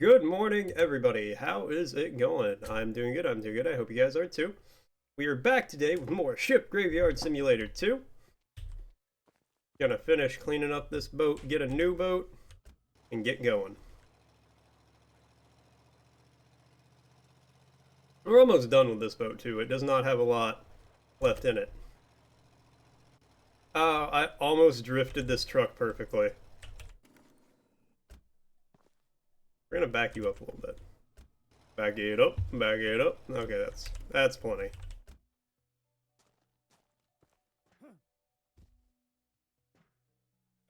Good morning, everybody. How is it going? I'm doing good. I'm doing good. I hope you guys are too. We are back today with more Ship Graveyard Simulator 2. Gonna finish cleaning up this boat, get a new boat, and get going. We're almost done with this boat too. It does not have a lot left in it. I almost drifted this truck perfectly. We're gonna back you up a little bit. Back it up, back it up. Okay, that's plenty.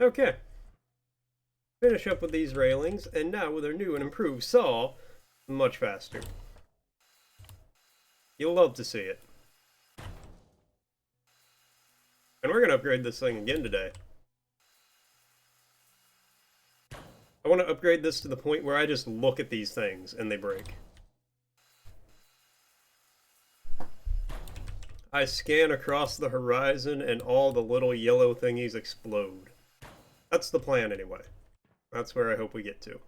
Okay. Finish up with these railings, and now with our new and improved saw, much faster. You'll love to see it. And we're going to upgrade this thing again today. I want to upgrade this to the point where I just look at these things and they break. I scan across the horizon and all the little yellow thingies explode. That's the plan anyway. That's where I hope we get to.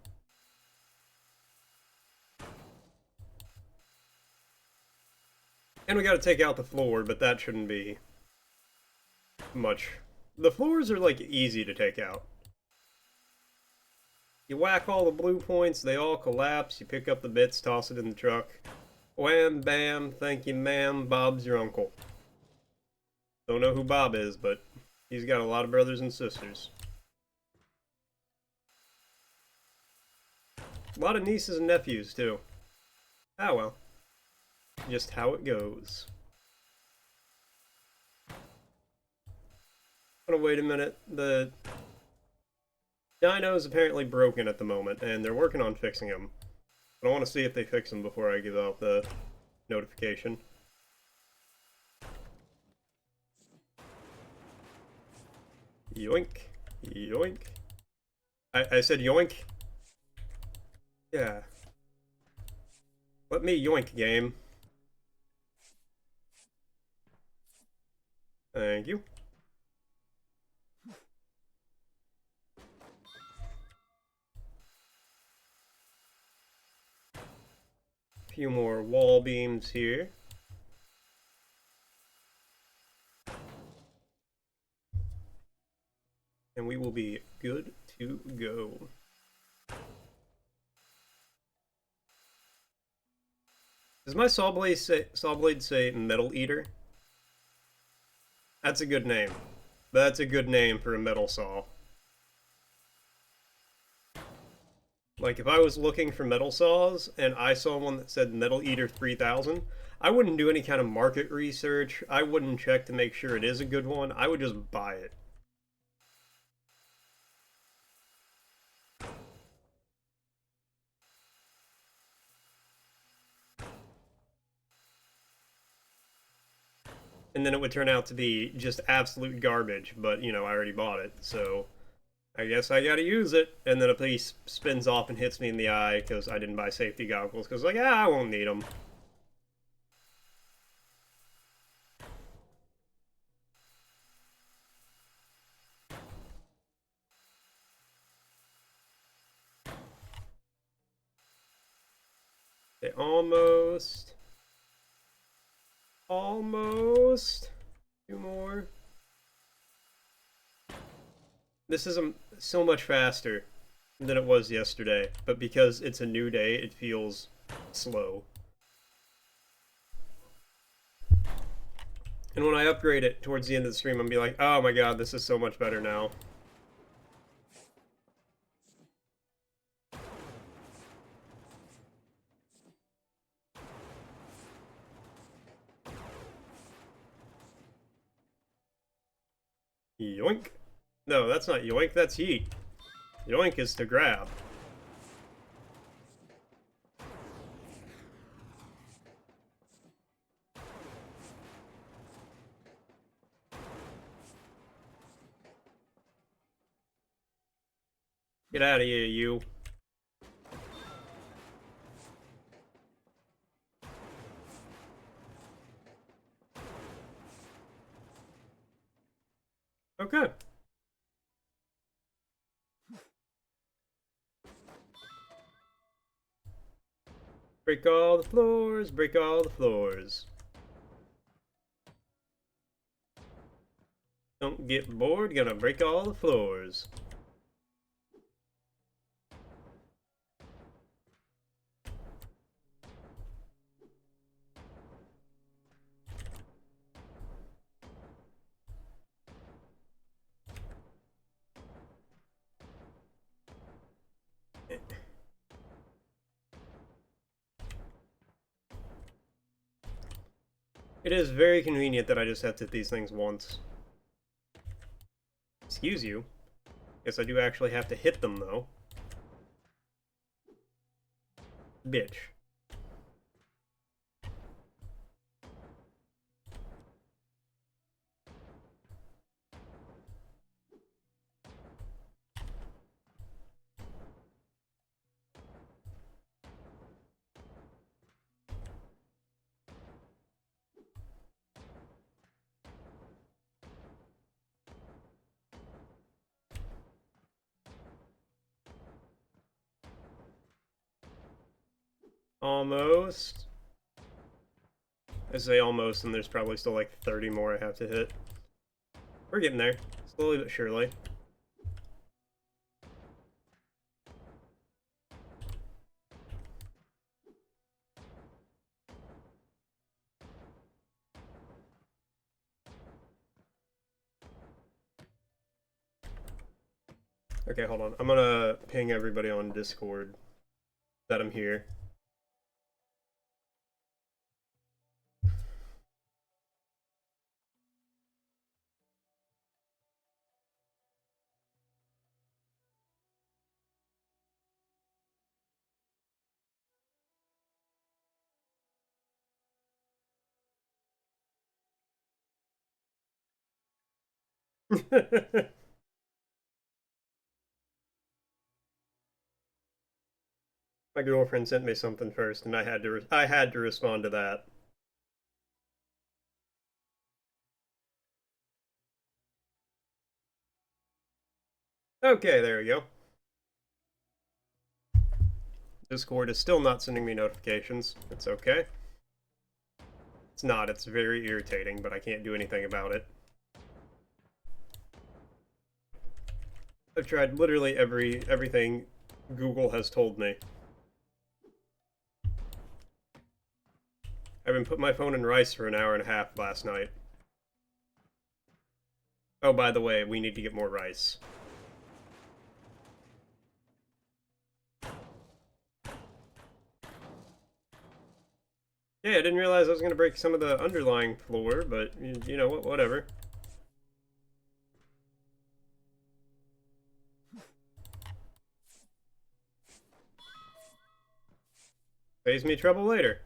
And we gotta take out the floor, but that shouldn't be much. The floors are like easy to take out. You whack all the blue points, they all collapse, you pick up the bits, toss it in the truck. Wham, bam, thank you ma'am, Bob's your uncle. Don't know who Bob is, but he's got a lot of brothers and sisters. A lot of nieces and nephews, too. Ah well. Just how it goes. Oh, wait a minute. The dyno's apparently broken at the moment, and they're working on fixing them. But I want to see if they fix them before I give out the notification. Yoink. Yoink. I said yoink? Yeah. Let me yoink, game. Thank you. A few more wall beams here. And we will be good to go. Does my saw blade say Metal Eater? That's a good name. That's a good name for a metal saw. Like, if I was looking for metal saws and I saw one that said Metal Eater 3000, I wouldn't do any kind of market research. I wouldn't check to make sure it is a good one. I would just buy it. And then it would turn out to be just absolute garbage, but, you know, I already bought it, so I guess I gotta use it. And then a piece spins off and hits me in the eye because I didn't buy safety goggles, because, like, I won't need them. They almost... Almost. Two more. This is so much faster than it was yesterday, but because it's a new day, it feels slow. And when I upgrade it towards the end of the stream, I'm be like, oh my god, this is so much better now. Yoink. No, that's not yoink, that's yeet. Yoink is to grab. Get out of here, you. Okay. Break all the floors, break all the floors. Don't get bored, gonna break all the floors. It is very convenient that I just have to hit these things once. Excuse you. Guess I do actually have to hit them, though. Bitch. Almost. I say almost, and there's probably still like 30 more I have to hit. We're getting there, slowly but surely. Okay, hold on. I'm gonna ping everybody on Discord that I'm here. My girlfriend sent me something first, and I had to respond to that. Okay, there we go. Discord is still not sending me notifications. It's okay. It's not. It's very irritating, but I can't do anything about it. I've tried literally everything Google has told me. I've been putting my phone in rice for an hour and a half last night. Oh, by the way, we need to get more rice. Yeah, I didn't realize I was going to break some of the underlying floor, but you know what, whatever. Saves me trouble later.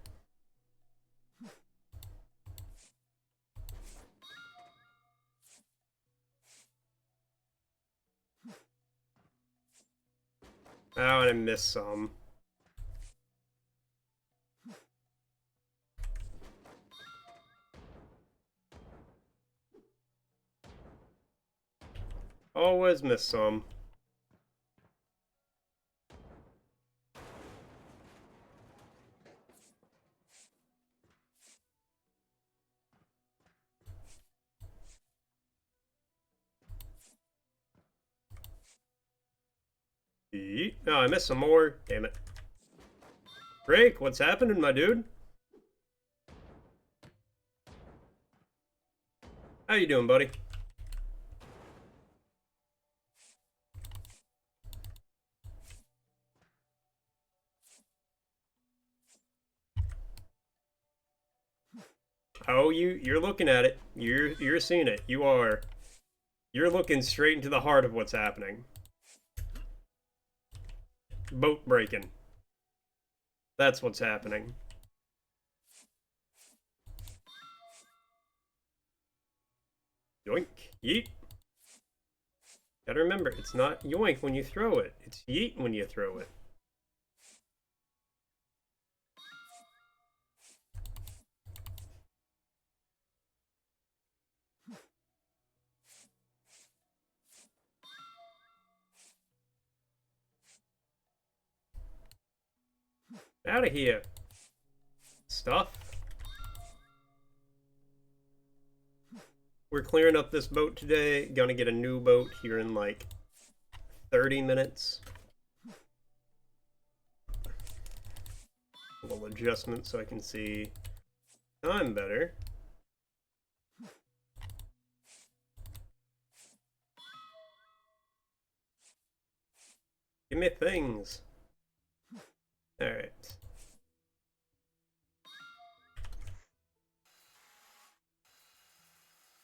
Oh, and I missed some. Always miss some. Yeet. Oh, I missed some more. Damn it. Drake, what's happening, my dude? How you doing, buddy? Oh, you're looking at it. You're seeing it. You're looking straight into the heart of what's happening. Boat breaking. That's what's happening. Yoink. Yeet. Gotta remember, it's not yoink when you throw it. It's yeet when you throw it. Out of here. stuff. We're clearing up this boat today. Gonna get a new boat here in like 30 minutes. A little adjustment so I can see time better. Give me things. Alright.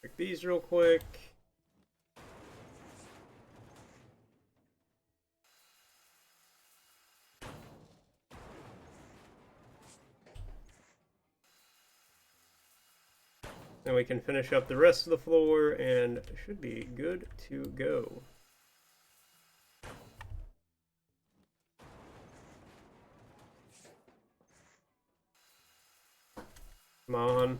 Pick these real quick. Then we can finish up the rest of the floor and should be good to go. Come on.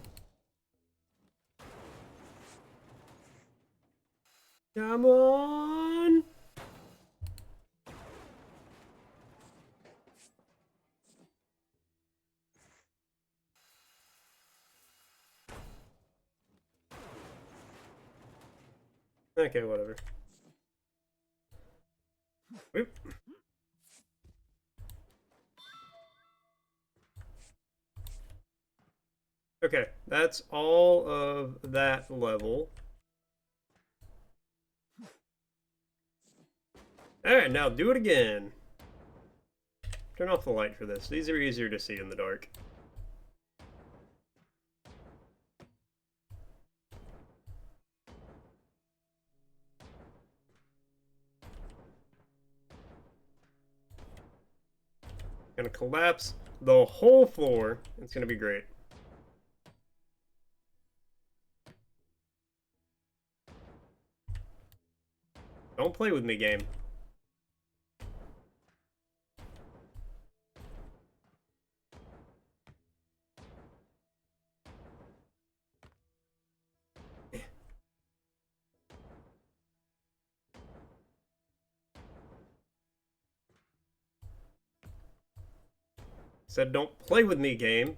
Come on! Okay, whatever. Oop. Okay, that's all of that level. Alright, now do it again. Turn off the light for this. These are easier to see in the dark. Gonna collapse the whole floor. It's gonna be great. Don't play with me, game. Said don't play with me, game.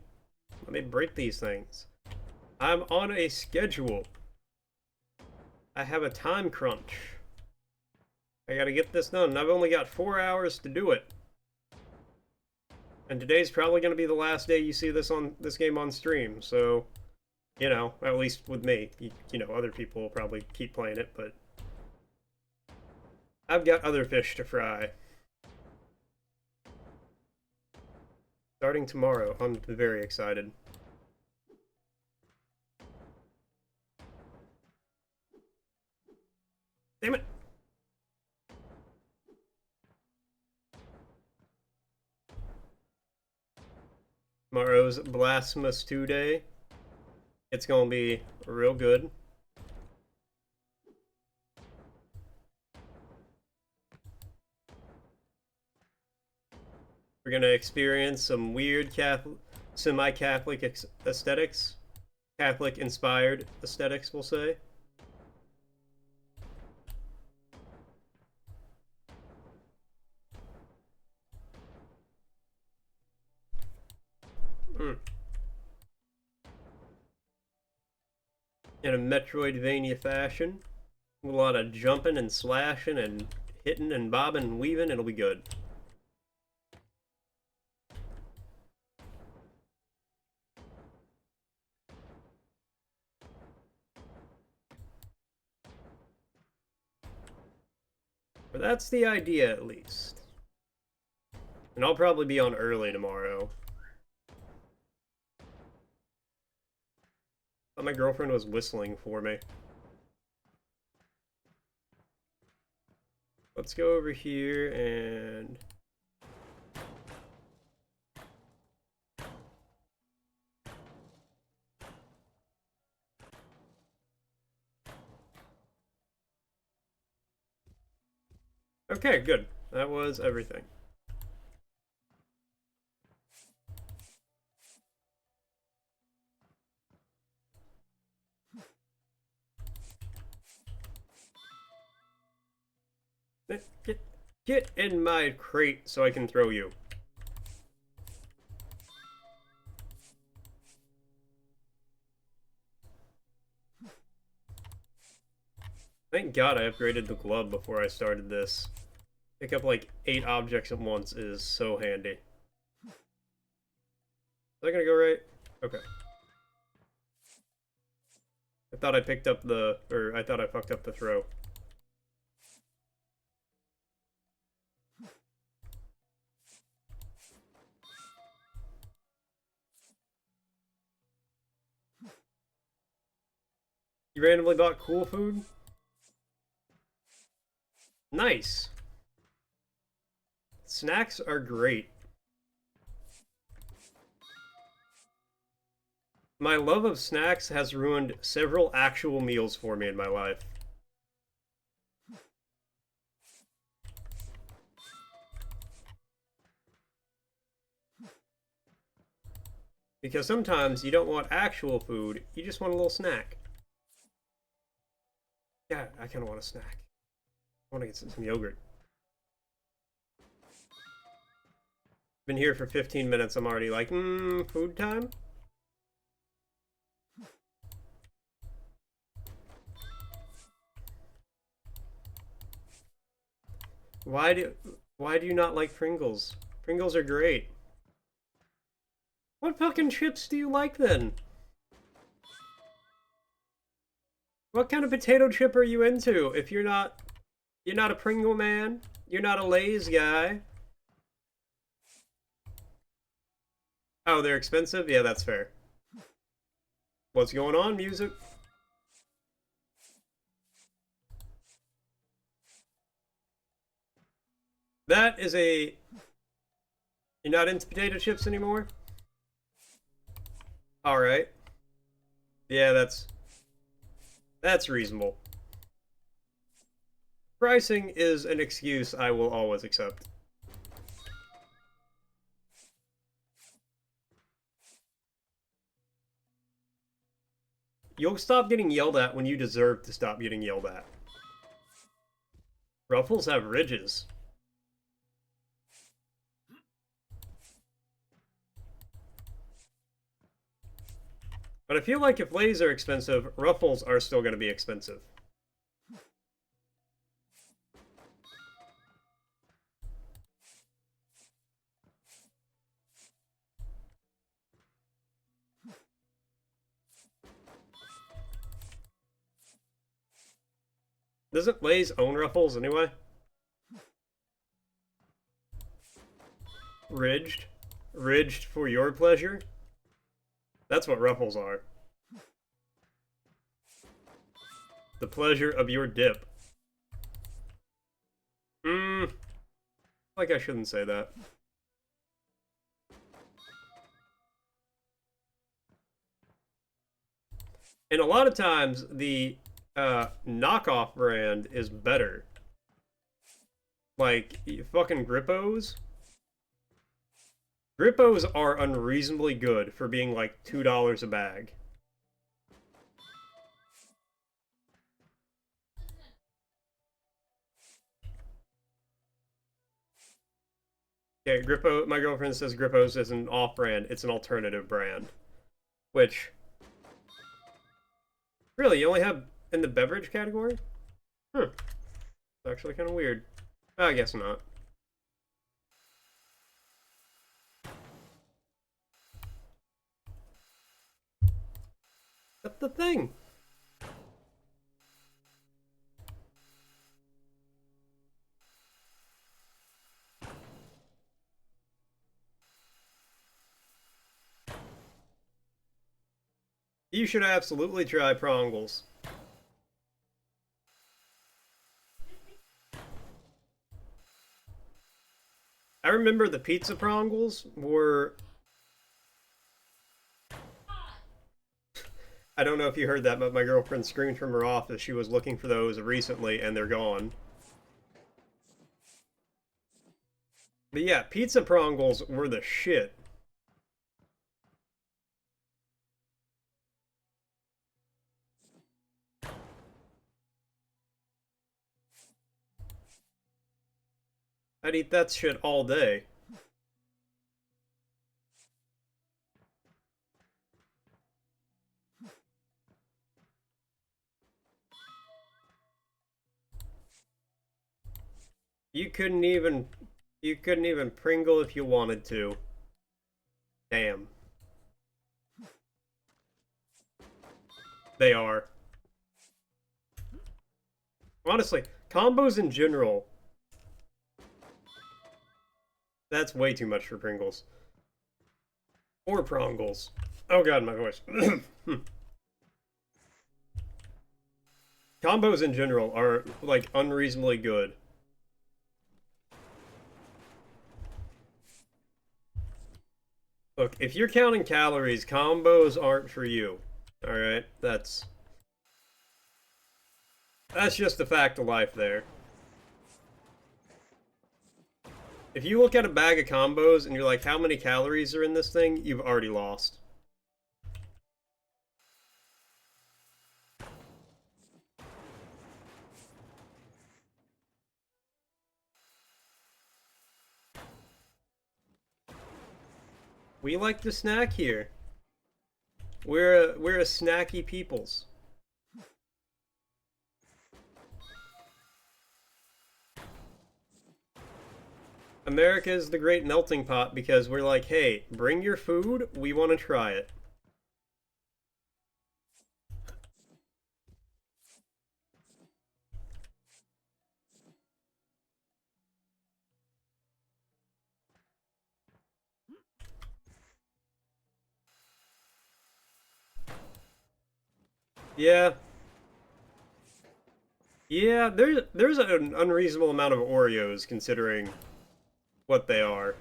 Let me break these things. I'm on a schedule. I have a time crunch. I gotta get this done. I've only got 4 hours to do it. And today's probably gonna be the last day you see this game on stream, so you know, at least with me. You know, other people will probably keep playing it, but I've got other fish to fry. Starting tomorrow. I'm very excited. Damn it! Tomorrow's Blasphemous 2 Day. It's gonna be real good. We're gonna experience some weird semi-Catholic aesthetics. Catholic-inspired aesthetics, we'll say. In a Metroidvania fashion. A lot of jumping and slashing and hitting and bobbing and weaving. It'll be good. But that's the idea, at least. And I'll probably be on early tomorrow. Thought my girlfriend was whistling for me. Let's go over here and... Okay, good. That was everything. Get in my crate so I can throw you. Thank God I upgraded the glove before I started this. Pick up like 8 objects at once is so handy. Is that gonna go right? Okay. I thought I picked up the, or I thought I fucked up the throw. You randomly bought cool food? Nice. Snacks are great. My love of snacks has ruined several actual meals for me in my life. Because sometimes you don't want actual food, you just want a little snack. Yeah, I kind of want a snack. I want to get some yogurt. Been here for 15 minutes, I'm already like, food time? Why do you not like Pringles? Pringles are great. What fucking chips do you like then? What kind of potato chip are you into? If you're not a Pringle man, you're not a Lay's guy. Oh, they're expensive? Yeah, that's fair. What's going on, music? That is a... You're not into potato chips anymore? Alright. Yeah, that's reasonable. Pricing is an excuse I will always accept. You'll stop getting yelled at when you deserve to stop getting yelled at. Ruffles have ridges. But I feel like if Lay's are expensive, Ruffles are still going to be expensive. Doesn't Lay's own Ruffles anyway? Ridged? Ridged for your pleasure? That's what Ruffles are. The pleasure of your dip. Like I shouldn't say that. And a lot of times, the knockoff brand is better. Like, fucking Grippos. Grippos are unreasonably good for being like $2 a bag. Yeah, Grippo, my girlfriend says Grippos is an off-brand. It's an alternative brand. Which, really, you only have in the beverage category? It's actually kind of weird. I guess not. That's the thing. You should absolutely try Prongles. I remember the pizza Prongles were... I don't know if you heard that, but my girlfriend screamed from her office. She was looking for those recently, and they're gone. But yeah, pizza Prongles were the shit. I'd eat that shit all day. You couldn't even Pringle if you wanted to. Damn. They are. Honestly, combos in general. That's way too much for Pringles. Or Prongles. Oh god, my voice. Combos in general are, like, unreasonably good. Look, if you're counting calories, combos aren't for you. Alright? That's just a fact of life there. If you look at a bag of combos and you're like, how many calories are in this thing? You've already lost. We like to snack here. We're a snacky peoples. America is the great melting pot because we're like, hey, bring your food, we want to try it. Yeah. Yeah, there's an unreasonable amount of Oreos considering what they are.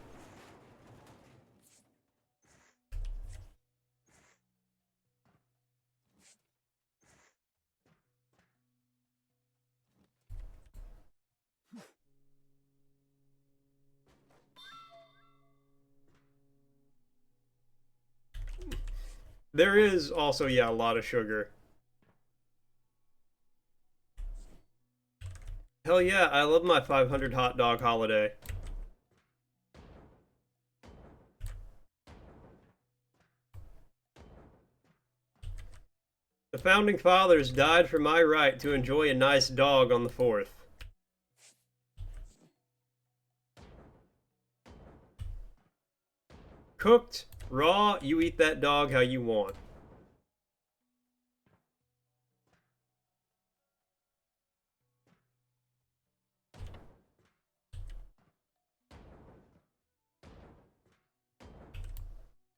There is also, yeah, a lot of sugar. Hell yeah, I love my 500 hot dog holiday. The founding fathers died for my right to enjoy a nice dog on the 4th. Cooked, raw, you eat that dog how you want.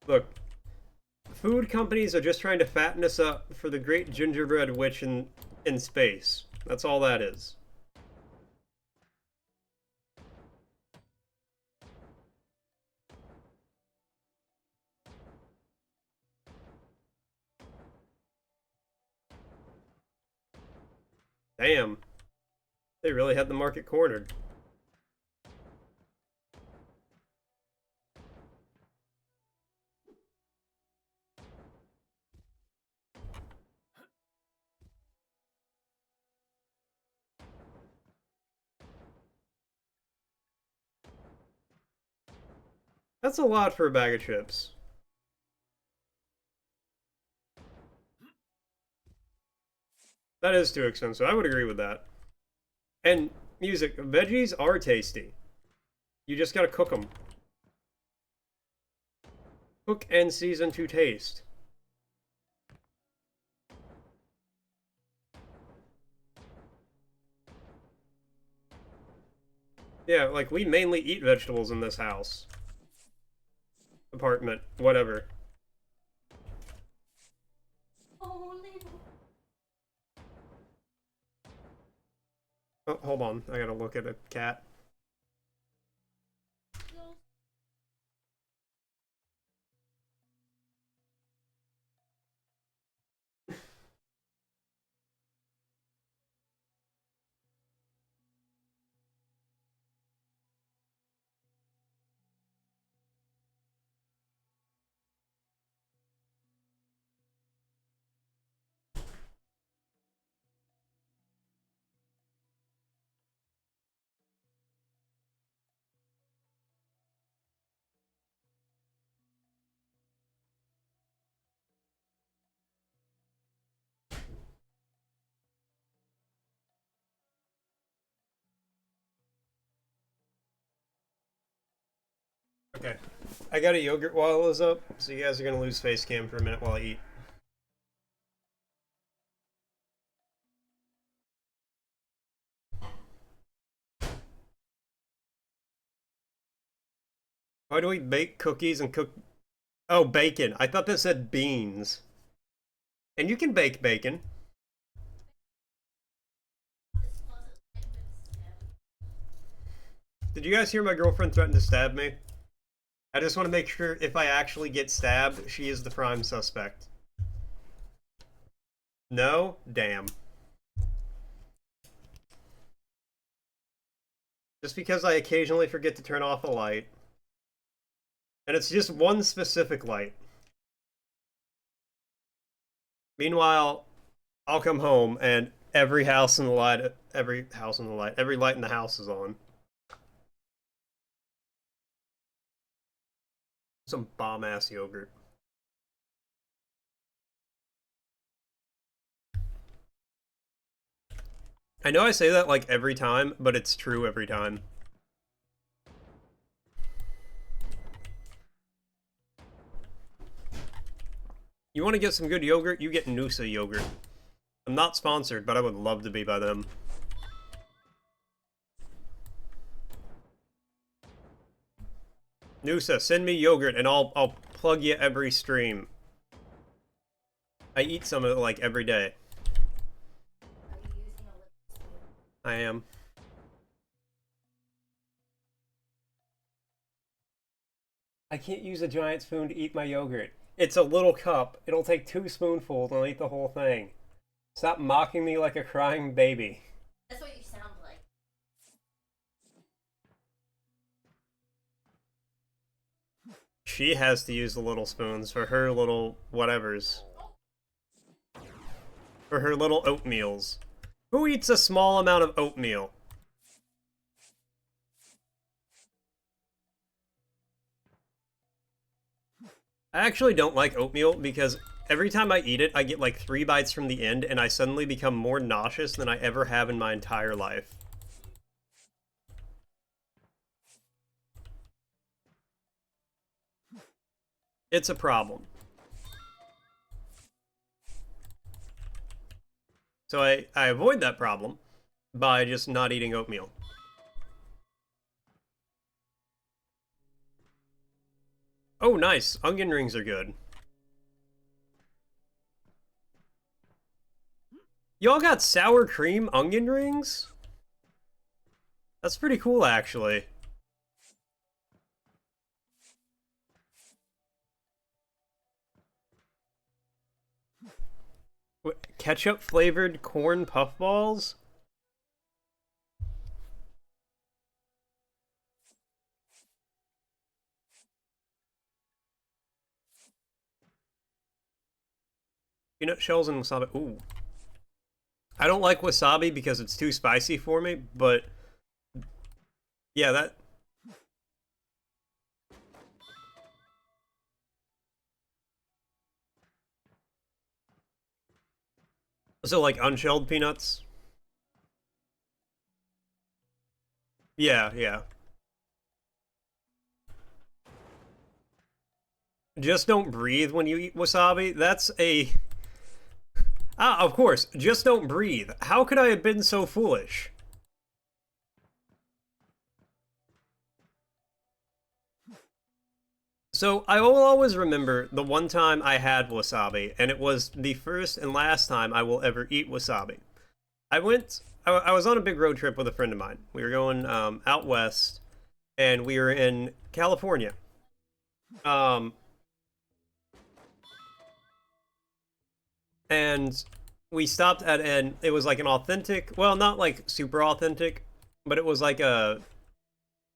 Look, food companies are just trying to fatten us up for the great gingerbread witch in space. That's all that is. Damn. They really had the market cornered. That's a lot for a bag of chips. That is too expensive. I would agree with that. And music, veggies are tasty. You just gotta cook them. Cook and season to taste. Yeah, like, we mainly eat vegetables in this house. Apartment, whatever. Oh, hold on. I gotta look at a cat. Okay. I got a yogurt while it was up, so you guys are gonna lose face cam for a minute while I eat. Why do we bake cookies and cook... Oh, bacon. I thought that said beans. And you can bake bacon. Did you guys hear my girlfriend threaten to stab me? I just want to make sure if I actually get stabbed, she is the prime suspect. No? Damn. Just because I occasionally forget to turn off a light. And it's just one specific light. Meanwhile, I'll come home and every light in the house is on. Some bomb-ass yogurt. I know I say that like every time, but it's true every time. You want to get some good yogurt? You get Noosa yogurt. I'm not sponsored, but I would love to be by them. Noosa, send me yogurt and I'll plug you every stream. I eat some of it like every day. I am. I can't use a giant spoon to eat my yogurt. It's a little cup. It'll take 2 spoonfuls and I'll eat the whole thing. Stop mocking me like a crying baby. That's what you sound like. She has to use the little spoons for her little whatevers. For her little oatmeals. Who eats a small amount of oatmeal? I actually don't like oatmeal because every time I eat it, I get like 3 bites from the end and I suddenly become more nauseous than I ever have in my entire life. It's a problem. So I avoid that problem by just not eating oatmeal. Oh, nice. Onion rings are good. Y'all got sour cream onion rings? That's pretty cool, actually. Ketchup flavored corn puffballs? Peanut shells and wasabi. Ooh. I don't like wasabi because it's too spicy for me, but yeah, that... So, like, unshelled peanuts? Yeah, yeah. Just don't breathe when you eat wasabi? That's a... Ah, of course. Just don't breathe. How could I have been so foolish? So, I will always remember the one time I had wasabi, and it was the first and last time I will ever eat wasabi. I was on a big road trip with a friend of mine. We were going out west, and we were in California. And we stopped at it was like an authentic, well, not like super authentic, but it was like a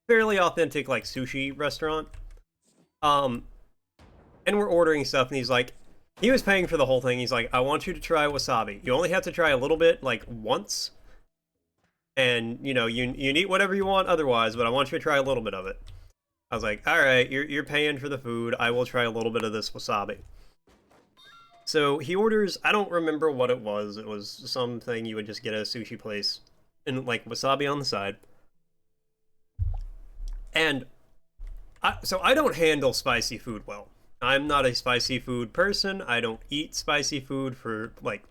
fairly authentic like sushi restaurant. And we're ordering stuff, and he was paying for the whole thing. He's like, I want you to try wasabi. You only have to try a little bit, like once. And, you know, you eat whatever you want otherwise, but I want you to try a little bit of it. I was like, alright, you're paying for the food. I will try a little bit of this wasabi. So he orders, I don't remember what it was. It was something you would just get at a sushi place. And, like, wasabi on the side. And So I don't handle spicy food well. I'm not a spicy food person. I don't eat spicy food for like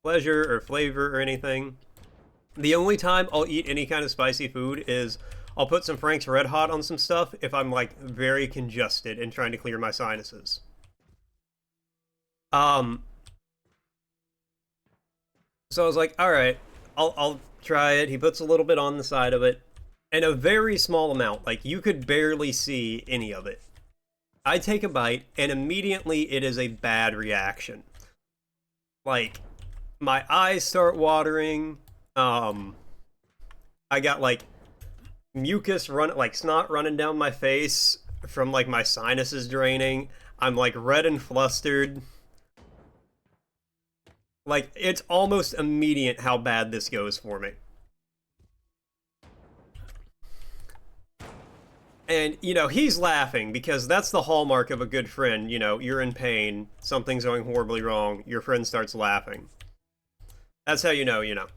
pleasure or flavor or anything. The only time I'll eat any kind of spicy food is I'll put some Frank's Red Hot on some stuff if I'm like very congested and trying to clear my sinuses. Um, so I was like, all right, I'll try it. He puts a little bit on the side of it, and a very small amount, like you could barely see any of it. I take a bite, and immediately it is a bad reaction. Like, my eyes start watering. I got like mucus like snot running down my face from like my sinuses draining. I'm like red and flustered. Like, it's almost immediate how bad this goes for me. And, you know, he's laughing because that's the hallmark of a good friend. You know, you're in pain, something's going horribly wrong, your friend starts laughing. That's how you know, you know.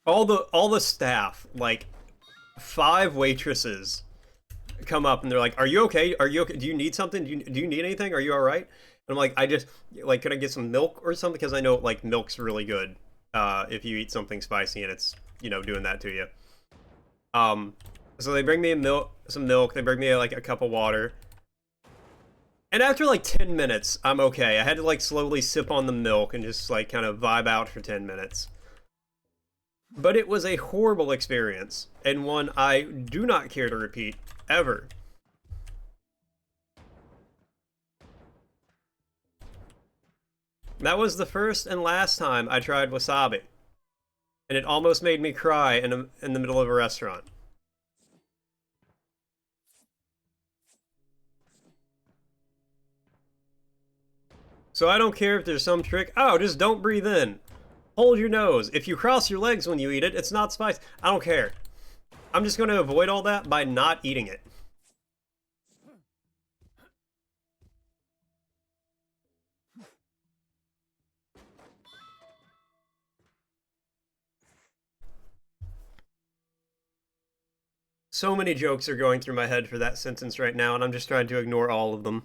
All the staff, like 5 waitresses, come up and they're like, "Are you okay? Are you okay? Do you need something? Do you need anything? Are you all right?" And I'm like, "I just like, could I get some milk or something? Because I know like milk's really good if you eat something spicy and it's, you know, doing that to you." So they bring me some milk. They bring me like a cup of water. And after like 10 minutes, I'm okay. I had to like slowly sip on the milk and just like kind of vibe out for 10 minutes. But it was a horrible experience, and one I do not care to repeat, ever. That was the first and last time I tried wasabi. And it almost made me cry in the middle of a restaurant. So I don't care if there's some trick. Oh, just don't breathe in. Hold your nose. If you cross your legs when you eat it, it's not spicy. I don't care. I'm just going to avoid all that by not eating it. So many jokes are going through my head for that sentence right now, and I'm just trying to ignore all of them.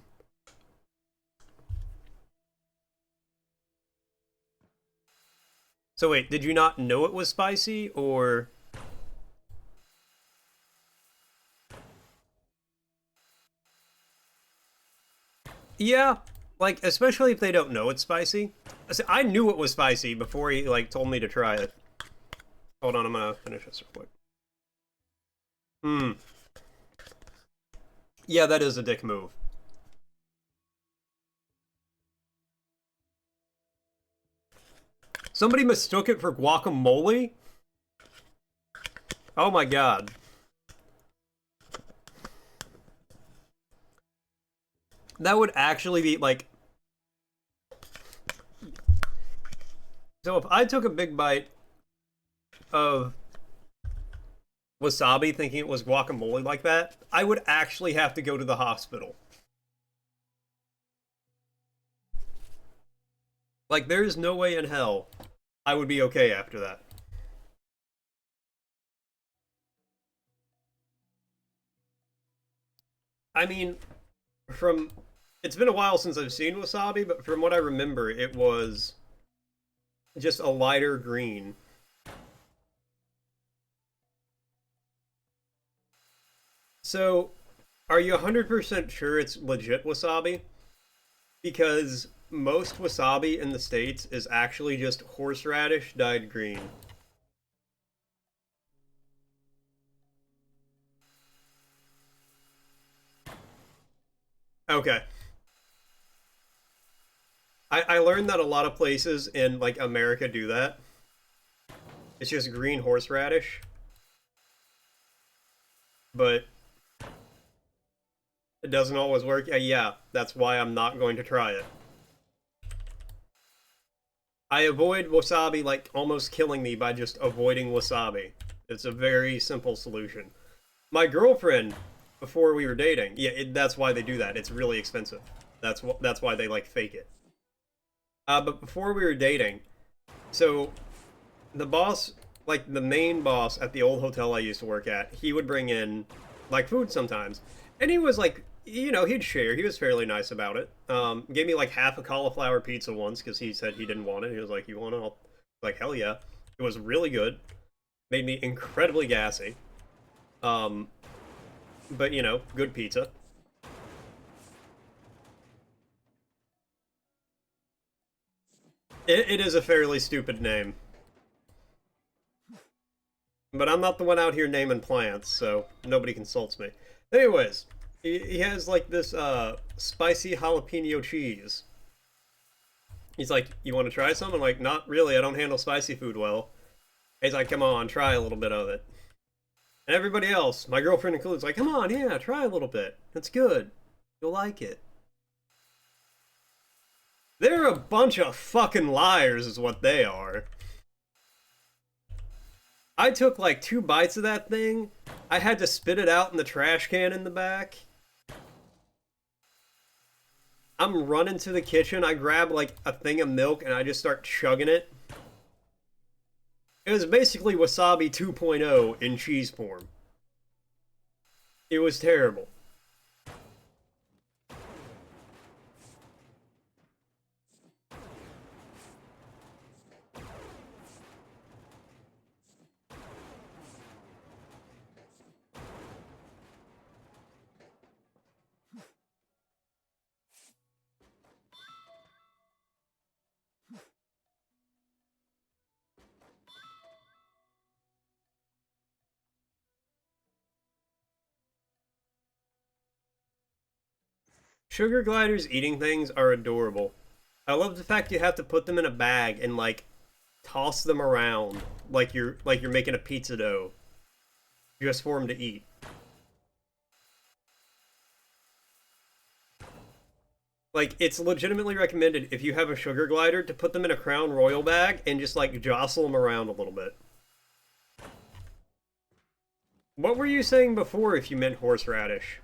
So wait, did you not know it was spicy, or... Yeah, like, especially if they don't know it's spicy. I knew it was spicy before he, like, told me to try it. Hold on, I'm gonna finish this real quick. Yeah, that is a dick move. Somebody mistook it for guacamole? Oh my god. That would actually be, like... So if I took a big bite of wasabi thinking it was guacamole like that, I would actually have to go to the hospital. Like, there's no way in hell I would be okay after that. I mean, from... It's been a while since I've seen wasabi, but from what I remember, it was just a lighter green. So, are you 100% sure it's legit wasabi? Because most wasabi in the States is actually just horseradish dyed green. Okay. I learned that a lot of places in, like, America do that. It's just green horseradish. But it doesn't always work. Yeah, that's why I'm not going to try it. I avoid wasabi like almost killing me by just avoiding wasabi. It's a very simple solution. My girlfriend, before we were dating, yeah, that's why they do that. It's really expensive. That's why they like fake it. But before we were dating, so the boss, like the main boss at the old hotel I used to work at, he would bring in like food sometimes. And he was like, you know, he'd share. He was fairly nice about it. Gave me like half a cauliflower pizza once because he said he didn't want it. He was like, "You want it?" Like, hell yeah. It was really good. Made me incredibly gassy. Um, but you know, good pizza. It is a fairly stupid name. But I'm not the one out here naming plants, so nobody consults me. Anyways, he has like this spicy jalapeno cheese. He's like, "You want to try some?" I'm like, "Not really. I don't handle spicy food well." He's like, "Come on, try a little bit of it." And everybody else, my girlfriend includes, like, "Come on, yeah, try a little bit. It's good. You'll like it." They're a bunch of fucking liars, is what they are. I took like 2 bites of that thing. I had to spit it out in the trash can in the back. I'm running to the kitchen. I grab like a thing of milk and I just start chugging it. It was basically wasabi 2.0 in cheese form. It was terrible. Sugar gliders eating things are adorable. I love the fact you have to put them in a bag and like toss them around like you're making a pizza dough just for them to eat. Like, it's legitimately recommended if you have a sugar glider to put them in a Crown Royal bag and just like jostle them around a little bit. What were you saying before if you meant horseradish?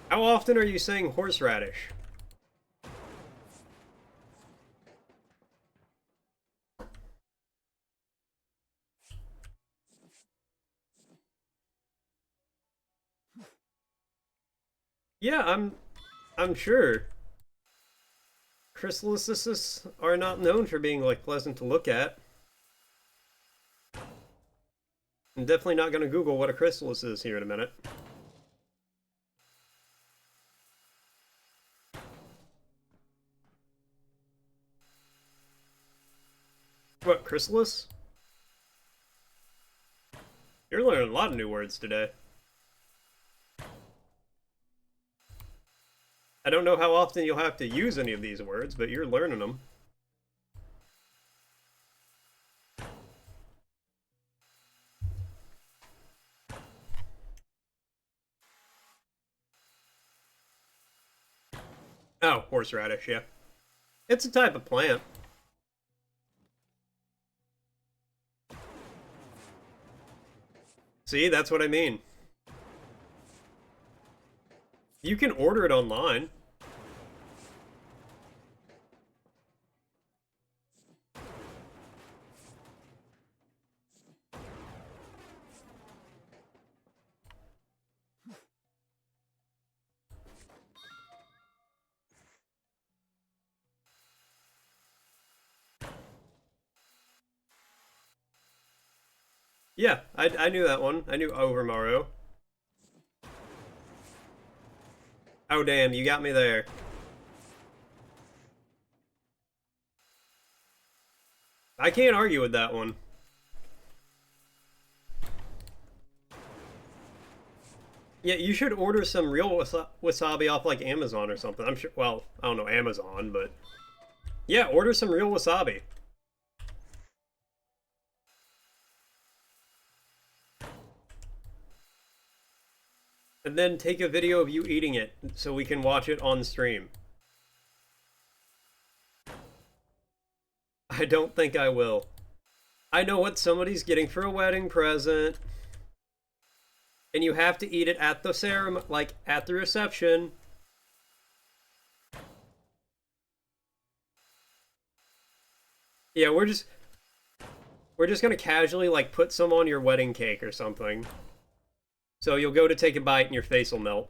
How often are you saying horseradish? Yeah, I'm sure. Chrysalises are not known for being like pleasant to look at. I'm definitely not going to Google what a chrysalis is here in a minute. What, chrysalis? You're learning a lot of new words today. I don't know how often you'll have to use any of these words, but you're learning them. Oh, horseradish, yeah. It's a type of plant. See, that's what I mean. You can order it online. Yeah, I knew that one. I knew Over Mario. Oh, damn, you got me there. I can't argue with that one. Yeah, you should order some real wasabi off like Amazon or something. I'm sure, well, I don't know Amazon, but yeah, order some real wasabi. And then take a video of you eating it so we can watch it on stream. I don't think I will. I know what somebody's getting for a wedding present. And you have to eat it at the ceremony, like at the reception. Yeah, we're just gonna casually like put some on your wedding cake or something. So you'll go to take a bite and your face will melt.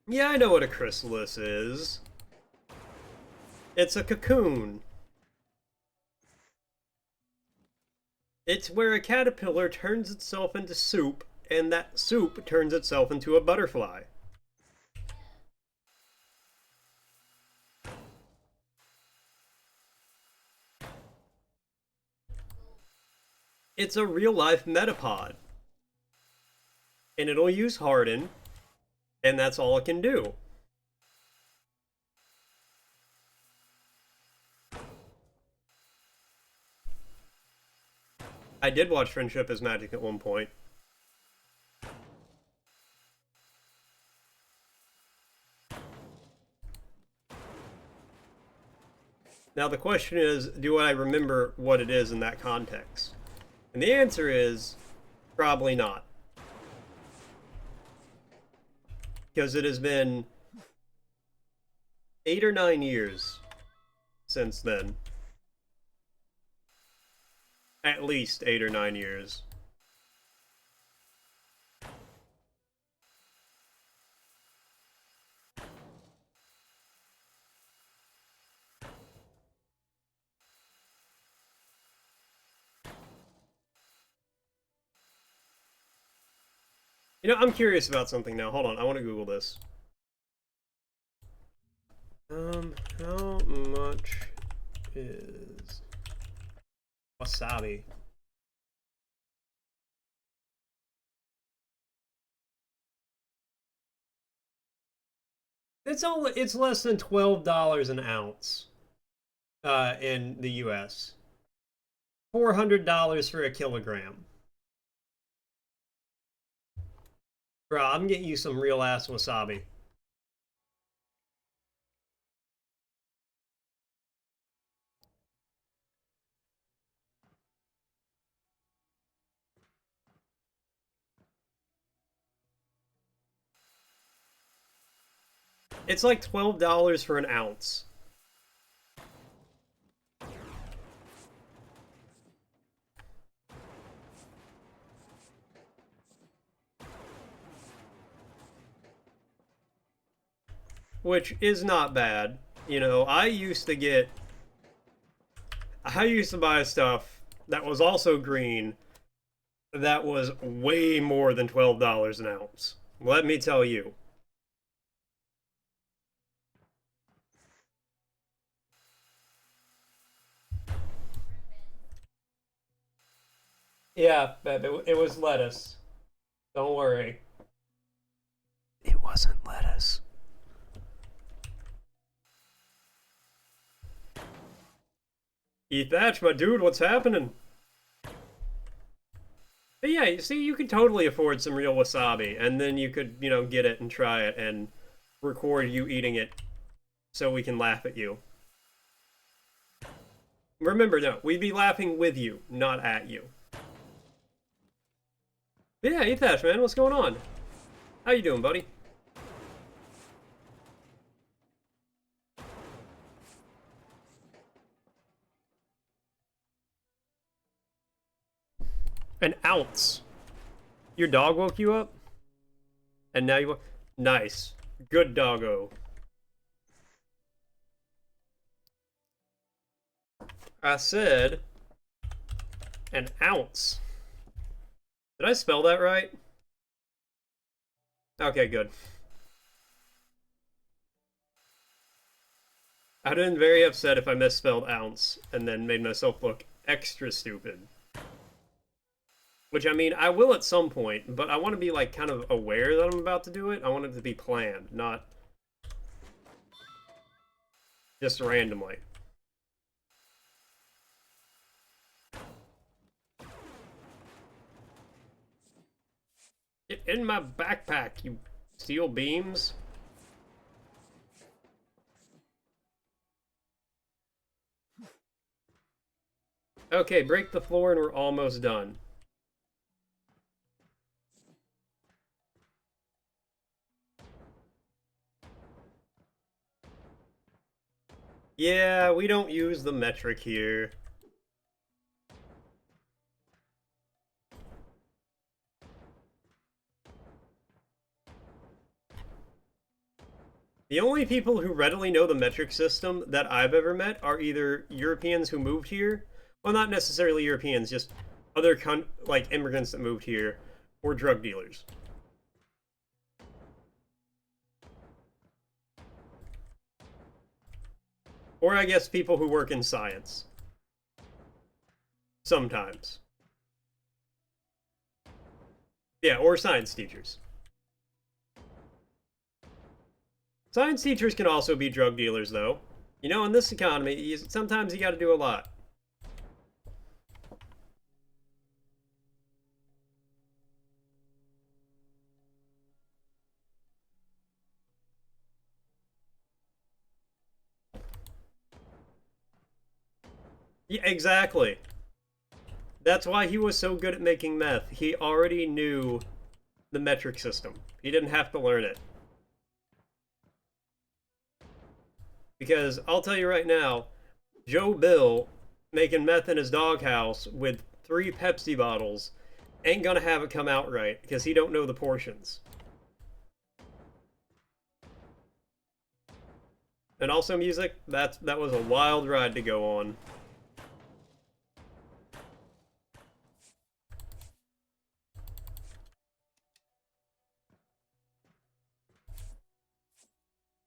Yeah, I know what a chrysalis is. It's a cocoon. It's where a caterpillar turns itself into soup, and that soup turns itself into a butterfly. It's a real-life metapod. And it'll use harden, and that's all it can do. I did watch Friendship is Magic at one point. Now the question is, do I remember what it is in that context? And the answer is, probably not. Because it has been 8 or 9 years since then. At least 8 or 9 years. You know, I'm curious about something now. Hold on, I want to Google this. How much is wasabi? It's less than $12 an ounce in the US. $400 for a kilogram. Bro, I'm getting you some real ass wasabi. It's like $12 for an ounce. Which is not bad. You know, I used to buy stuff that was also green that was way more than $12 an ounce. Let me tell you. Yeah, it was lettuce. Don't worry. It wasn't lettuce. Thatch, my dude, what's happening? But yeah, you see, you could totally afford some real wasabi, and then you could, you know, get it and try it and record you eating it so we can laugh at you. Remember, no, we'd be laughing with you, not at you. But yeah, Thatch, man, what's going on? How you doing, buddy? An ounce. Your dog woke you up? And now you... Nice. Good doggo. I said... an ounce. Did I spell that right? Okay, good. I'd have been very upset if I misspelled ounce and then made myself look extra stupid. Which, I mean, I will at some point, but I want to be, like, kind of aware that I'm about to do it. I want it to be planned, not just randomly. Get in my backpack, you steel beams. Okay, break the floor and we're almost done. Yeah, we don't use the metric here. The only people who readily know the metric system that I've ever met are either Europeans who moved here, well, not necessarily Europeans, just other like immigrants that moved here, or drug dealers. Or I guess people who work in science. Sometimes. Yeah, or science teachers. Science teachers can also be drug dealers, though. You know, in this economy, sometimes you gotta do a lot. Yeah, exactly. That's why he was so good at making meth. He already knew the metric system. He didn't have to learn it. Because I'll tell you right now, Joe Bill making meth in his doghouse with 3 Pepsi bottles ain't gonna have it come out right because he don't know the portions. And also music, that was a wild ride to go on.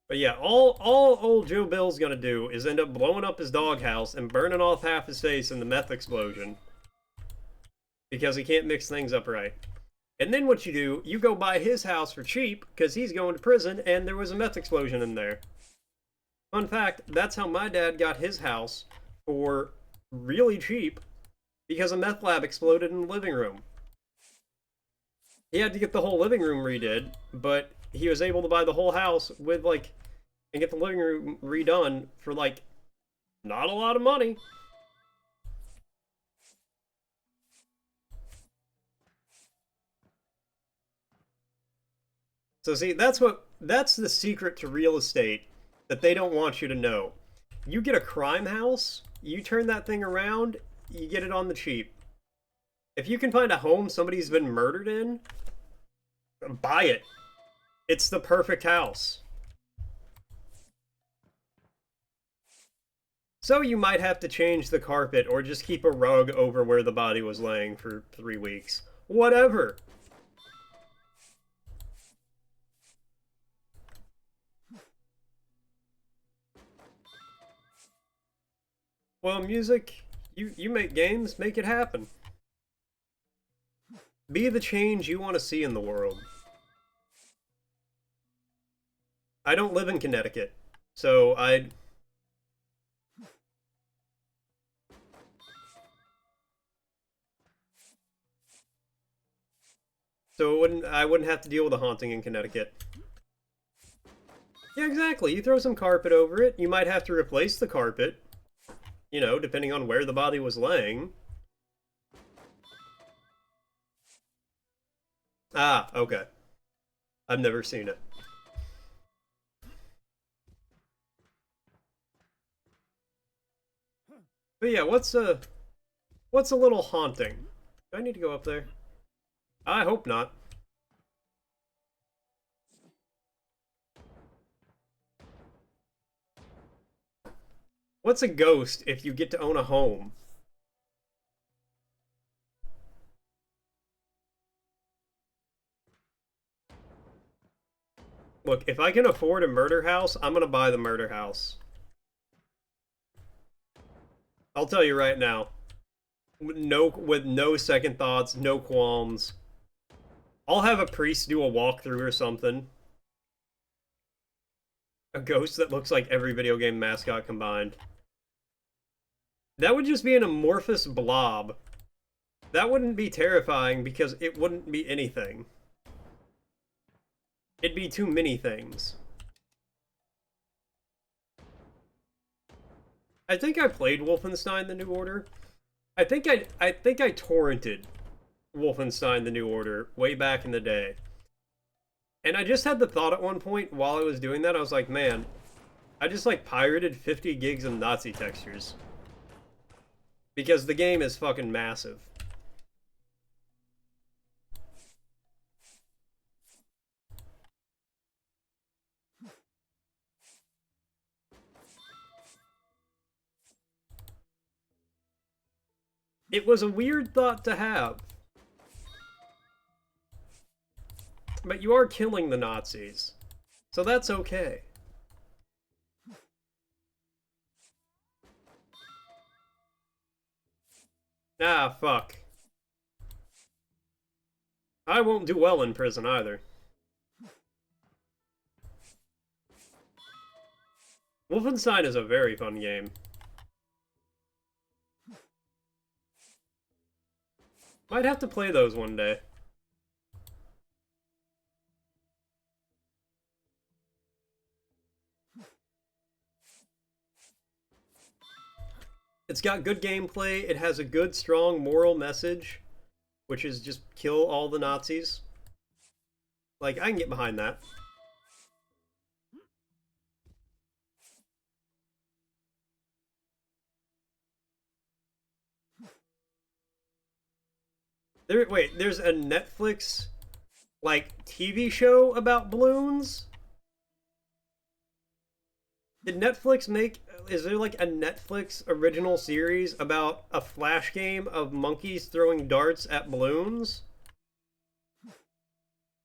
But yeah, all old Joe Bill's gonna do is end up blowing up his doghouse and burning off half his face in the meth explosion. Because he can't mix things up right. And then what you do, you go buy his house for cheap, because he's going to prison, and there was a meth explosion in there. Fun fact, that's how my dad got his house for really cheap, because a meth lab exploded in the living room. He had to get the whole living room redid, but he was able to buy the whole house with, like, and get the living room redone for, like, not a lot of money. So see, that's the secret to real estate that they don't want you to know. You get a crime house, you turn that thing around, you get it on the cheap. If you can find a home somebody's been murdered in, buy it. It's the perfect house. So you might have to change the carpet or just keep a rug over where the body was laying for 3 weeks. Whatever. Well, music, you make games, make it happen. Be the change you want to see in the world. I don't live in Connecticut, so I wouldn't have to deal with a haunting in Connecticut. Yeah, exactly. You throw some carpet over it. You might have to replace the carpet, you know, depending on where the body was laying. Ah, okay. I've never seen it. But yeah, what's a little haunting? Do I need to go up there? I hope not. What's a ghost if you get to own a home? Look, if I can afford a murder house, I'm gonna buy the murder house. I'll tell you right now. With no second thoughts, no qualms. I'll have a priest do a walkthrough or something. A ghost that looks like every video game mascot combined. That would just be an amorphous blob. That wouldn't be terrifying because it wouldn't be anything. It'd be too many things. I think I played Wolfenstein: The New Order. I think I torrented Wolfenstein: The New Order way back in the day. And I just had the thought at one point while I was doing that, I was like, man, I just like pirated 50 gigs of Nazi textures. Because the game is fucking massive. It was a weird thought to have. But you are killing the Nazis. So that's okay. Ah, fuck. I won't do well in prison either. Wolfenstein is a very fun game. Might have to play those one day. It's got good gameplay, it has a good, strong moral message, which is just kill all the Nazis. Like, I can get behind that. Wait, there's a Netflix, like, TV show about balloons? Did Netflix make... Is there, like, a Netflix original series about a flash game of monkeys throwing darts at balloons?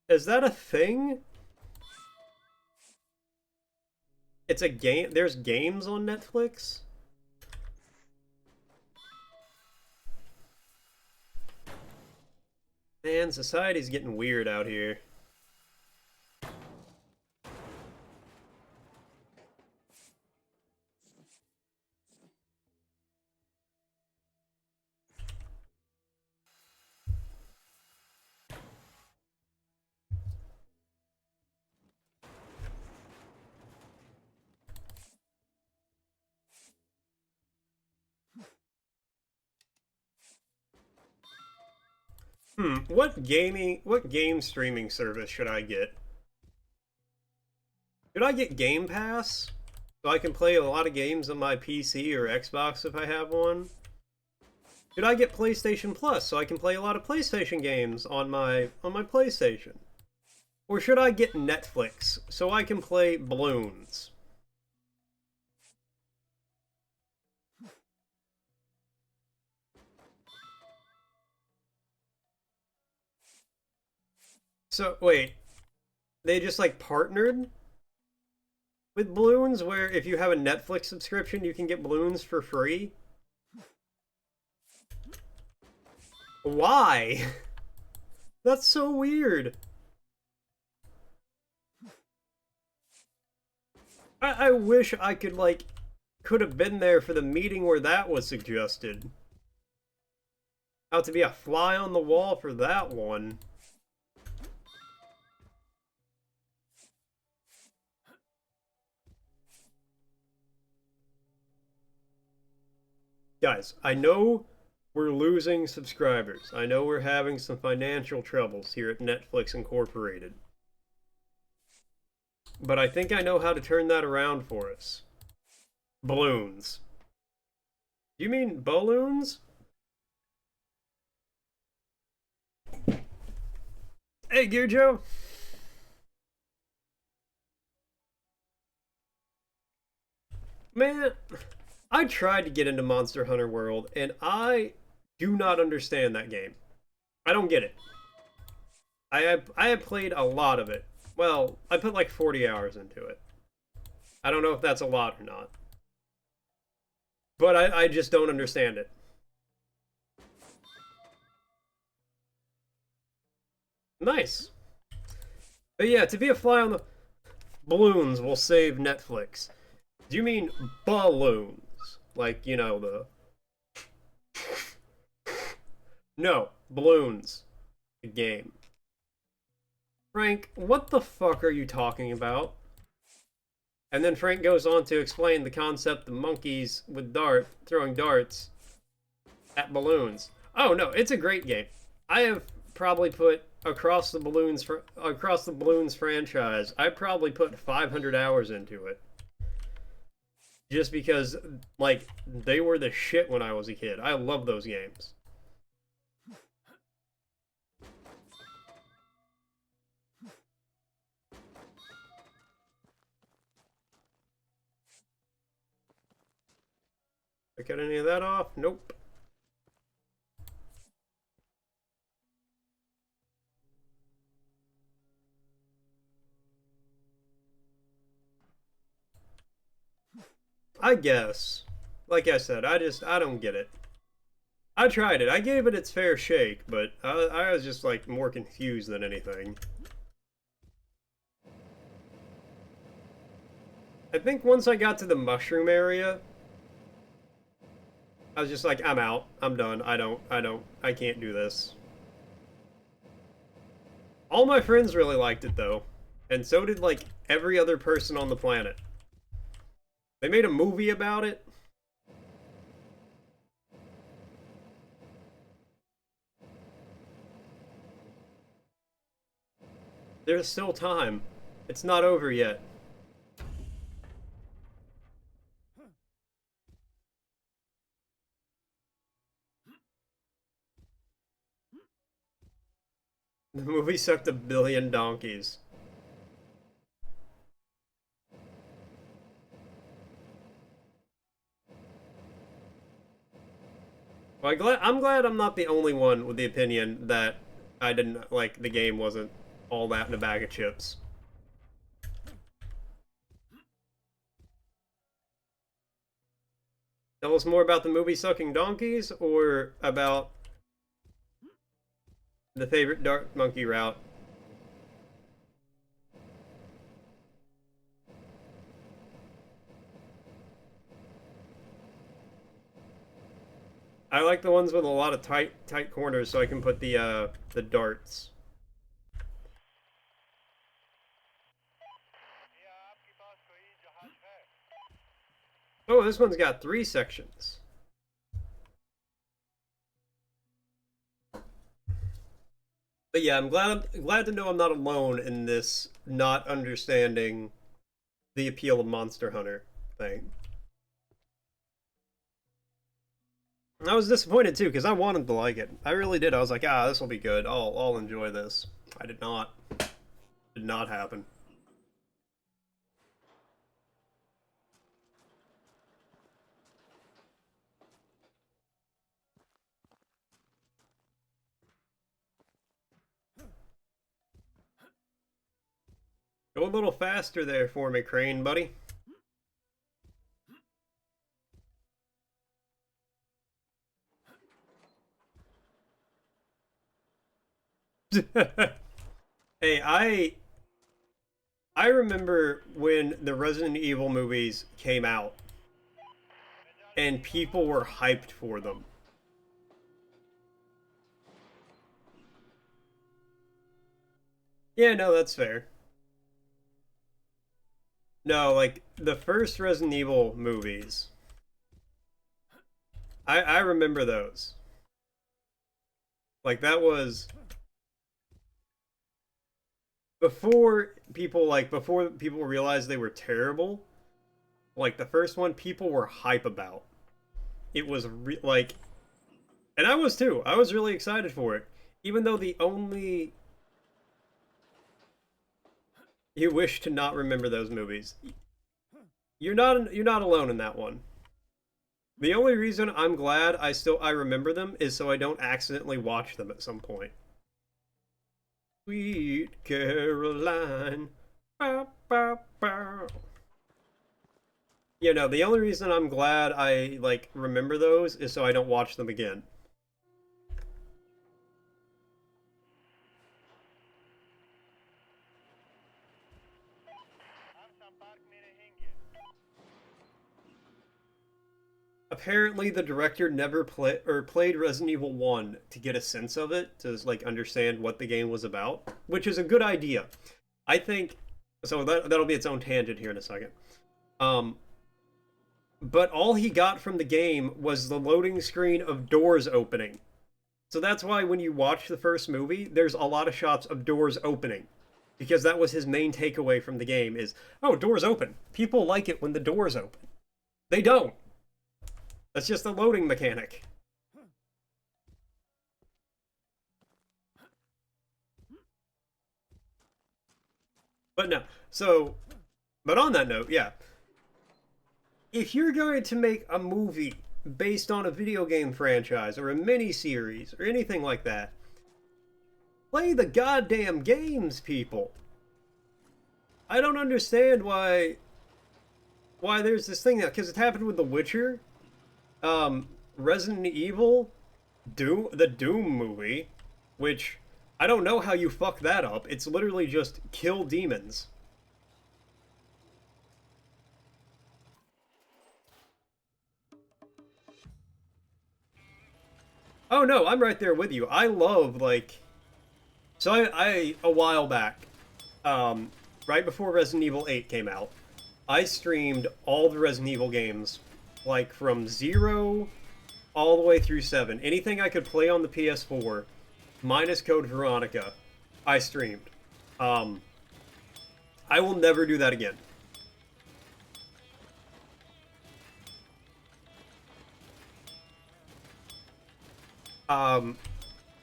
Is that a thing? It's a game... There's games on Netflix? Man, society's getting weird out here. What game streaming service should I get? Should I get Game Pass? So I can play a lot of games on my PC or Xbox if I have one? Should I get PlayStation Plus so I can play a lot of PlayStation games on my PlayStation? Or should I get Netflix so I can play Balloons? So, wait. They just, like, partnered with Balloons, where if you have a Netflix subscription, you can get Balloons for free? Why? That's so weird. I wish I could, like, could have been there for the meeting where that was suggested. How to be a fly on the wall for that one. Guys, I know we're losing subscribers. I know we're having some financial troubles here at Netflix Incorporated. But I think I know how to turn that around for us. Balloons. Do you mean balloons? Hey, Gear Joe. Man, I tried to get into Monster Hunter World, and I do not understand that game. I don't get it. I have played a lot of it. Well, I put like 40 hours into it. I don't know if that's a lot or not. But I just don't understand it. Nice. But yeah, to be a fly on the... Balloons will save Netflix. Do you mean balloons? Like, you know, the... No, Balloons. The game. Frank, what the fuck are you talking about? And then Frank goes on to explain the concept of monkeys with throwing darts at balloons. Oh no, it's a great game. I have probably put across the balloons franchise. I probably put 500 hours into it. just because, like, they were the shit when I was a kid. I love those games. I cut any of that off? Nope. I guess. Like I said, I don't get it. I tried it. I gave it its fair shake, but I was just, like, more confused than anything. I think once I got to the mushroom area, I was just like, I'm out. I'm done. I can't do this. All my friends really liked it, though. And so did, like, every other person on the planet. They made a movie about it. There's still time. It's not over yet. The movie sucked a billion donkeys. Well, I'm glad I'm not the only one with the opinion that I didn't like the game wasn't all that in a bag of chips. Tell us more about the movie sucking donkeys, or about the favorite dark monkey route. I like the ones with a lot of tight corners, so I can put the darts. Oh, this one's got 3 sections. But yeah, I'm glad to know I'm not alone in this not understanding the appeal of Monster Hunter thing. I was disappointed too, because I wanted to like it. I really did. I was like, this will be good. I'll enjoy this. I did not. Did not happen. Go a little faster there for me, Crane, buddy. Hey, I remember when the Resident Evil movies came out and people were hyped for them. Yeah, no, that's fair. No, like the first Resident Evil movies. I remember those. Like that was before people realized they were terrible. Like the first one people were hype about. It was like, and I was too. I was really excited for it. Even though the only you wish to not remember those movies. You're not alone in that one. The only reason I'm glad I remember them is so I don't accidentally watch them at some point. Sweet Caroline. Bow, bow, bow. Yeah, no, the only reason I'm glad I like remember those is so I don't watch them again. Apparently the director never played Resident Evil 1 to get a sense of it, to like understand what the game was about, which is a good idea. I think so that'll be its own tangent here in a second. But all he got from the game was the loading screen of doors opening. So that's why when you watch the first movie, there's a lot of shots of doors opening. Because that was his main takeaway from the game is, oh, doors open. People like it when the doors open. They don't. That's just a loading mechanic. But no, so, but on that note, yeah. If you're going to make a movie based on a video game franchise or a mini-series or anything like that, play the goddamn games, people. I don't understand why there's this thing now, because it happened with The Witcher, Resident Evil, the Doom movie, which I don't know how you fuck that up. It's literally just kill demons. Oh no, I'm right there with you. I love, like... So I a while back, right before Resident Evil 8 came out, I streamed all the Resident Evil games, like from 0 all the way through 7. Anything I could play on the PS4, minus Code Veronica, I streamed. I will never do that again.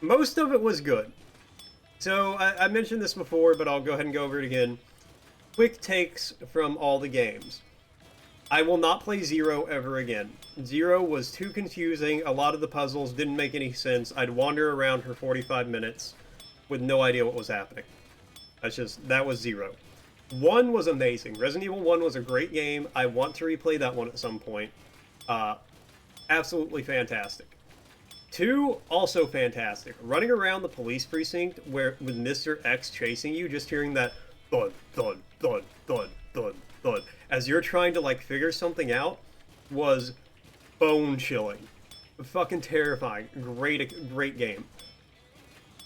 Most of it was good. So, I mentioned this before, but I'll go ahead and go over it again. Quick takes from all the games. I will not play 0 ever again. 0 was too confusing, a lot of the puzzles didn't make any sense, I'd wander around for 45 minutes with no idea what was happening. That was 0. 1 was amazing. Resident Evil 1 was a great game, I want to replay that one at some point. Absolutely fantastic. 2, also fantastic. Running around the police precinct with Mr. X chasing you, just hearing that thud, thud, thud, thud, thud, thud, as you're trying to, like, figure something out, was bone-chilling. Fucking terrifying. Great game.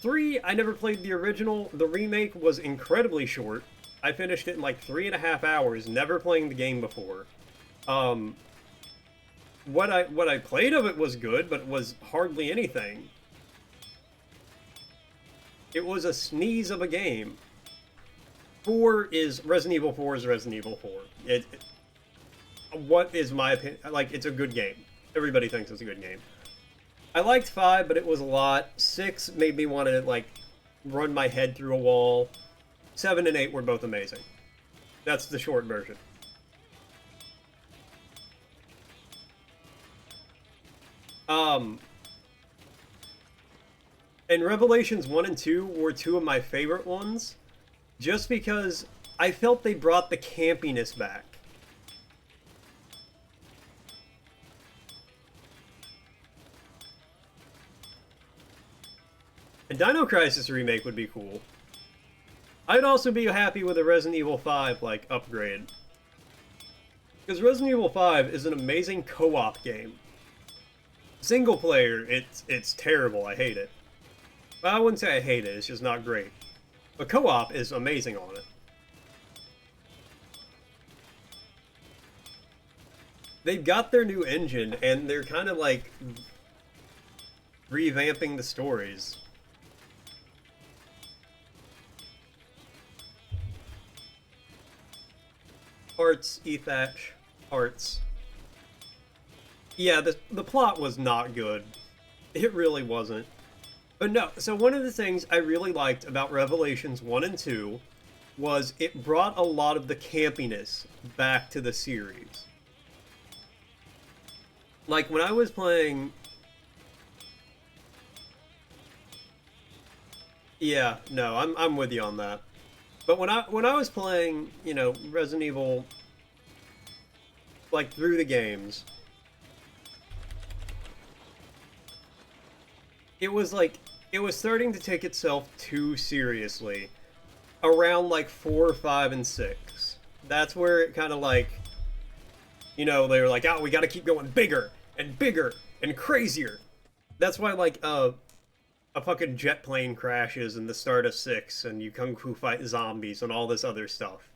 3, I never played the original. The remake was incredibly short. I finished it in, like, 3.5 hours, never playing the game before. What I played of it was good, but it was hardly anything. It was a sneeze of a game. 4 is Resident Evil 4 is Resident Evil 4. What is my opinion? Like, it's a good game. Everybody thinks it's a good game. I liked 5, but it was a lot. 6 made me want to, like, run my head through a wall. 7 and 8 were both amazing. That's the short version. And Revelations 1 and 2 were 2 of my favorite ones, just because I felt they brought the campiness back. A Dino Crisis remake would be cool. I'd also be happy with a Resident Evil 5, like, upgrade. Because Resident Evil 5 is an amazing co-op game. Single player, it's terrible, I hate it. Well, I wouldn't say I hate it, it's just not great. But co-op is amazing on it. They've got their new engine, and they're kind of like revamping the stories. Hearts, Ethatch, Hearts. Yeah, the plot was not good. It really wasn't. But no, so one of the things I really liked about Revelations 1 and 2 was it brought a lot of the campiness back to the series. Like, when I was playing... Yeah, no, I'm with you on that. But when I was playing, you know, Resident Evil, like, through the games, it was like, it was starting to take itself too seriously around, like, 4, 5, and 6. That's where it kind of, like, you know, they were like, oh, we gotta keep going bigger and crazier. That's why, like, a fucking jet plane crashes in the start of 6, and you kung fu fight zombies and all this other stuff.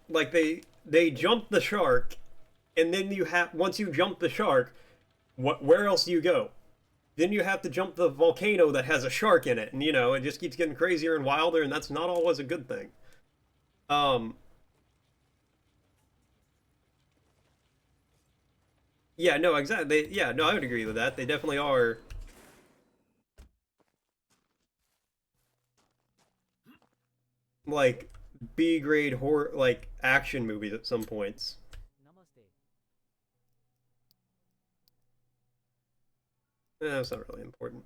Like, they jump the shark, and then once you jump the shark, where else do you go? Then you have to jump the volcano that has a shark in it, and, you know, it just keeps getting crazier and wilder, and that's not always a good thing. Yeah, no, exactly. Yeah, no, I would agree with that. They definitely are like B grade horror, like action movies at some points. That's not really important.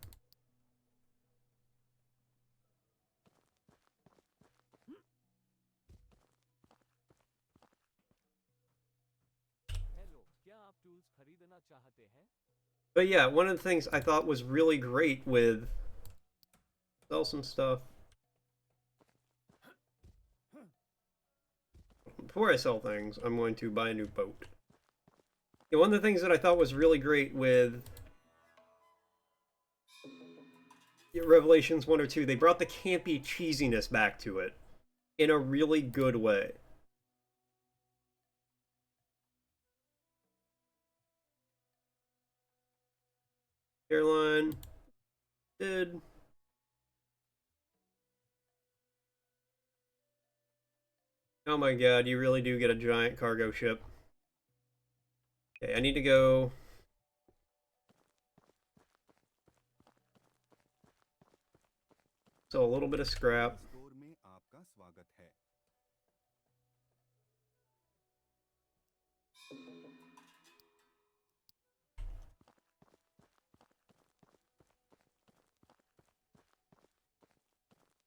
But yeah, one of the things I thought was really great with sell some stuff. Before I sell things, I'm going to buy a new boat. Yeah, one of the things that I thought was really great with Revelations 1 or 2, they brought the campy cheesiness back to it in a really good way. Airline did. Oh my god, you really do get a giant cargo ship. Okay, I need to go. So a little bit of scrap.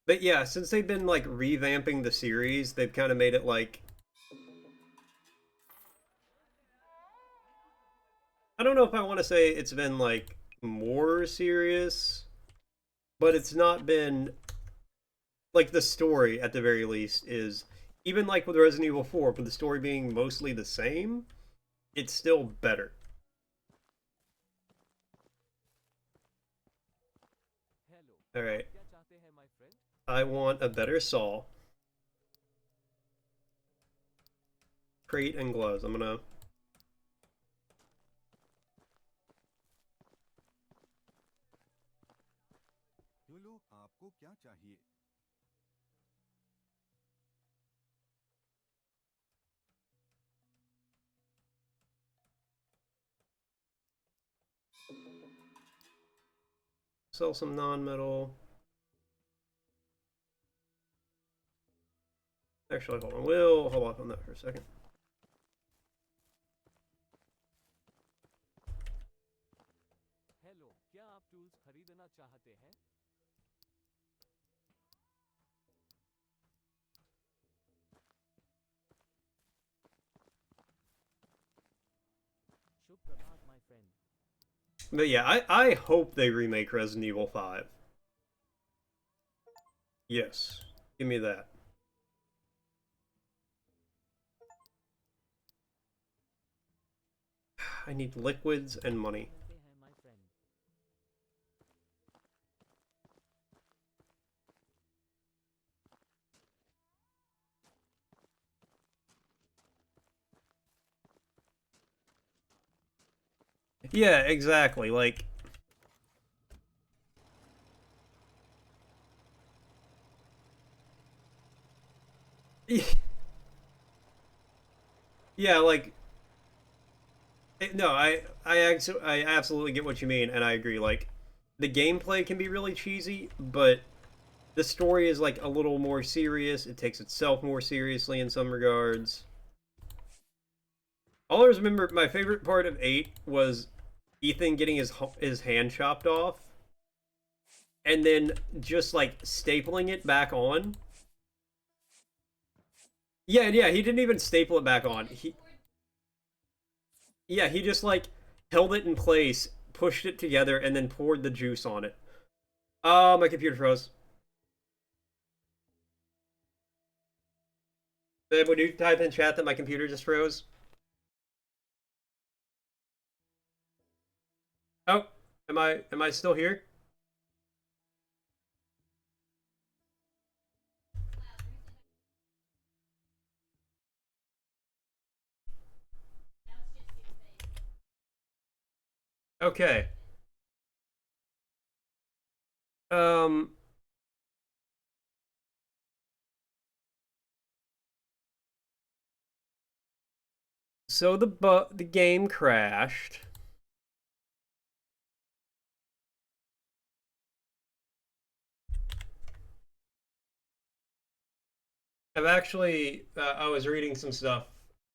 But yeah, since they've been like revamping the series, they've kind of made it like I don't know if I want to say it's been like more serious, but it's not been like the story at the very least is even like with Resident Evil 4, with the story being mostly the same, it's still better. All right. I want a better saw, crate, and gloves. I'm gonna. Sell some non-metal. Actually, hold on. We'll hold off on that for a second. But yeah, I hope they remake Resident Evil 5. Yes. Give me that. I need liquids and money. Yeah, exactly. Like, yeah, like, no, I absolutely get what you mean, and I agree. Like, the gameplay can be really cheesy, but the story is like a little more serious. It takes itself more seriously in some regards. I always remember my favorite part of 8 was Ethan getting his hand chopped off and then just like stapling it back on. Yeah, yeah, he didn't even staple it back on. He just like held it in place, pushed it together, and then poured the juice on it. Oh, my computer froze. Would you type in chat that my computer just froze? Oh, am I still here? Okay. Um So the game crashed. I've actually I was reading some stuff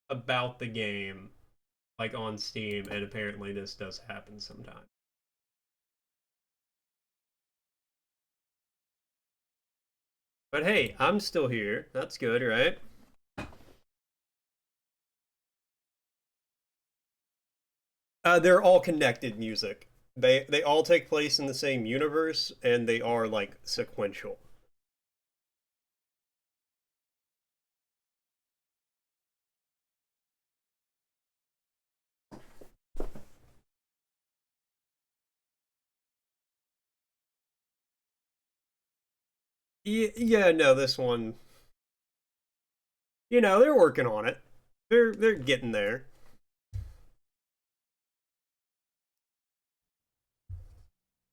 about the game like on Steam, and apparently this does happen sometimes. But hey, I'm still here. That's good, right? They're all connected music. They all take place in the same universe, and they are like sequential. Yeah, no, this one, they're working on it. They're getting there.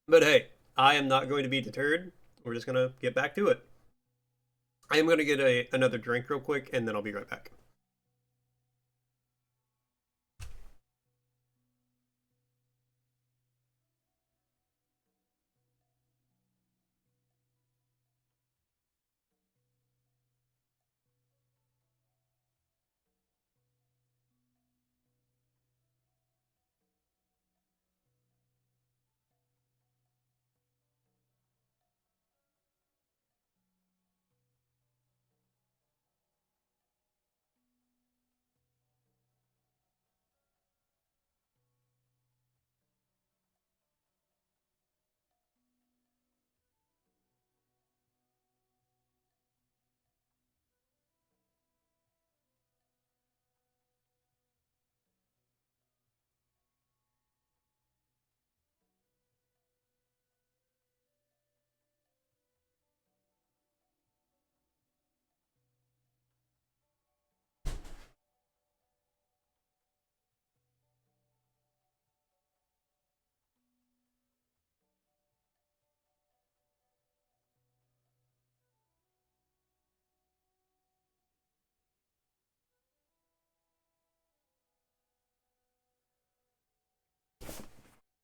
But hey, I am not going to be deterred. We're just gonna get back to it. I am gonna get another drink real quick, and then I'll be right back.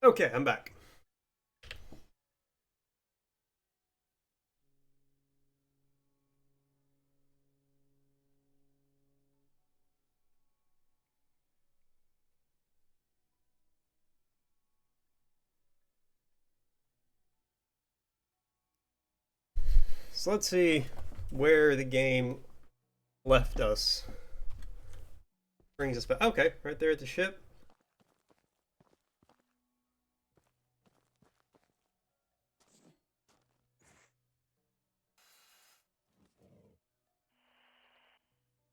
Okay, I'm back. So let's see where the game left us. Brings us back. Okay, right there at the ship.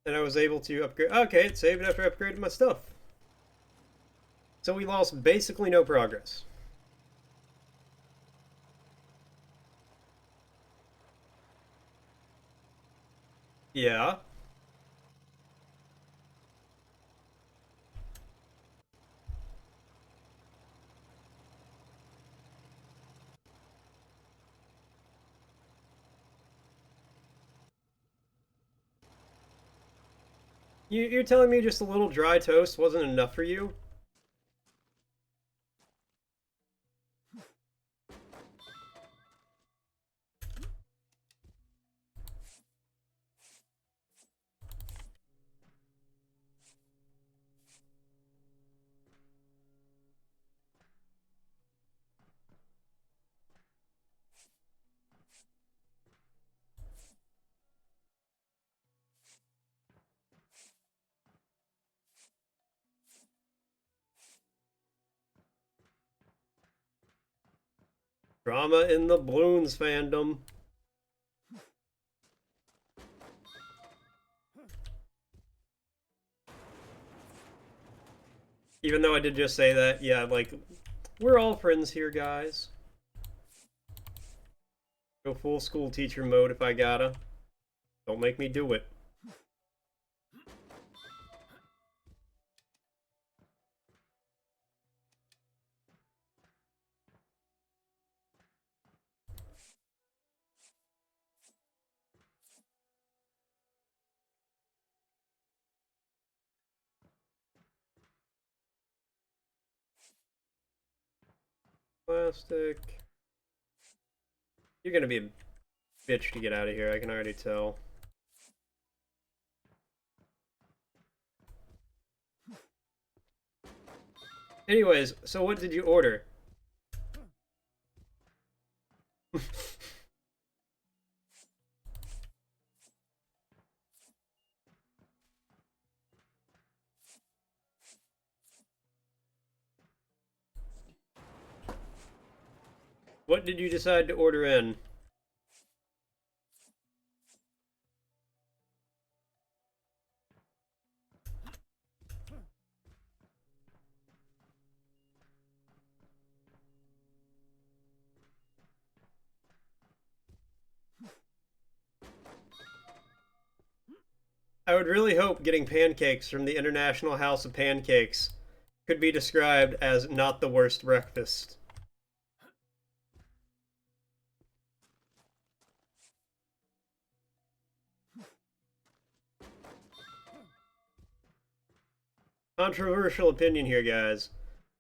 And I was able to upgrade. Okay, it saved after I upgraded my stuff. So we lost basically no progress. Yeah. You're telling me just a little dry toast wasn't enough for you? Drama in the Bloons fandom. Even though I did just say that, yeah, like, we're all friends here, guys. Go full school teacher mode if I gotta. Don't make me do it. plastic. You're gonna be a bitch to get out of here, I can already tell. Anyways, so what did you order? What did you decide to order in? I would really hope getting pancakes from the International House of Pancakes could be described as not the worst breakfast. Controversial opinion here, guys,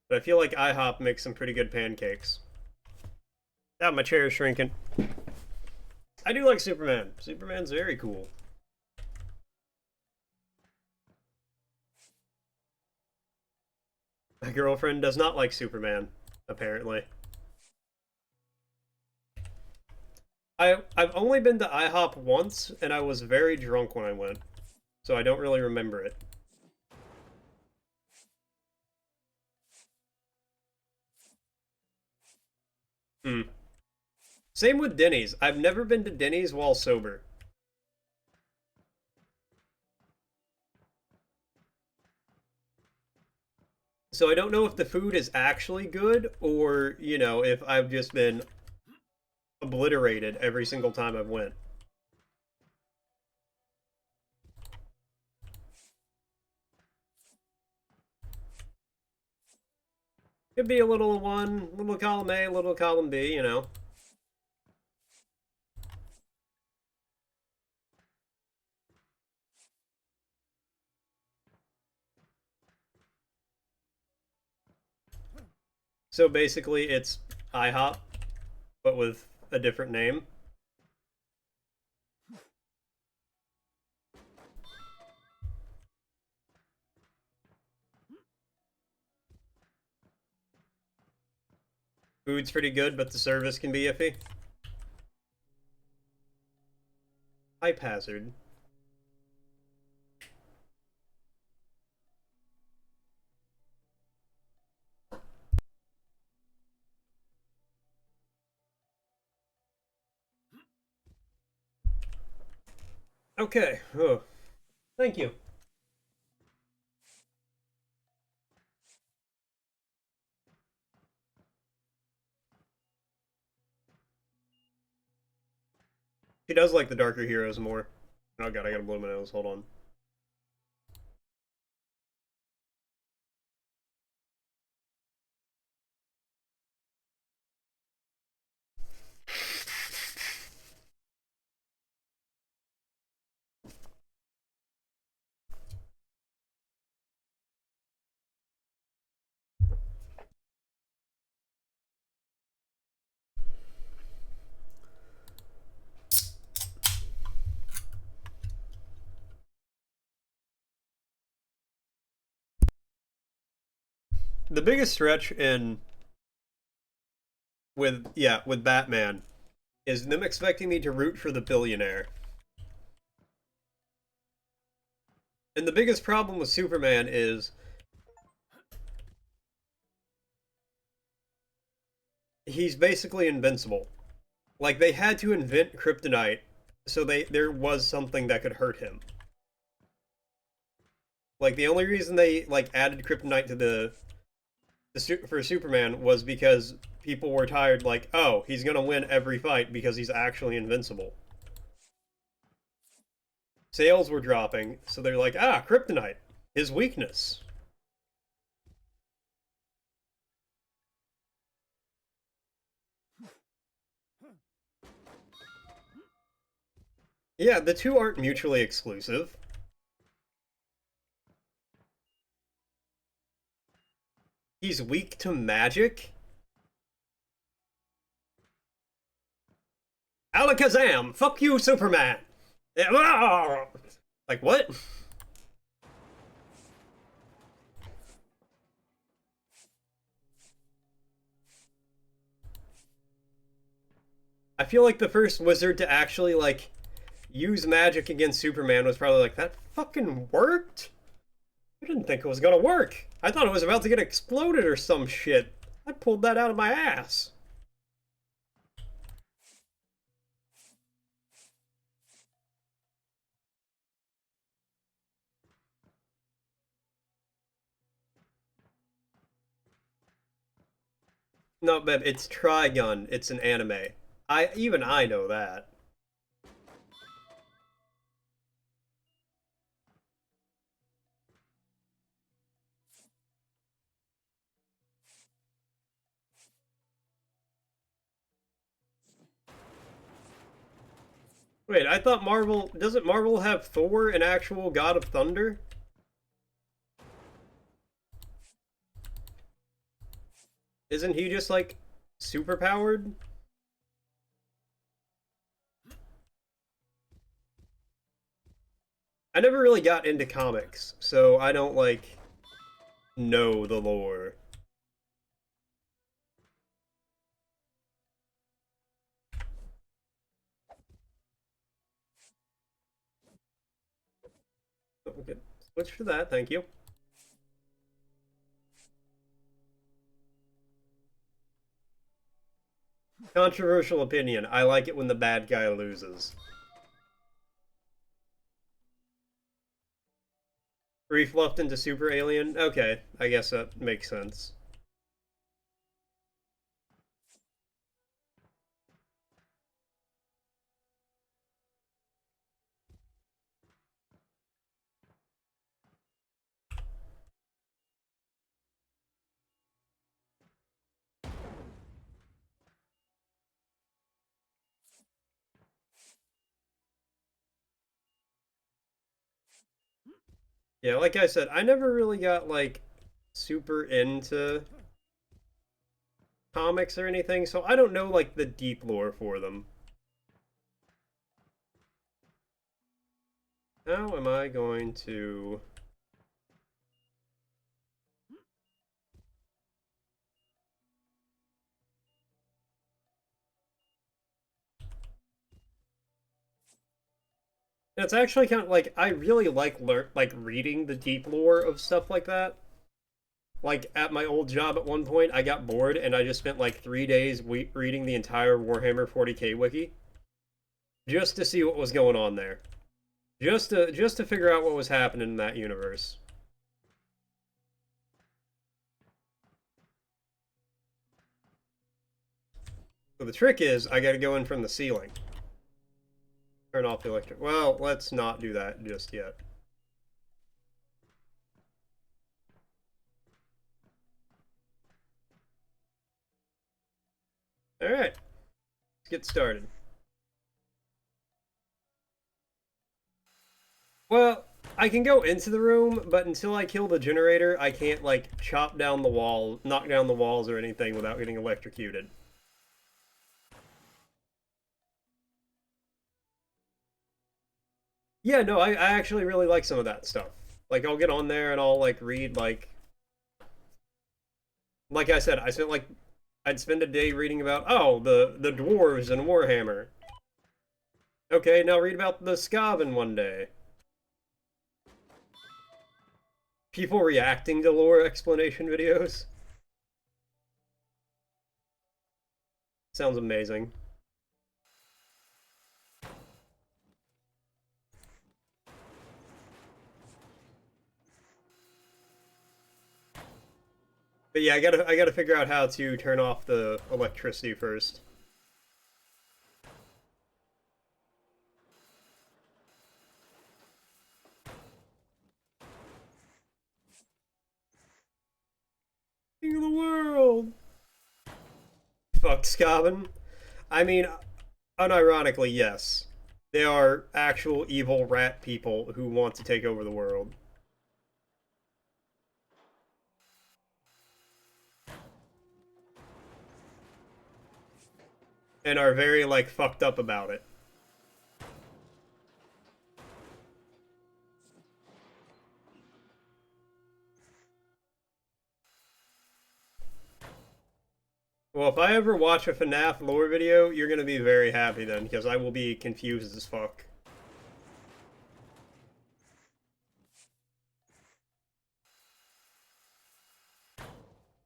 but I feel like IHOP makes some pretty good pancakes. Ah, my chair is shrinking. I do like Superman. Superman's very cool. My girlfriend does not like Superman, apparently. I've only been to IHOP once, and I was very drunk when I went, so I don't really remember it. Hmm. Same with Denny's. I've never been to Denny's while sober. So I don't know if the food is actually good, or, you know, if I've just been obliterated every single time I've went. Could be a little one, little column A, little column B, you know. So basically, it's IHOP, but with a different name. Food's pretty good, but the service can be iffy. Hype hazard. Okay. Oh, thank you. He does like the darker heroes more. Oh god, I gotta blow my nose. Hold on. The biggest stretch in with Batman is them expecting me to root for the billionaire. And the biggest problem with Superman is he's basically invincible. Like they had to invent kryptonite so there was something that could hurt him. Like the only reason they like added kryptonite to for Superman was because people were tired like, "Oh, he's going to win every fight because he's actually invincible." Sales were dropping, so they're like, "Ah, kryptonite, his weakness." Yeah, the two aren't mutually exclusive. He's weak to magic? Alakazam! Fuck you, Superman! Like, what? I feel like the first wizard to actually, like, use magic against Superman was probably like, that fucking worked? I didn't think it was gonna work. I thought it was about to get exploded or some shit. I pulled that out of my ass. No, babe, it's Trigun. It's an anime. Even I know that. Wait, I thought Marvel... Doesn't Marvel have Thor, an actual god of thunder? Isn't he just, like, superpowered? I never really got into comics, so I don't, like, know the lore. Okay, switch to that, thank you. Controversial opinion. I like it when the bad guy loses. Refluffed into Super Alien? Okay, I guess that makes sense. Yeah, like I said, I never really got, like, super into comics or anything, so I don't know, like, the deep lore for them. How am I going to... It's actually kind of, like, I really like, reading the deep lore of stuff like that. Like, at my old job at one point, I got bored, and I just spent, like, 3 days reading the entire Warhammer 40k wiki. Just to see what was going on there. Just to figure out what was happening in that universe. So the trick is, I gotta go in from the ceiling. Turn off the electric. Well, let's not do that just yet. Alright, let's get started. Well, I can go into the room, but until I kill the generator, I can't, like, chop down the wall, knock down the walls or anything without getting electrocuted. Yeah, no, I actually really like some of that stuff. Like, I'll get on there and I'll, like, read, like I said, I'd spend a day reading about, oh, the dwarves in Warhammer. Okay, now read about the Skaven one day. People reacting to lore explanation videos. Sounds amazing. But yeah, I gotta figure out how to turn off the electricity first. King of the world! Fuck Skaven. I mean, unironically, yes. They are actual evil rat people who want to take over the world. and are very, like, fucked up about it. Well, if I ever watch a FNAF lore video, you're gonna be very happy then, because I will be confused as fuck.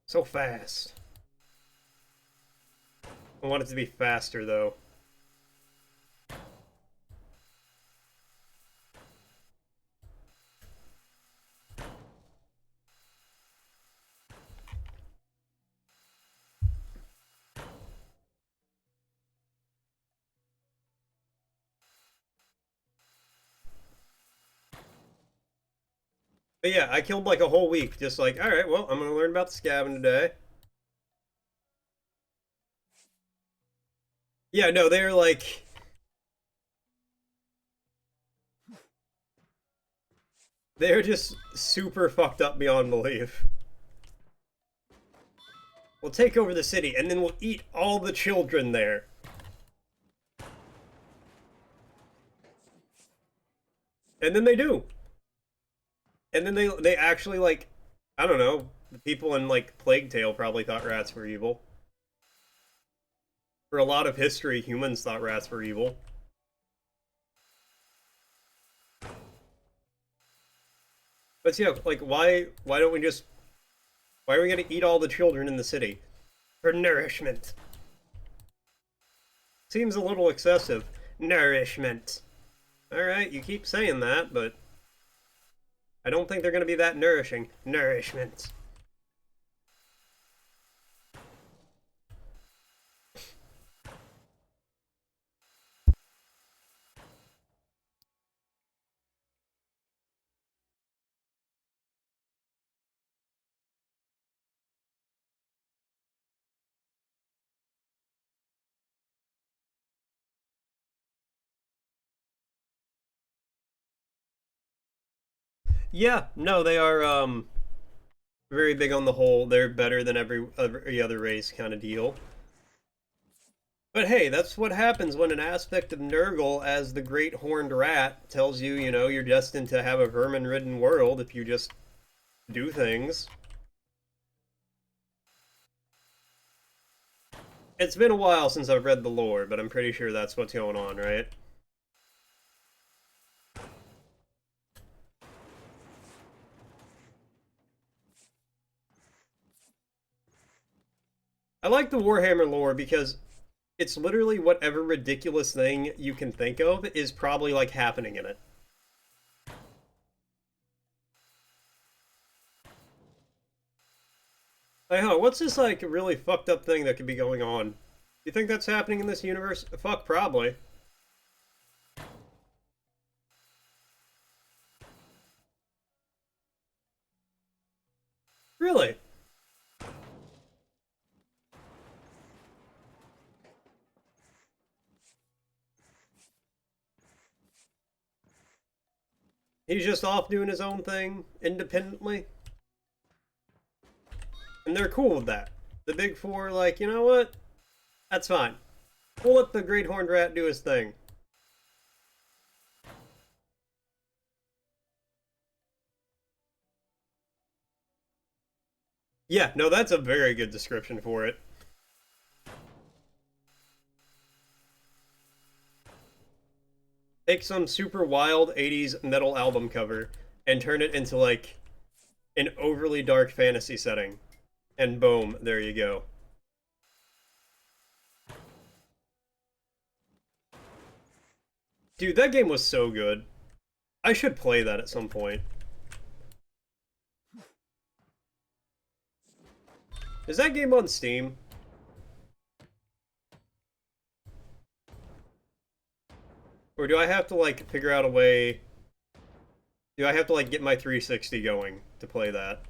So fast. I want it to be faster, though. But yeah, I killed like a whole week, just like, alright, well, I'm gonna learn about the scavenge today. Yeah, no, they're like... They're just super fucked up beyond belief. We'll take over the city, and then we'll eat all the children there. And then they do. And then they actually, like, I don't know, the people in, like, Plague Tale probably thought rats were evil. For a lot of history, humans thought rats were evil. But yeah, like, why don't we just... Why are we gonna eat all the children in the city? For nourishment. Seems a little excessive. Nourishment. Alright, you keep saying that, but... I don't think they're gonna be that nourishing. Nourishment. Yeah, no, they are, very big on the whole. They're better than every other race kind of deal. But hey, that's what happens when an aspect of Nurgle as the Great Horned Rat tells you, you know, you're destined to have a vermin-ridden world if you just do things. It's been a while since I've read the lore, but I'm pretty sure that's what's going on, right? I like the Warhammer lore because it's literally whatever ridiculous thing you can think of is probably, like, happening in it. Like, huh, what's this, like, really fucked up thing that could be going on? You think that's happening in this universe? Fuck, probably. Really? He's just off doing his own thing, independently? And they're cool with that. The Big Four are like, you know what? That's fine. We'll let the Great Horned Rat do his thing. Yeah, no, that's a very good description for it. Take some super wild 80s metal album cover and turn it into, like, an overly dark fantasy setting. And boom, there you go. Dude, that game was so good. I should play that at some point. Is that game on Steam? Or do I have to, like, figure out a way... Do I have to, like, get my 360 going to play that?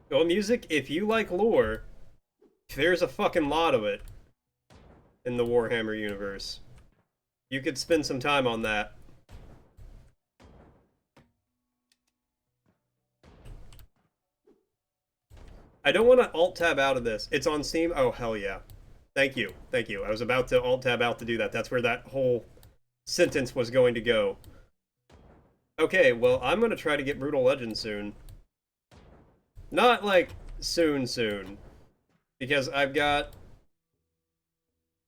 Well, music, if you like lore, there's a fucking lot of it in the Warhammer universe. You could spend some time on that. I don't want to alt-tab out of this. It's on Steam? Oh, hell yeah. Thank you. Thank you. I was about to alt-tab out to do that. That's where that whole sentence was going to go. Okay, well, I'm going to try to get Brutal Legend soon. Not, like, soon. Because I've got...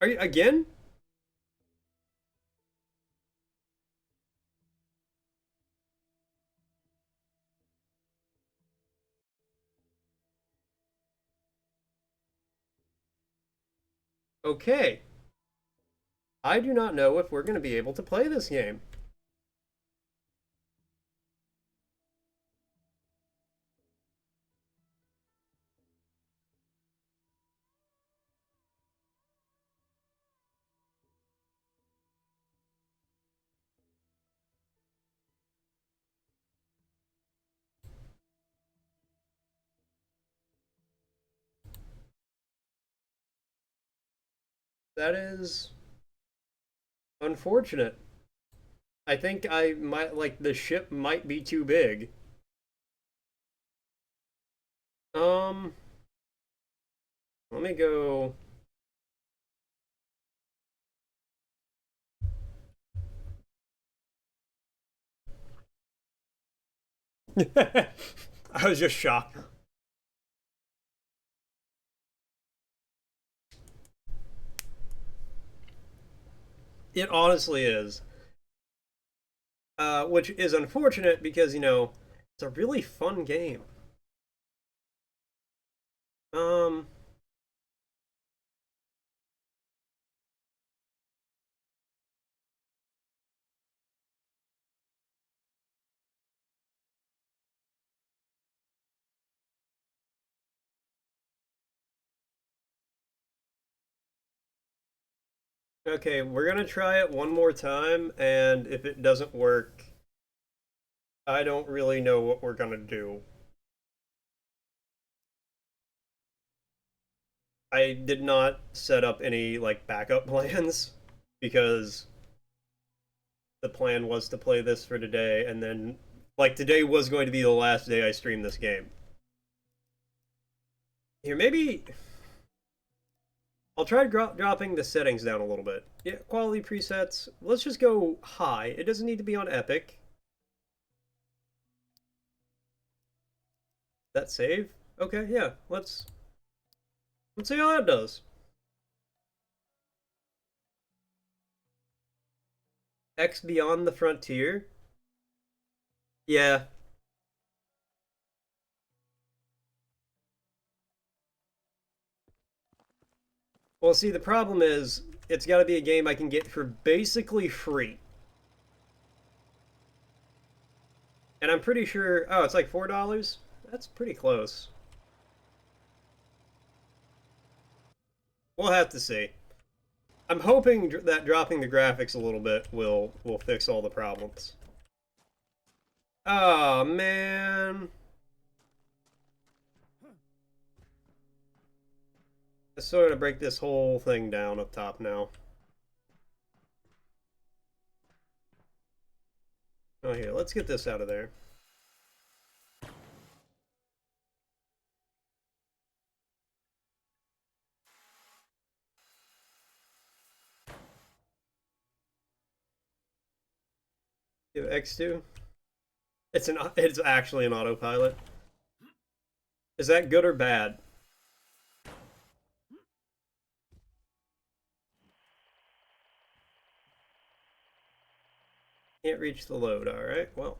Are you... Again? Okay. I do not know if we're going to be able to play this game. That is unfortunate. I think I might, like, the ship might be too big. Um, let me go... I was just shocked. It honestly is. Which is unfortunate because, you know, it's a really fun game. Um, okay, we're gonna try it one more time, and if it doesn't work, I don't really know what we're gonna do. I did not set up any, like, backup plans because the plan was to play this for today, and then, like, today was going to be the last day I streamed this game. Here, maybe I'll try dropping the settings down a little bit. Yeah, quality presets. Let's just go high. It doesn't need to be on epic. That save? Okay, yeah. Let's see how that does. X Beyond the Frontier. Yeah. Well, see, the problem is it's got to be a game I can get for basically free. And I'm pretty sure... Oh, it's like $4? That's pretty close. We'll have to see. I'm hoping that dropping the graphics a little bit will fix all the problems. Oh, man. Let's sort of break this whole thing down up top now. Oh, here, let's get this out of there. Do X2. It's actually an autopilot. Is that good or bad? Can't reach the load. All right. Well.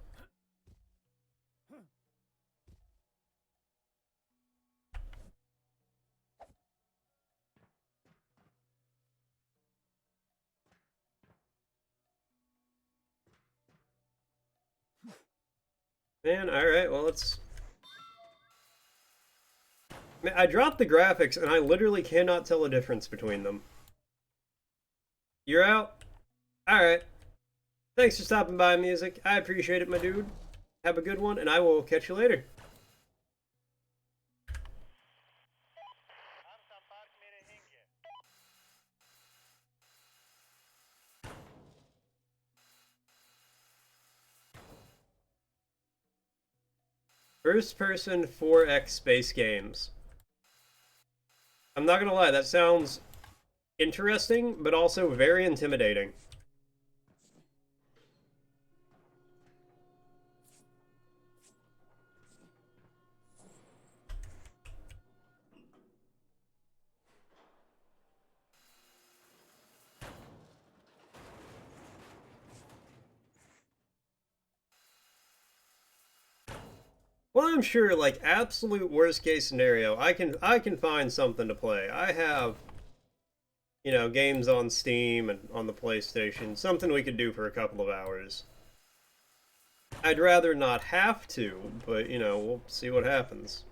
Man, all right. Well, let's. Man, I dropped the graphics, and I literally cannot tell a difference between them. You're out? Alright. Thanks for stopping by, Music. I appreciate it, my dude. Have a good one, and I will catch you later. First person 4X space games. I'm not gonna lie, that sounds interesting, but also very intimidating. Well, I'm sure, like, absolute worst case scenario, I can find something to play. I have, games on Steam and on the PlayStation, something we could do for a couple of hours. I'd rather not have to, but, we'll see what happens.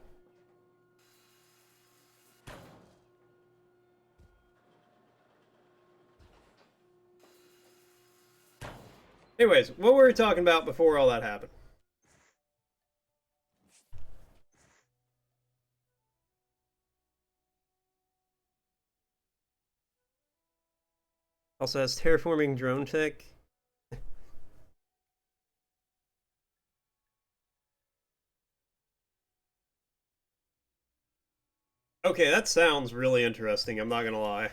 Anyways, what were we talking about before all that happened? Also has terraforming drone tech. Okay, that sounds really interesting, I'm not gonna lie.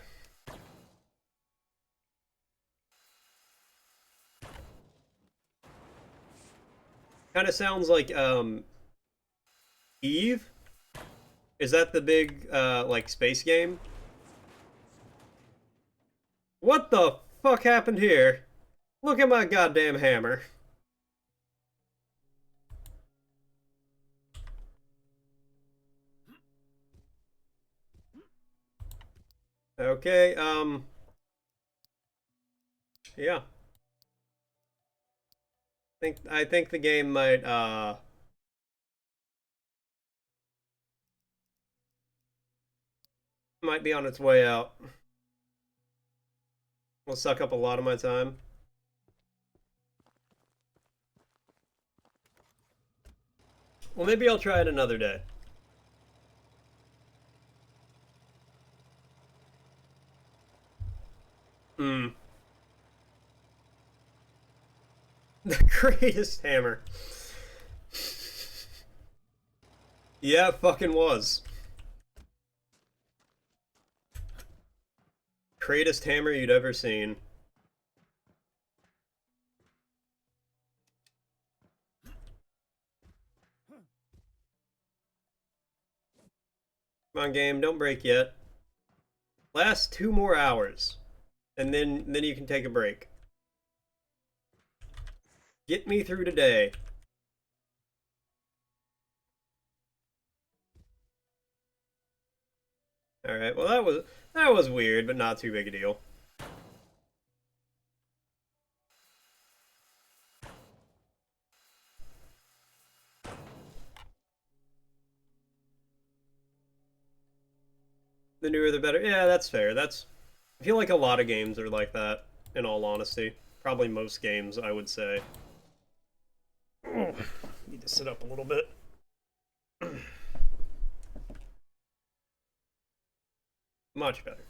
Kind of sounds like, Eve? Is that the big, like, space game? What the fuck happened here? Look at my goddamn hammer. Okay, yeah. I think the game might be on its way out. Will suck up a lot of my time. Well, maybe I'll try it another day. Hmm. The greatest hammer. Yeah, it fucking was. Greatest hammer you'd ever seen. Come on, game, don't break yet. Last 2 more hours, and then you can take a break. Get me through today. All right. Well, that was weird, but not too big a deal. The newer, the better. Yeah, that's fair. I feel like a lot of games are like that. In all honesty, probably most games, I would say. Oh, need to sit up a little bit. Much better.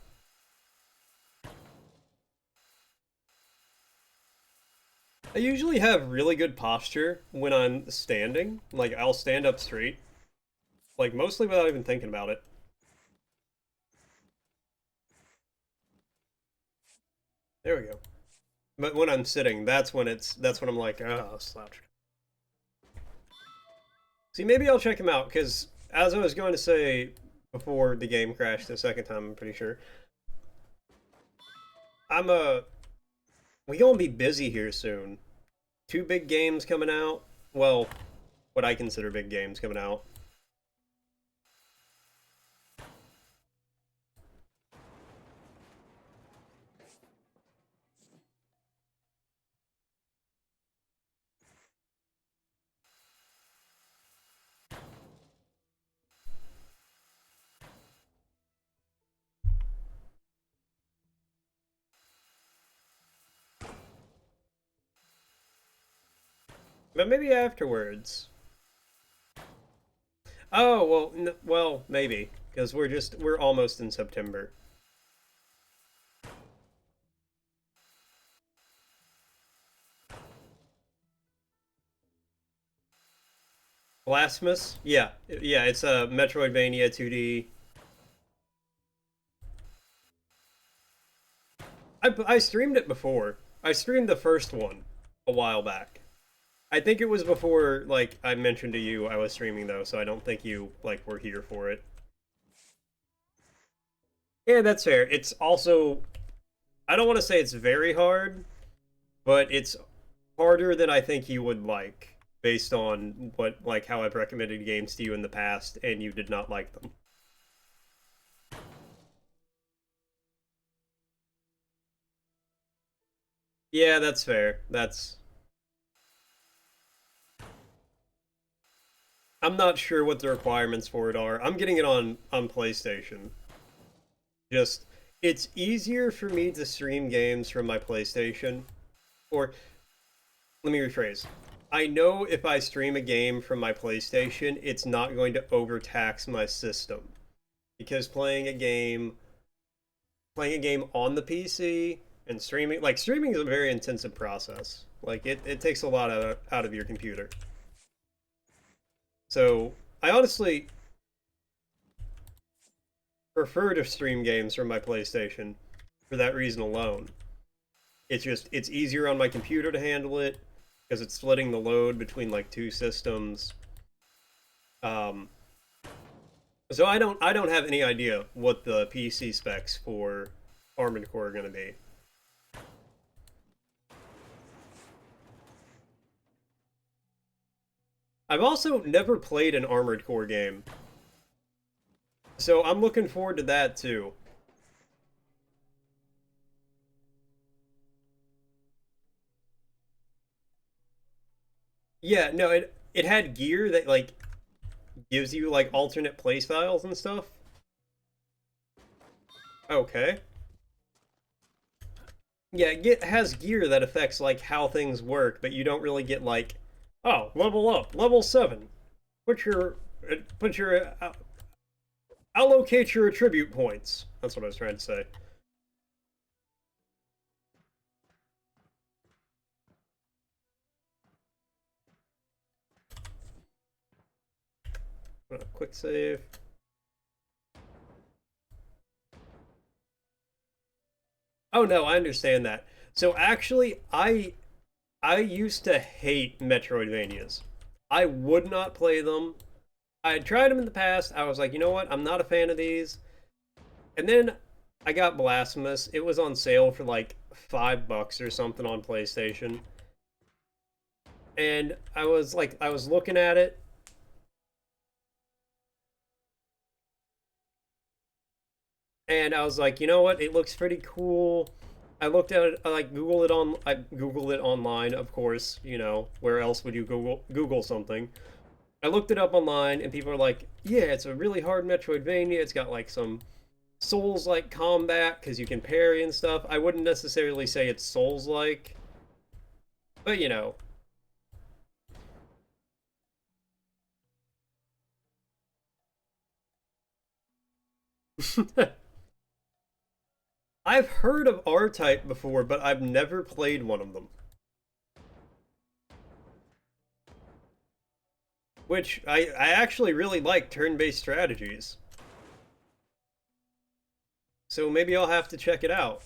I usually have really good posture when I'm standing. Like, I'll stand up straight. Like, mostly without even thinking about it. There we go. But when I'm sitting, that's when I'm like, oh, slouch. See, maybe I'll check him out, because as I was going to say before the game crashed the second time, I'm pretty sure, I'm we gonna be busy here soon. Two big games coming out. Well, what I consider big games coming out. But maybe afterwards. Oh, well, maybe, because we're almost in September. Blasphemous? Yeah. Yeah, it's a Metroidvania 2D. I streamed it before. I streamed the first one a while back. I think it was before, like, I mentioned to you I was streaming, though, so I don't think you, like, were here for it. Yeah, that's fair. It's also... I don't want to say it's very hard, but it's harder than I think you would like, based on what, like, how I've recommended games to you in the past, and you did not like them. Yeah, that's fair. That's... I'm not sure what the requirements for it are. I'm getting it on PlayStation. Just, it's easier for me to stream games from my PlayStation. Or, let me rephrase. I know if I stream a game from my PlayStation, it's not going to overtax my system. Because playing a game on the PC and streaming, like, streaming is a very intensive process. Like, it takes a lot out of your computer. So, I honestly prefer to stream games from my PlayStation for that reason alone. It's easier on my computer to handle it because it's splitting the load between like two systems. Um, so I don't have any idea what the PC specs for Armored Core are going to be. I've also never played an Armored Core game, so I'm looking forward to that too. Yeah, no, it had gear that like gives you like alternate playstyles and stuff. Okay. Yeah, it has gear that affects like how things work, but you don't really get like, oh, level up, level 7. Put your put your allocate your attribute points. That's what I was trying to say. Quick save. Oh no, I understand that. So actually, I used to hate Metroidvanias. I would not play them. I had tried them in the past. I was like, you know what? I'm not a fan of these. And then I got Blasphemous. It was on sale for like $5 or something on PlayStation. And I was looking at it, and I was like, you know what? It looks pretty cool. I looked at it, I Googled it online, of course, where else would you Google something? I looked it up online, and people are like, yeah, it's a really hard Metroidvania. It's got like some Souls-like combat because you can parry and stuff. I wouldn't necessarily say it's Souls-like, but I've heard of R-Type before, but I've never played one of them. Which I actually really like turn-based strategies. So maybe I'll have to check it out.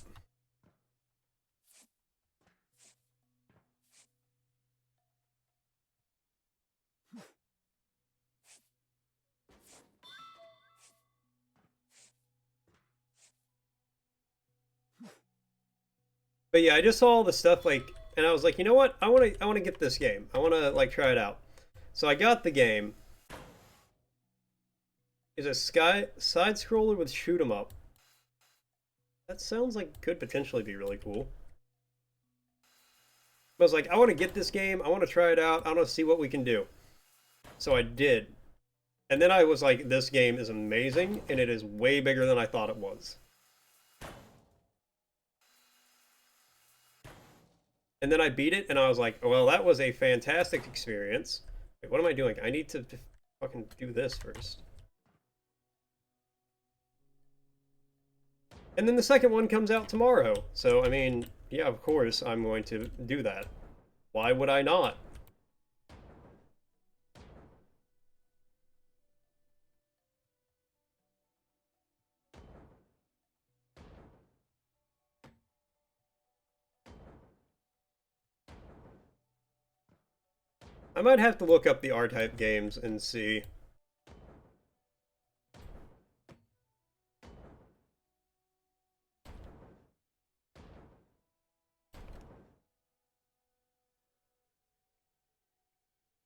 But yeah, I just saw all the stuff like, and I was like, you know what? I want to get this game. I want to like try it out. So I got the game. It's a side scroller with shoot 'em up. That sounds like could potentially be really cool. I was like, I want to get this game. I want to try it out. I want to see what we can do. So I did. And then I was like, this game is amazing, and it is way bigger than I thought it was. And then I beat it, and I was like, well, that was a fantastic experience. Wait, what am I doing? I need to fucking do this first. And then the second one comes out tomorrow. So, I mean, yeah, of course I'm going to do that. Why would I not? might have to look up the R-Type games and see.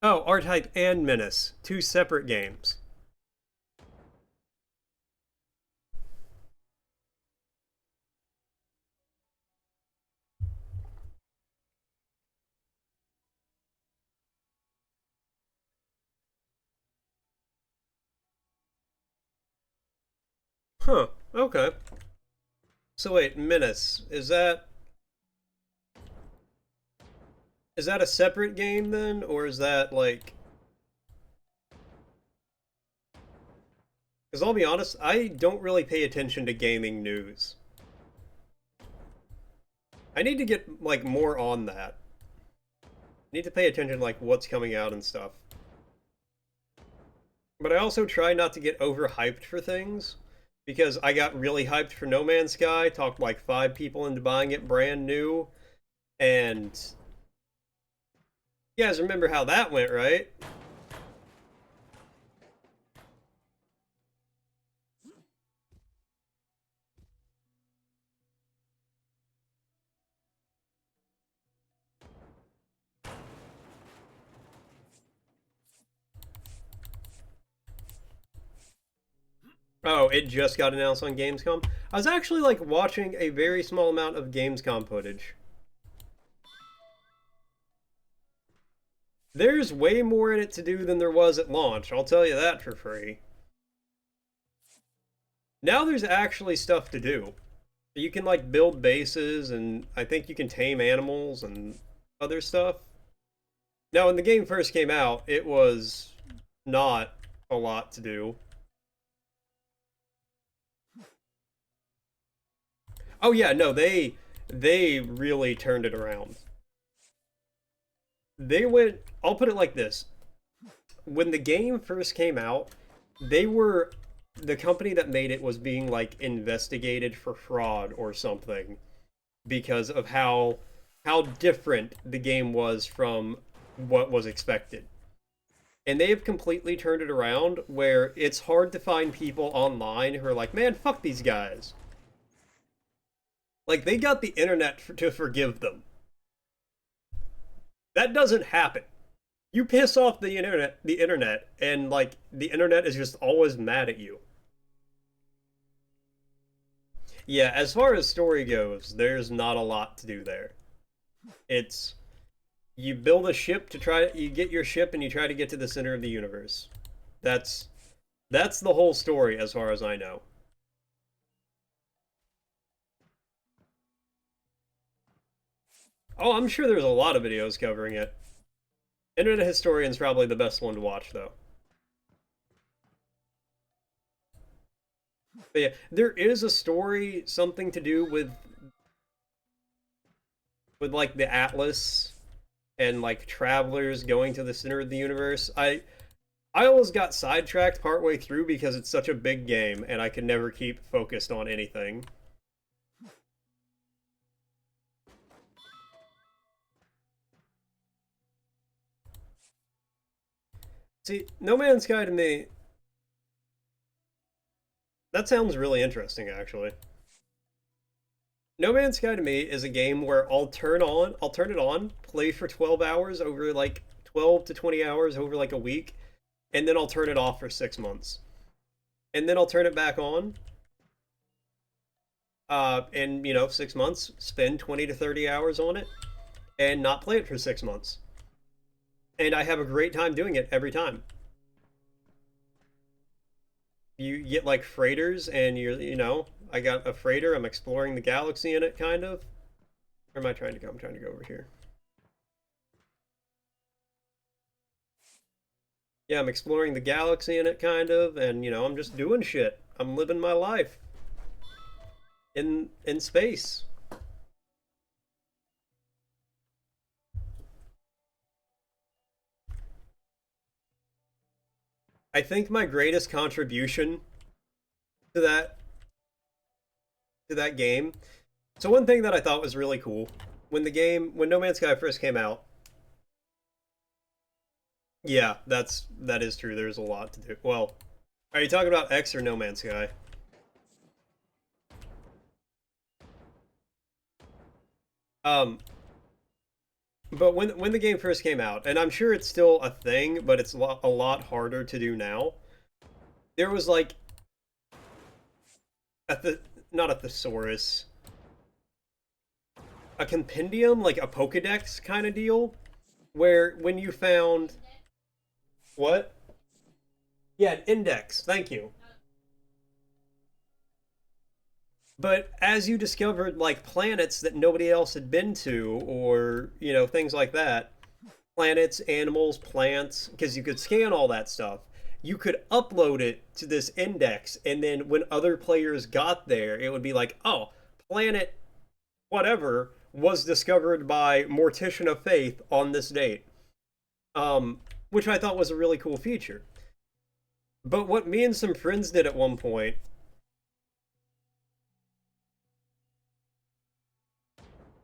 Oh, R-Type and Menace. Two separate games. Huh, okay. So wait, Menace, is that a separate game then? Or is that like... Because I'll be honest, I don't really pay attention to gaming news. I need to get, like, more on that. I need to pay attention to, like, what's coming out and stuff. But I also try not to get overhyped for things, because I got really hyped for No Man's Sky, talked like 5 people into buying it brand new, and... You guys remember how that went, right? Oh, it just got announced on Gamescom? I was actually, like, watching a very small amount of Gamescom footage. There's way more in it to do than there was at launch, I'll tell you that for free. Now there's actually stuff to do. You can, like, build bases, and I think you can tame animals and other stuff. Now, when the game first came out, it was not a lot to do. Oh yeah, no, they really turned it around. They went, I'll put it like this. When the game first came out, the company that made it was being, like, investigated for fraud or something because of how different the game was from what was expected. And they have completely turned it around where it's hard to find people online who are like, man, fuck these guys. Like, they got the internet to forgive them. That doesn't happen. You piss off the internet, and, like, the internet is just always mad at you. Yeah, as far as story goes, there's not a lot to do there. It's you build a ship to you get your ship and you try to get to the center of the universe. That's the whole story as far as I know. Oh, I'm sure there's a lot of videos covering it. Internet Historian's probably the best one to watch, though. But yeah, there is a story, something to do with like the Atlas and, like, travelers going to the center of the universe. I always got sidetracked partway through because it's such a big game and I could never keep focused on anything. See, No Man's Sky to me, that sounds really interesting, actually. No Man's Sky to me is a game where I'll turn it on, play for 12 hours over, like, 12 to 20 hours over, like, a week, and then I'll turn it off for 6 months. And then I'll turn it back on, and, 6 months, spend 20 to 30 hours on it, and not play it for 6 months. And I have a great time doing it every time. You get, like, freighters, and I got a freighter, I'm exploring the galaxy in it, kind of. Where am I trying to go? I'm trying to go over here. Yeah, I'm exploring the galaxy in it, kind of, and, I'm just doing shit. I'm living my life. In space. I think my greatest contribution to that game. So one thing that I thought was really cool when No Man's Sky first came out, Yeah, that is true. There's a lot to do. Well, are you talking about X or No Man's Sky? Um, but when the game first came out, and I'm sure it's still a thing, but it's a lot harder to do now. There was like at the not a thesaurus, a compendium, like a Pokedex kind of deal, where when you found what? Yeah, an index. Thank you. But as you discovered like planets that nobody else had been to, or things like that, planets, animals, plants, because you could scan all that stuff. You could upload it to this index, and then when other players got there, it would be like, oh, planet whatever was discovered by Mortician of Faith on this date. Which I thought was a really cool feature. But what me and some friends did at one point,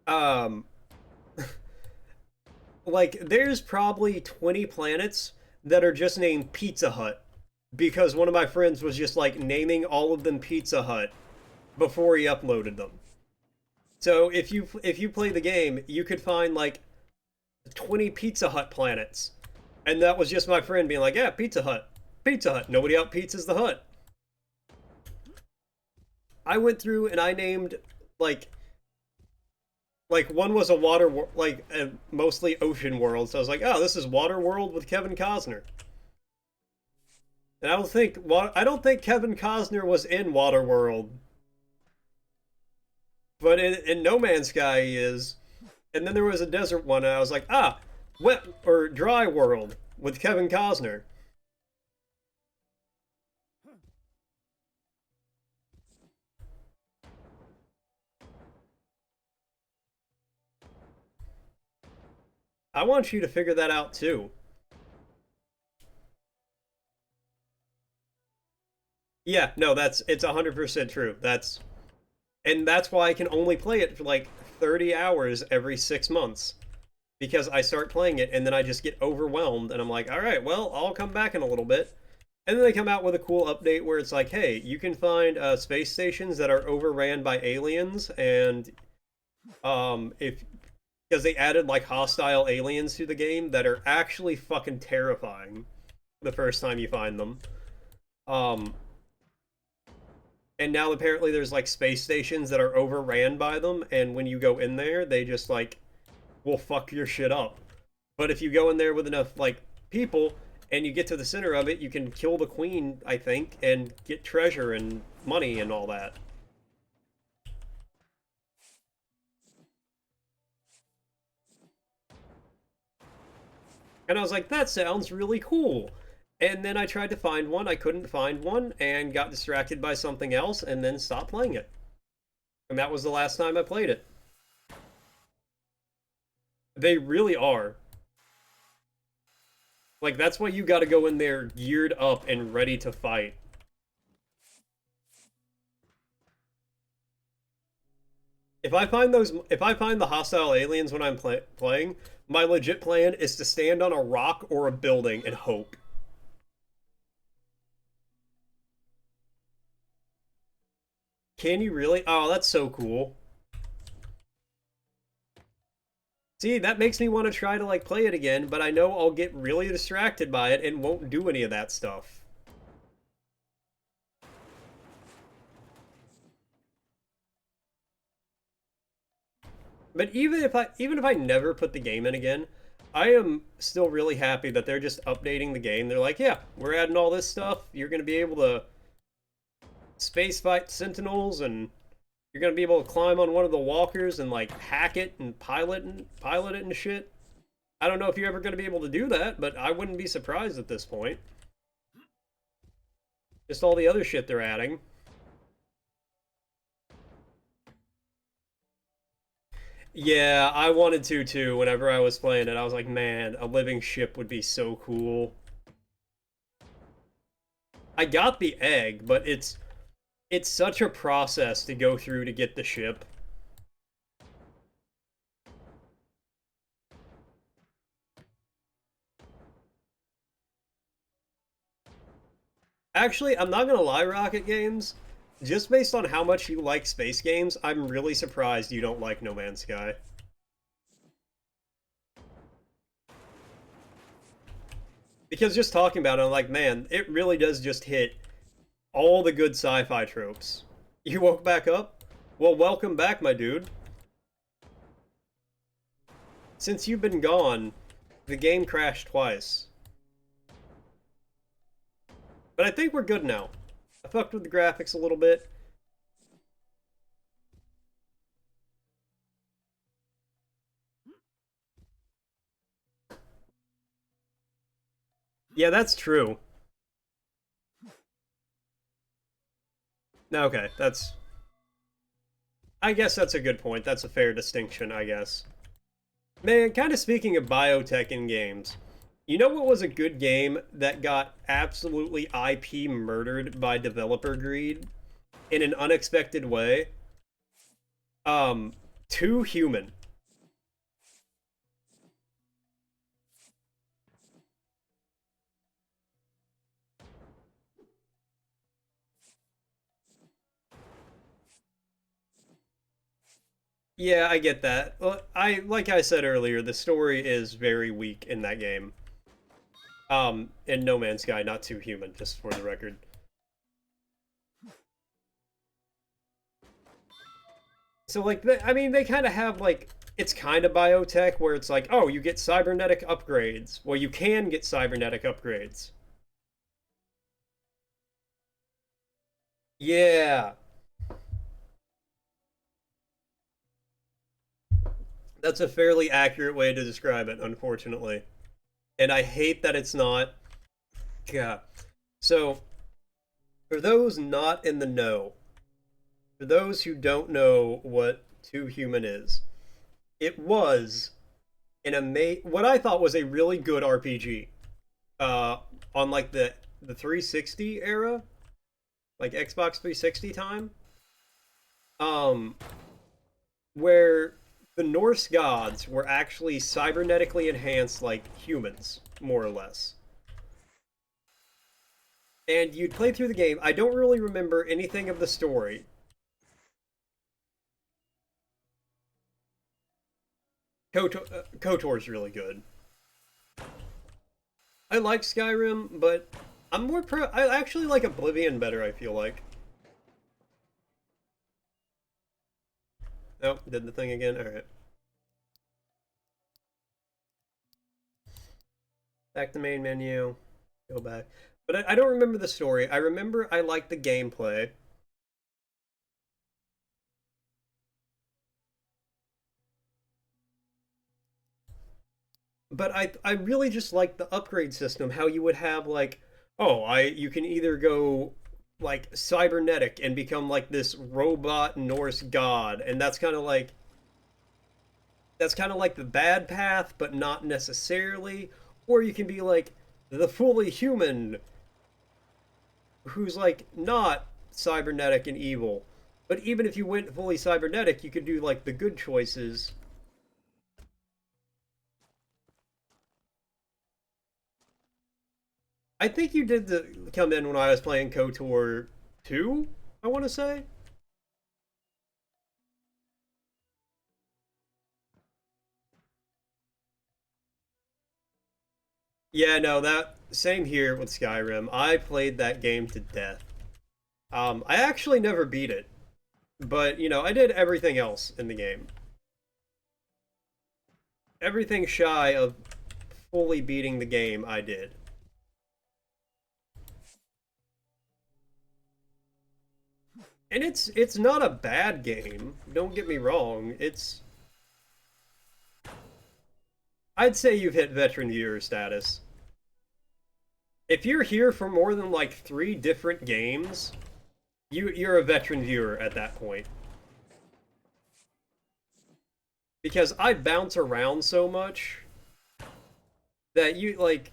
um, like, there's probably 20 planets that are just named Pizza Hut because one of my friends was just like naming all of them Pizza Hut before he uploaded them. So if you play the game, you could find like 20 Pizza Hut planets, and that was just my friend being like, "Yeah, Pizza Hut, Pizza Hut. Nobody out pizzas the hut." I went through and I named like one was a like a mostly ocean world. So I was like, "Oh, this is Water World with Kevin Costner." And I don't think Kevin Costner was in Waterworld, but in No Man's Sky he is. And then there was a desert one, and I was like, wet or dry world with Kevin Costner. I want you to figure that out too. Yeah, no, it's 100% true. That's why I can only play it for like 30 hours every 6 months because I start playing it and then I just get overwhelmed and I'm like, all right, well, I'll come back in a little bit. And then they come out with a cool update where it's like, hey, you can find space stations that are overran by aliens, and if because they added like hostile aliens to the game that are actually fucking terrifying the first time you find them. Um, and now apparently there's like space stations that are overran by them, and when you go in there, they just like will fuck your shit up. But if you go in there with enough like people and you get to the center of it, you can kill the queen, I think, and get treasure and money and all that. And I was like, that sounds really cool. And then I tried to find one, I couldn't find one, and got distracted by something else, and then stopped playing it. And that was the last time I played it. They really are. Like, that's why you gotta go in there geared up and ready to fight. If I find the hostile aliens when I'm playing, my legit plan is to stand on a rock or a building and hope. Can you really? Oh, that's so cool. See, that makes me want to try to like play it again, but I know I'll get really distracted by it and won't do any of that stuff. But even if I never put the game in again, I am still really happy that they're just updating the game. They're like, yeah, we're adding all this stuff. You're going to be able to space fight sentinels, and you're going to be able to climb on one of the walkers and like hack it and pilot it and shit. I don't know if you're ever going to be able to do that, but I wouldn't be surprised at this point. Just all the other shit they're adding. Yeah, I wanted to too whenever I was playing it. I was like, man, a living ship would be so cool. I got the egg, but it's such a process to go through to get the ship. Actually, I'm not gonna lie, Rocket Games. Just based on how much you like space games, I'm really surprised you don't like No Man's Sky. Because just talking about it, I'm like, man, it really does just hit all the good sci-fi tropes. You woke back up? Well, welcome back, my dude. Since you've been gone, the game crashed twice. But I think we're good now. I fucked with the graphics a little bit. Yeah, that's true. Okay, that's... I guess that's a good point. That's a fair distinction, I guess. Man, kind of speaking of biotech in games, you know what was a good game that got absolutely IP murdered by developer greed in an unexpected way? Too Human. Yeah, I get that. Well, like I said earlier, the story is very weak in that game. In No Man's Sky, not Too Human, just for the record. So, like, I mean, they kind of have, like, it's kind of biotech where it's like, oh, you get cybernetic upgrades. Well, you can get cybernetic upgrades. Yeah, that's a fairly accurate way to describe it, unfortunately. And I hate that it's not. Yeah. So, for those not in the know, for those who don't know what Too Human is, it was what I thought was a really good RPG. Uh, on like the 360 era, like Xbox 360 time, um, where the Norse gods were actually cybernetically enhanced like humans, more or less. And you'd play through the game. I don't really remember anything of the story. KOTOR's really good. I like Skyrim, but I actually like Oblivion better, I feel like. Oh, did the thing again? Alright. Back to main menu. Go back. But I don't remember the story. I remember I liked the gameplay. But I really just like the upgrade system, how you would have like, oh, you can either go like cybernetic and become like this robot Norse god, and that's kind of like the bad path, but not necessarily. Or you can be like the fully human who's like not cybernetic and evil. But even if you went fully cybernetic, you could do like the good choices. I think you did come in when I was playing KOTOR 2, I want to say. Yeah, no, that same here with Skyrim. I played that game to death. I actually never beat it, but you know, I did everything else in the game. Everything shy of fully beating the game, I did. And it's not a bad game. Don't get me wrong. I'd say you've hit veteran viewer status. If you're here for more than like 3 different games, you're a veteran viewer at that point. Because I bounce around so much that you like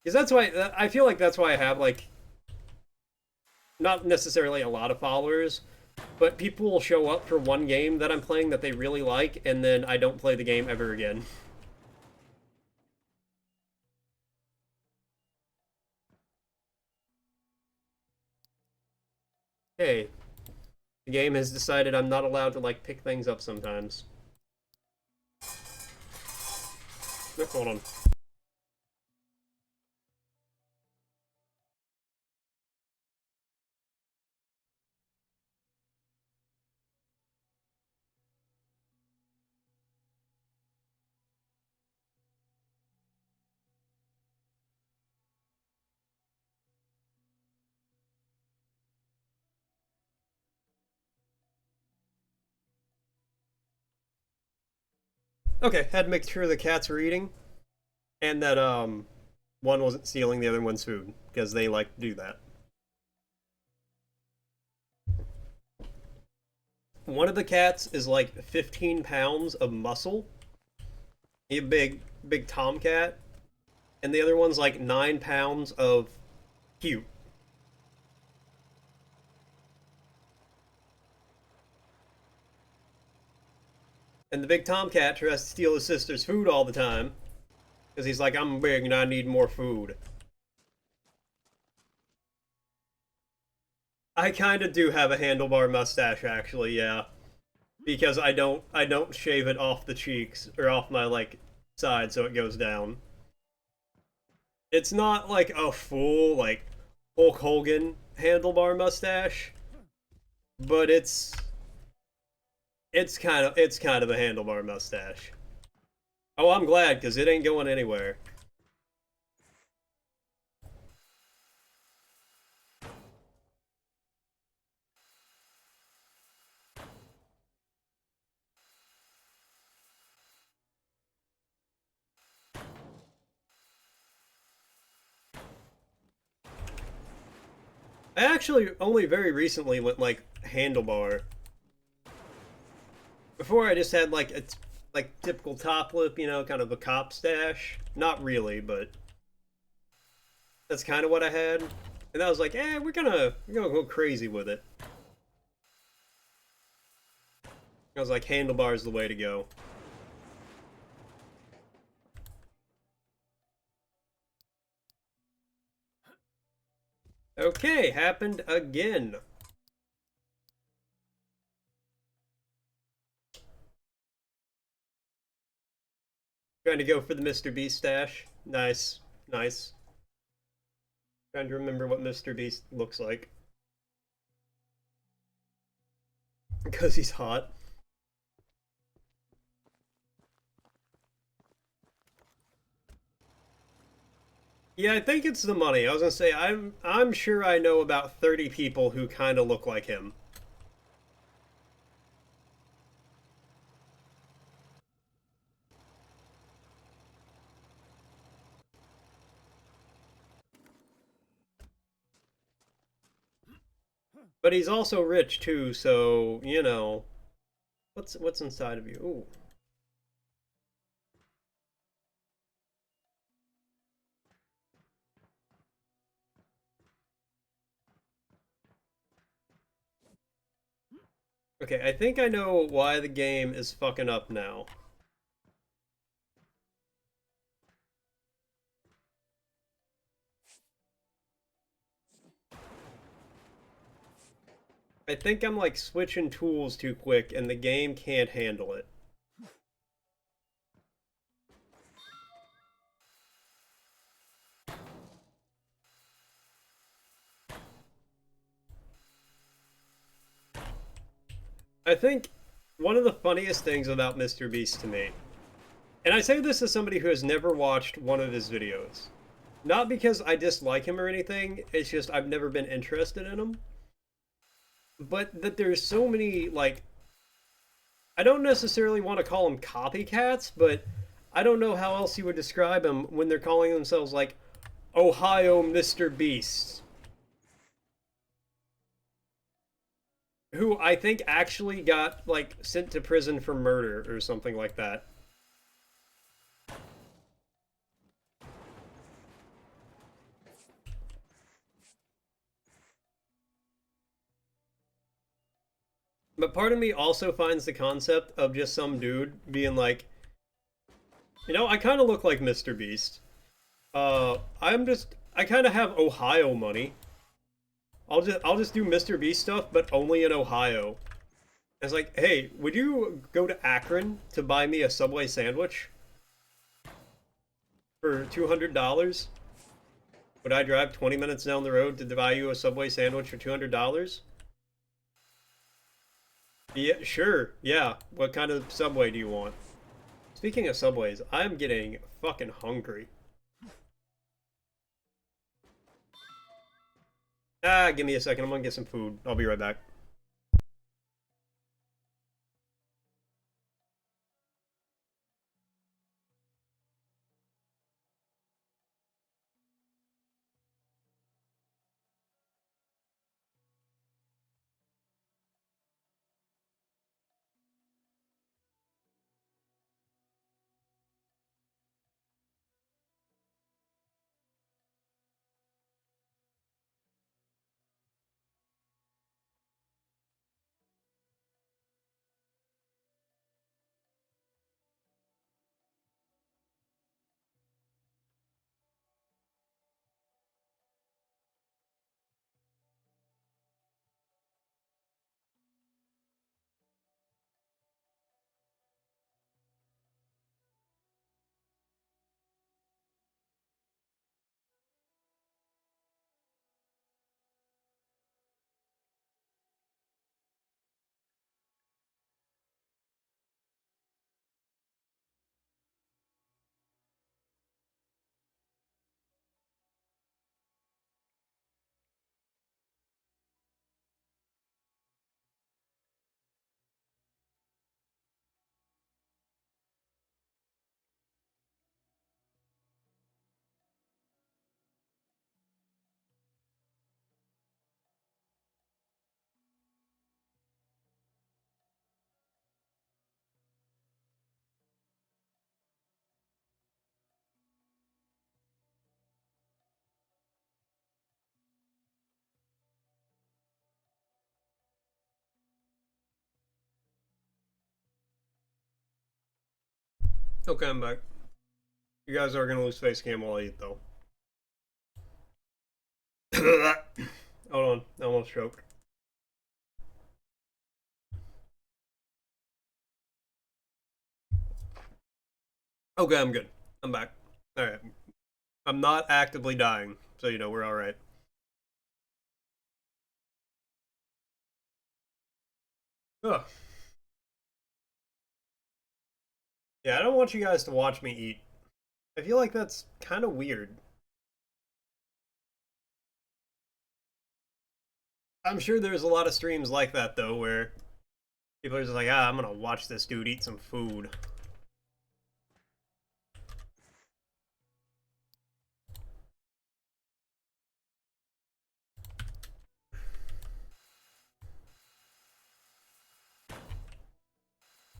because that's why I feel like that's why I have like not necessarily a lot of followers, but people will show up for one game that I'm playing that they really like, and then I don't play the game ever again. Hey, the game has decided I'm not allowed to, like, pick things up sometimes. Hold on. Okay, had to make sure the cats were eating, and that, one wasn't stealing the other one's food, because they like to do that. One of the cats is like 15 pounds of muscle. A big tomcat. And the other one's like 9 pounds of cute. And the big tomcat tries to steal his sister's food all the time. Because he's like, I'm big and I need more food. I kind of do have a handlebar mustache, actually, yeah. Because I don't shave it off the cheeks or off my like side so it goes down. It's not like a full like Hulk Hogan handlebar mustache, but it's kind of a handlebar mustache. Oh, I'm glad because it ain't going anywhere. I actually only very recently went like handlebar. Before I just had like a like typical top lip, kind of a cop stash. Not really, but that's kind of what I had. And I was like, we're gonna go crazy with it. I was like, handlebar's the way to go. Okay, happened again. Trying to go for the Mr. Beast stash. Nice, nice. Trying to remember what Mr. Beast looks like. Because he's hot. Yeah, I think it's the money. I was gonna say I'm sure I know about 30 people who kind of look like him. But he's also rich too, so what's inside of you? Ooh. Okay, I think I know why the game is fucking up now. I think I'm like switching tools too quick and the game can't handle it. I think one of the funniest things about Mr. Beast to me, and I say this as somebody who has never watched one of his videos, not because I dislike him or anything, it's just I've never been interested in him, but that there's so many, like, I don't necessarily want to call them copycats, but I don't know how else you would describe them when they're calling themselves, like, Ohio Mr. Beast. Who I think actually got, like, sent to prison for murder or something like that. But part of me also finds the concept of just some dude being like, I kind of look like Mr. Beast. I kind of have Ohio money. I'll just do Mr. Beast stuff, but only in Ohio. It's like, hey, would you go to Akron to buy me a Subway sandwich for $200? Would I drive 20 minutes down the road to buy you a Subway sandwich for $200? Yeah, sure. Yeah. What kind of Subway do you want? Speaking of Subways, I'm getting fucking hungry. Ah, give me a second. I'm gonna get some food. I'll be right back. Okay, I'm back. You guys are gonna lose face cam while I eat, though. Hold on, I almost choked. Okay, I'm good. I'm back. Alright. I'm not actively dying, so you know, we're alright. Ugh. Yeah, I don't want you guys to watch me eat. I feel like that's kind of weird. I'm sure there's a lot of streams like that, though, where people are just like, ah, I'm gonna watch this dude eat some food.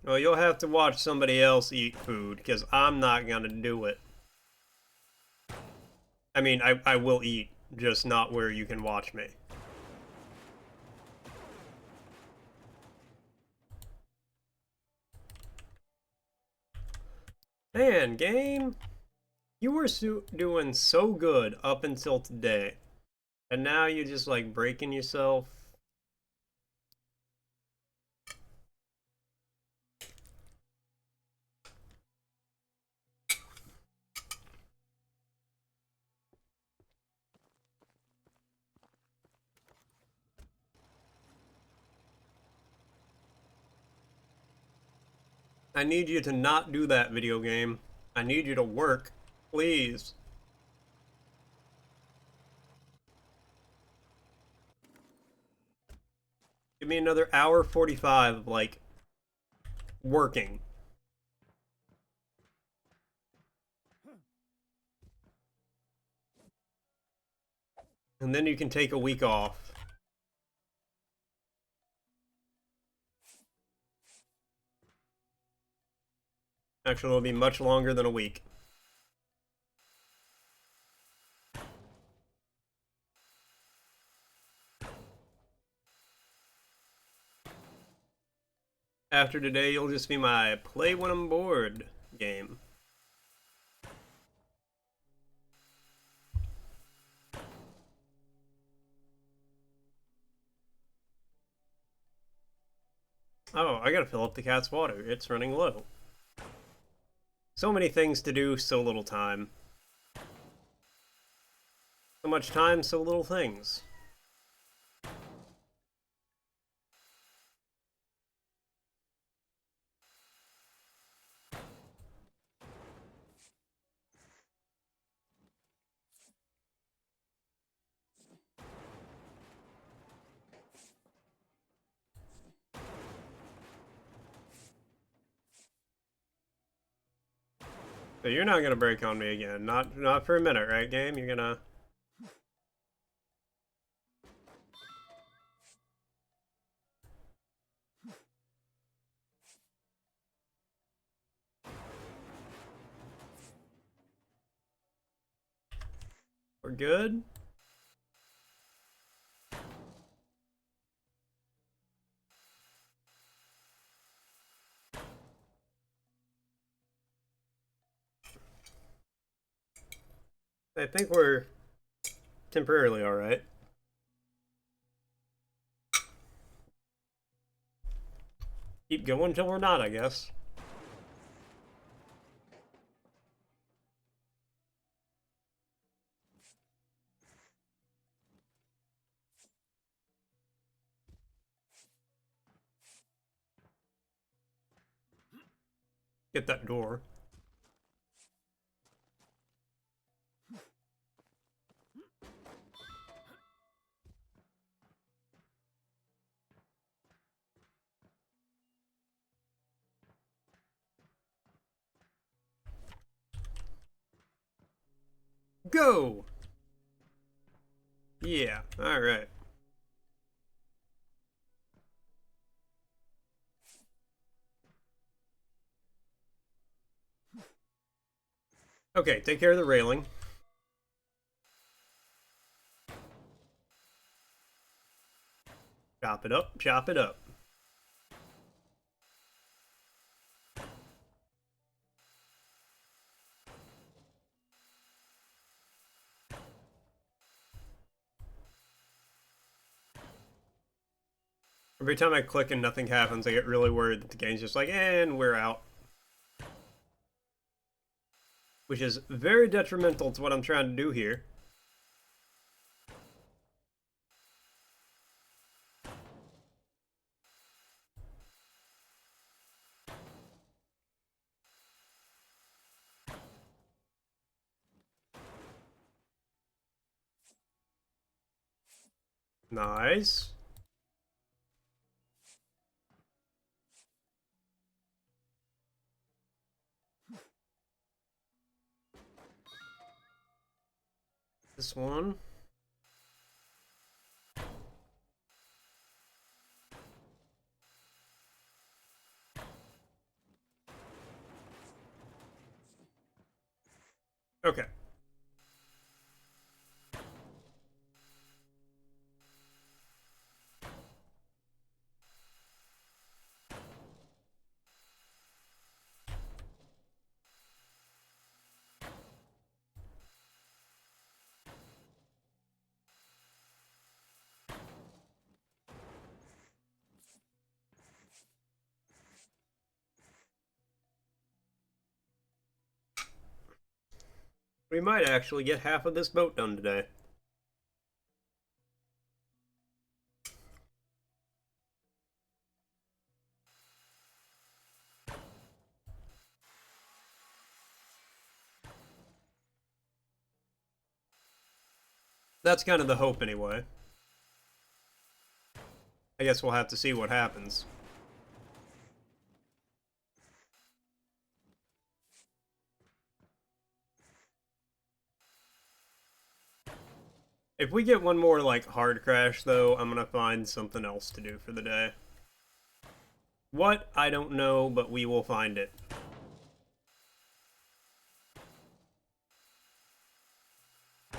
Well, you'll have to watch somebody else eat food, because I'm not gonna do it. I mean, I will eat, just not where you can watch me. Man, game, you were doing so good up until today, and now you're just like breaking yourself. I need you to not do that, video game. I need you to work, please. Give me another hour 45 of, like, working. And then you can take a week off. Actually, it'll be much longer than a week. After today, you'll just be my play when I'm bored game. Oh, I gotta fill up the cat's water. It's running low. So many things to do, so little time. So much time, so little things. So you're not gonna break on me again. Not for a minute, right, game? You're gonna... We're good? I think we're temporarily alright. Keep going until we're not, I guess. Get that door. Go! Yeah, alright. Okay, take care of the railing. Chop it up, chop it up. Every time I click and nothing happens, I get really worried that the game's just like, and we're out. Which is very detrimental to what I'm trying to do here. Nice. This one. Okay. We might actually get half of this boat done today. That's kind of the hope anyway. I guess we'll have to see what happens. If we get one more, like, hard crash, though, I'm gonna find something else to do for the day. What? I don't know, but we will find it. I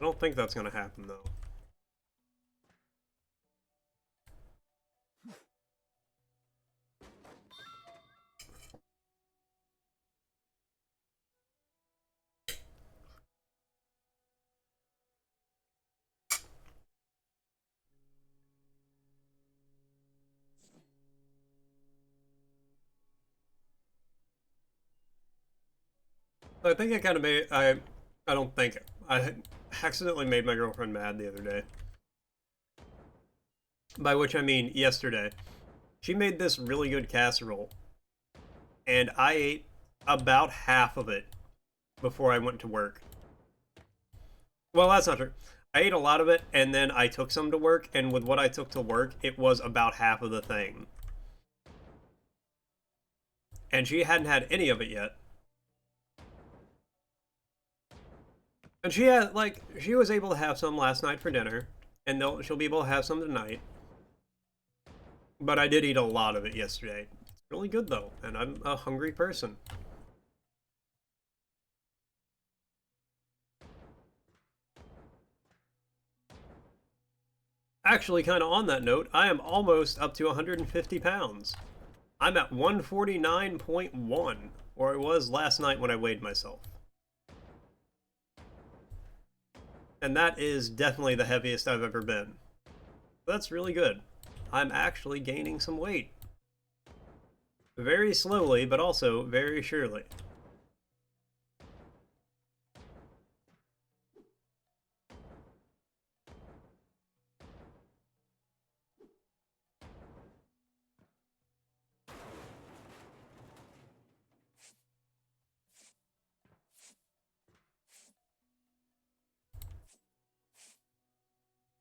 don't think that's gonna happen, though. I think I kind of made I don't think I accidentally made my girlfriend mad the other day. By which I mean yesterday. She made this really good casserole, and I ate about half of it before I went to work. Well, that's not true. I ate a lot of it, and then I took some to work, and with what I took to work, it was about half of the thing. And she hadn't had any of it yet. And she had, like, she was able to have some last night for dinner, and she'll be able to have some tonight. But I did eat a lot of it yesterday. It's really good, though, and I'm a hungry person. Actually, kind of on that note, I am almost up to 150 pounds. I'm at 149.1, or I was last night when I weighed myself. And that is definitely the heaviest I've ever been. That's really good. I'm actually gaining some weight. Very slowly, but also very surely.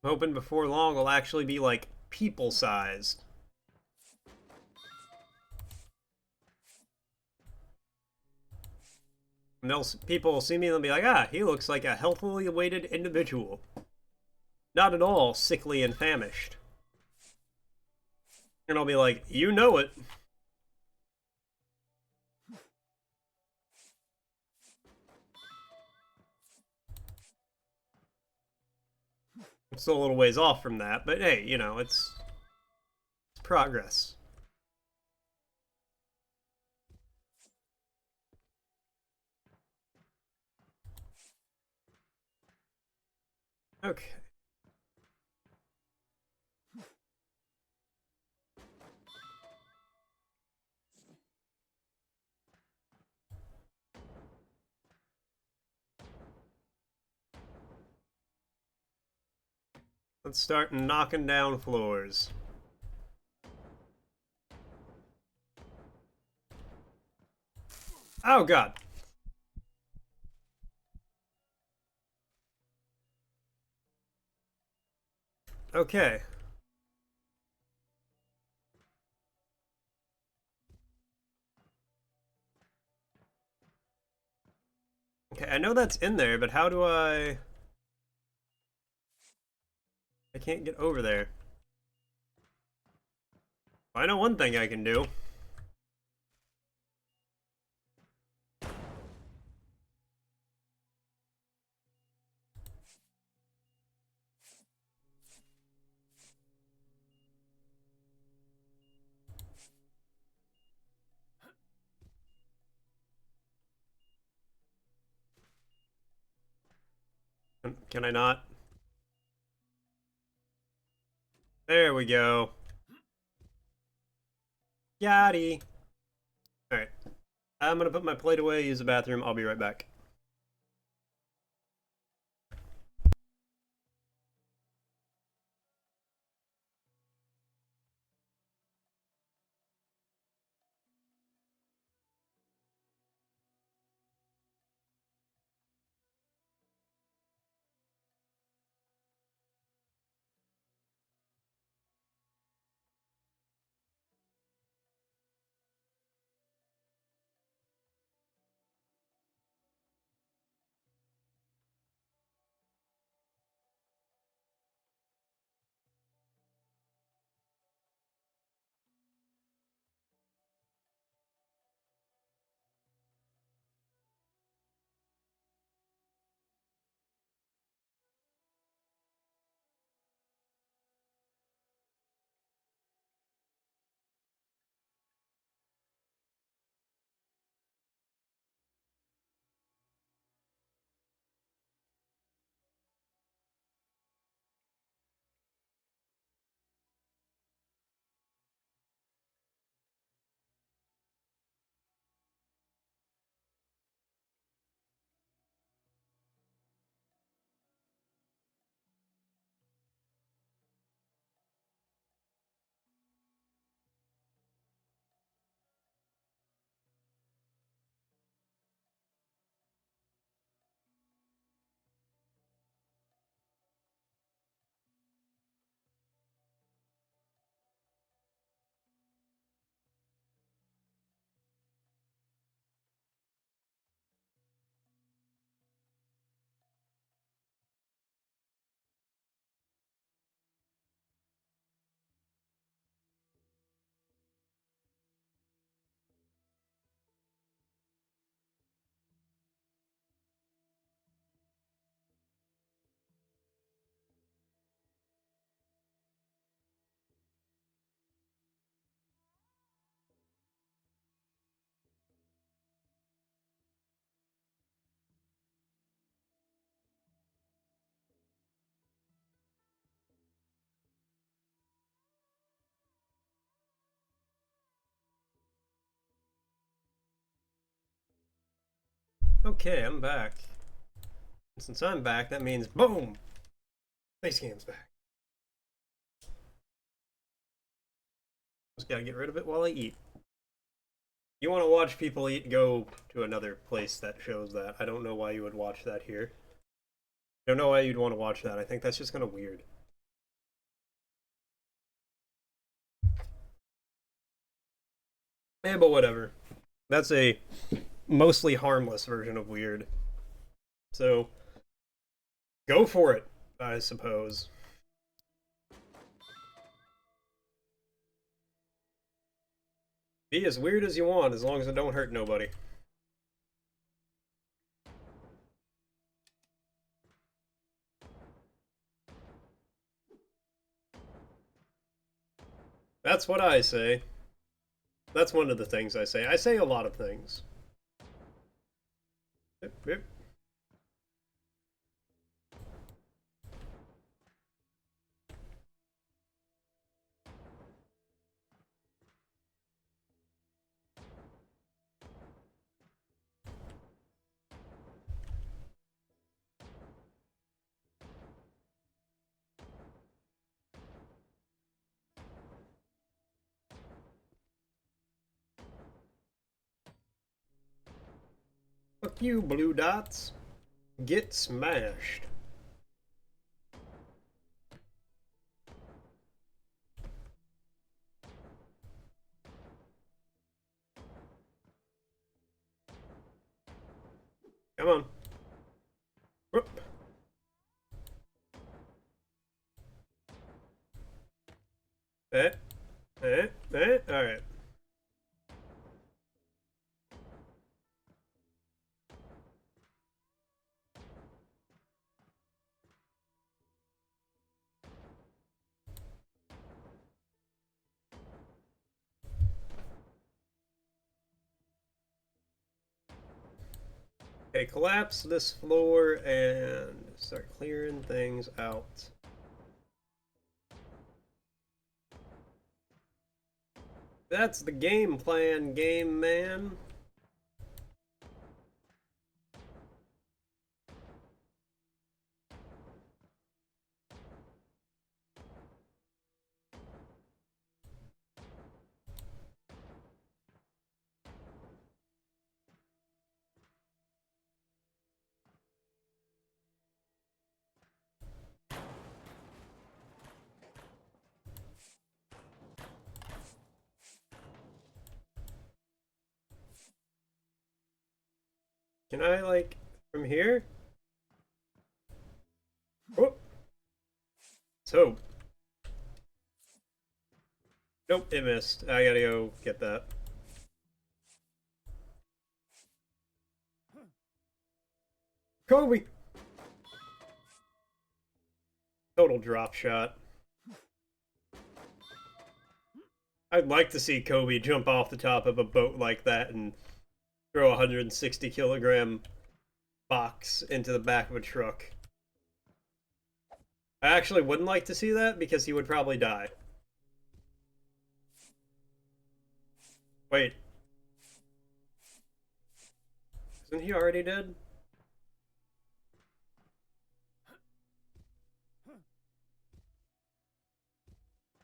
I'm hoping before long will actually be like people-sized. And people will see me and they'll be like, ah, he looks like a healthily weighted individual. Not at all sickly and famished. And I'll be like, you know it. I'm still a little ways off from that, but hey, you know, it's progress. Okay. Let's start knocking down floors. Oh, God. Okay. Okay, I know that's in there, but how do I... I can't get over there. I know one thing I can do. Can I not? There we go. Yachty. Alright. I'm gonna put my plate away, use the bathroom. I'll be right back. Okay, I'm back. And since I'm back, that means boom! Face cam's back. Just gotta get rid of it while I eat. You want to watch people eat, go to another place that shows that. I don't know why you would watch that here. I don't know why you'd want to watch that. I think that's just kind of weird. Eh, but whatever. That's a mostly harmless version of weird. So, go for it, I suppose. Be as weird as you want, as long as it don't hurt nobody. That's what I say. That's one of the things I say. I say a lot of things. Yep, yep. Fuck you, blue dots. Get smashed. Come on. Whoop. Alright. Okay, collapse this floor and start clearing things out. That's the game plan, game man. Can I, like, from here? Oh! So. Nope, it missed. I gotta go get that. Kobe! Total drop shot. I'd like to see Kobe jump off the top of a boat like that and throw a 160 kilogram box into the back of a truck. I actually wouldn't like to see that because he would probably die. Wait. Isn't he already dead?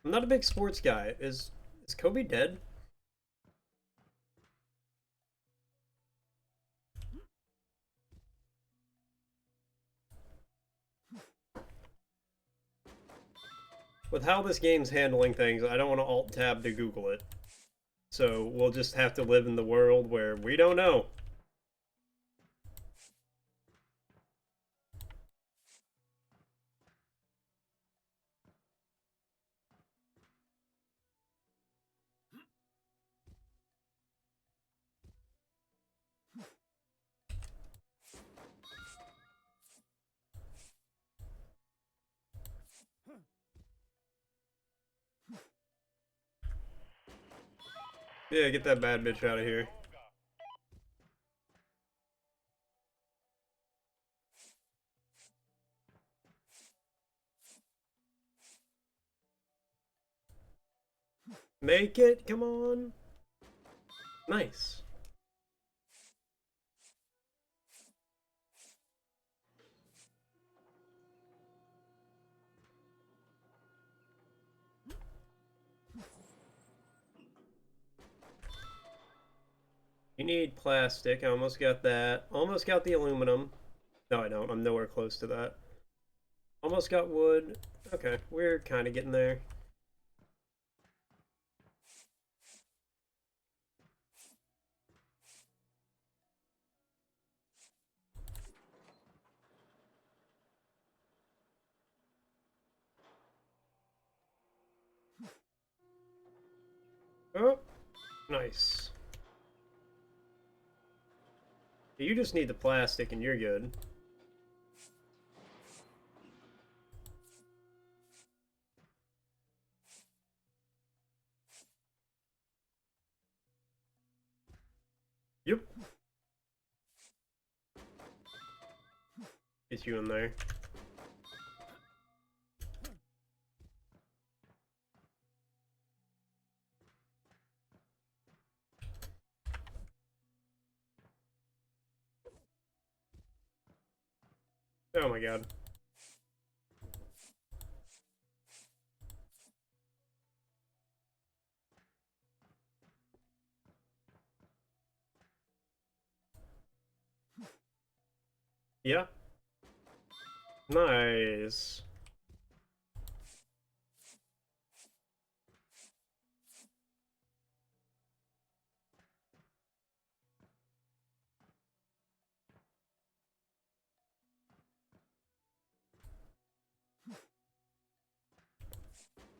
I'm not a big sports guy. Is Kobe dead? With how this game's handling things, I don't want to alt-tab to Google it. So we'll just have to live in the world where we don't know. Yeah, get that bad bitch out of here. Make it, come on. Nice. You need plastic. I almost got that. Almost got the aluminum. No, I don't. I'm nowhere close to that. Almost got wood. Okay, we're kind of getting there. Oh, nice. You just need the plastic and you're good. Yep. Get you in there. Oh my god. Yeah. Nice.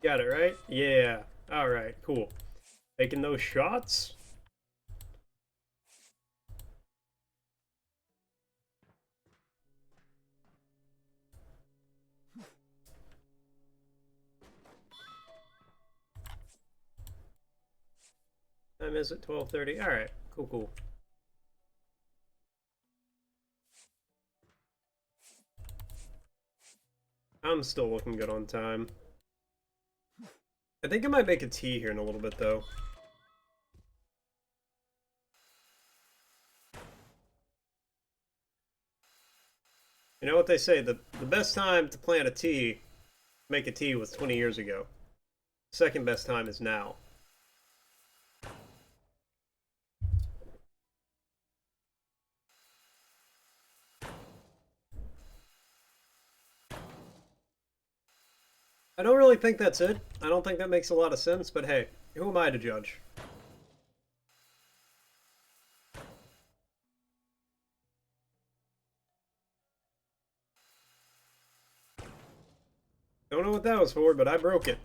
Got it, right? Yeah. Alright, cool. Making those shots? Time is at 12:30. Alright, cool, cool. I'm still looking good on time. I think I might make a tea here in a little bit, though. You know what they say, the best time to plant a tea, make a tea was 20 years ago. Second best time is now. I don't really think that's it. I don't think that makes a lot of sense, but hey, who am I to judge? Don't know what that was for, but I broke it.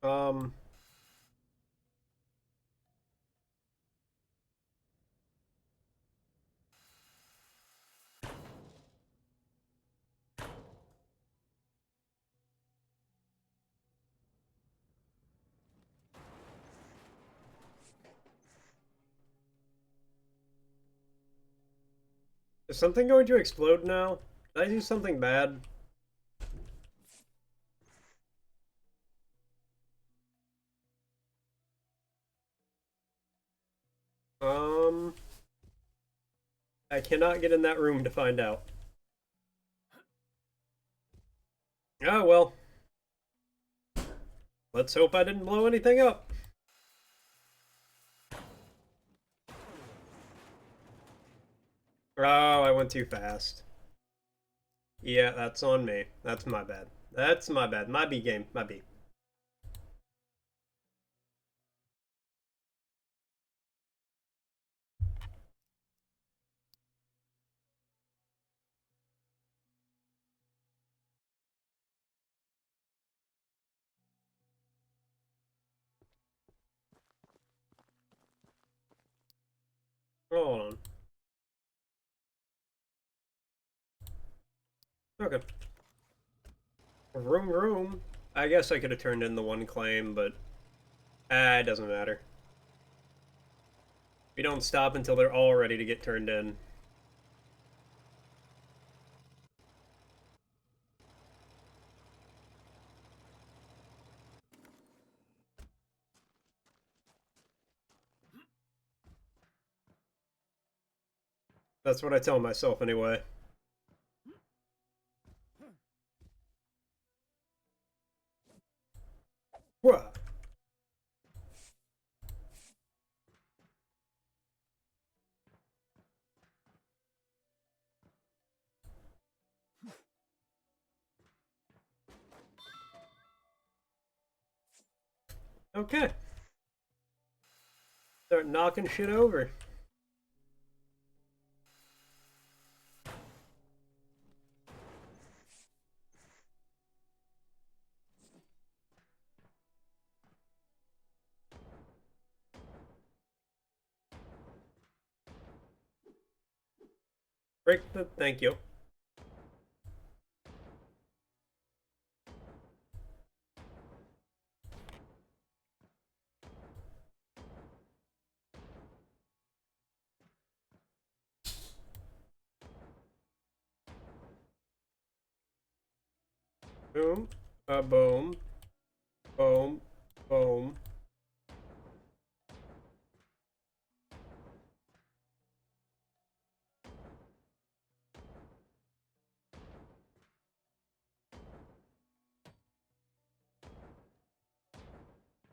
Um, is something going to explode now? Did I do something bad? Um, I cannot get in that room to find out. Oh, well. Let's hope I didn't blow anything up. Oh, I went too fast. Yeah, that's on me. That's my bad. That's my bad. My B game. My B. Hold on. Okay. Room, room. I guess I could have turned in the one claim, but it doesn't matter. We don't stop until they're all ready to get turned in. That's what I tell myself anyway. Whoa. Okay. Start knocking shit over. Break the... Thank you. Boom. Boom. Boom. Boom.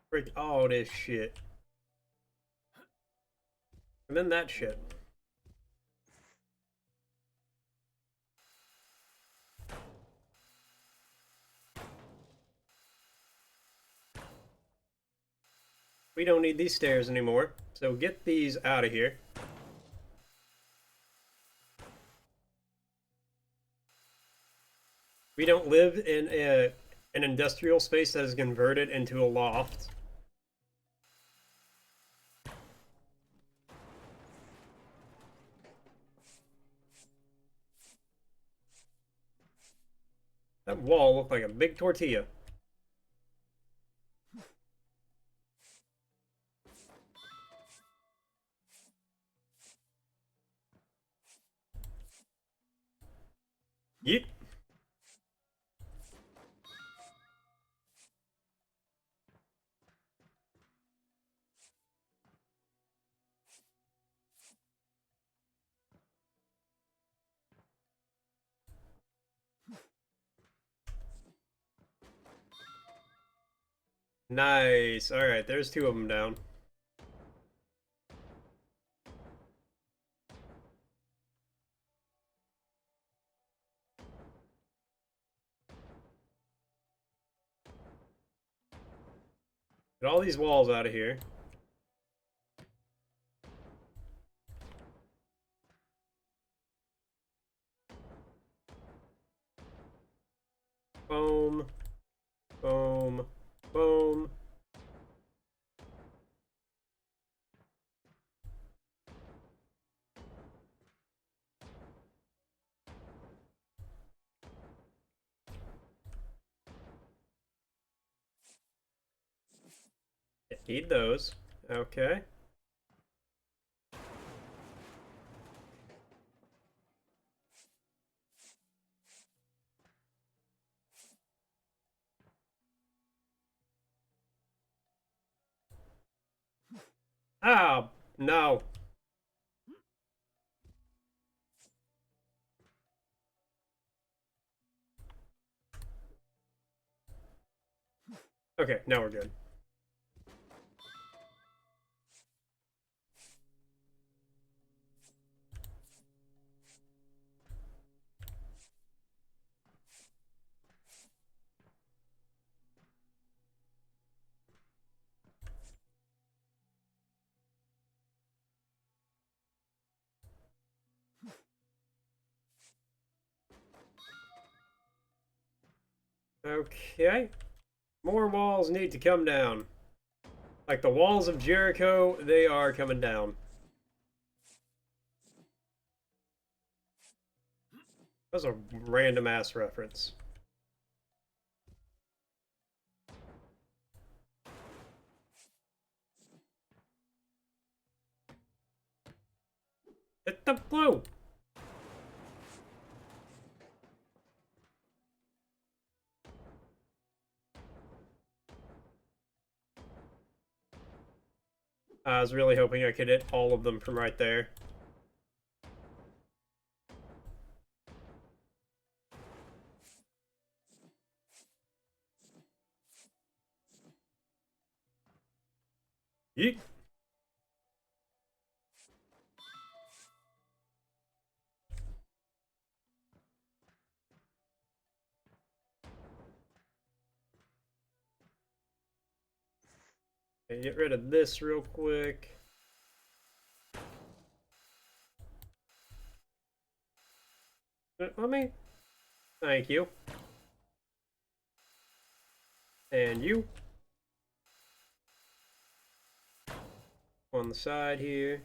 Break all this shit. And then that shit. We don't need these stairs anymore. So get these out of here. We don't live in an industrial space that is converted into a loft. That wall looked like a big tortilla. Yeet. Nice. Alright, there's two of them down. Get all these walls out of here. Boom. Boom. Boom. Need those. Okay. Ah, no. Okay, now we're good. Okay. More walls need to come down. Like the walls of Jericho, they are coming down. That was a random ass reference. Hit the blue! I was really hoping I could hit all of them from right there. Yeet. Okay, get rid of this real quick. Let me. Thank you. And you. On the side here.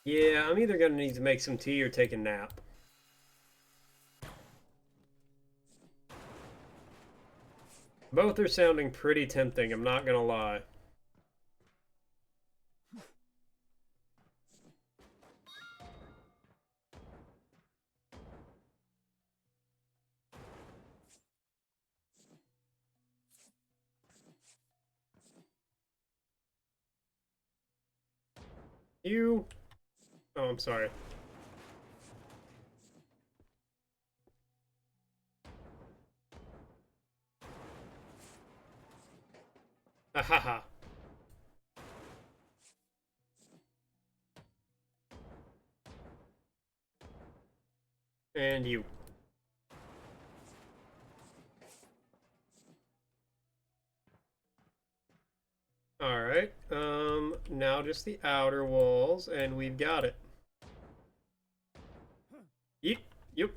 Yeah, I'm either gonna need to make some tea or take a nap. Both are sounding pretty tempting, I'm not gonna lie. You... Oh, I'm sorry. Ahaha. And you. Alright, now just the outer walls, and we've got it. Yep, yep.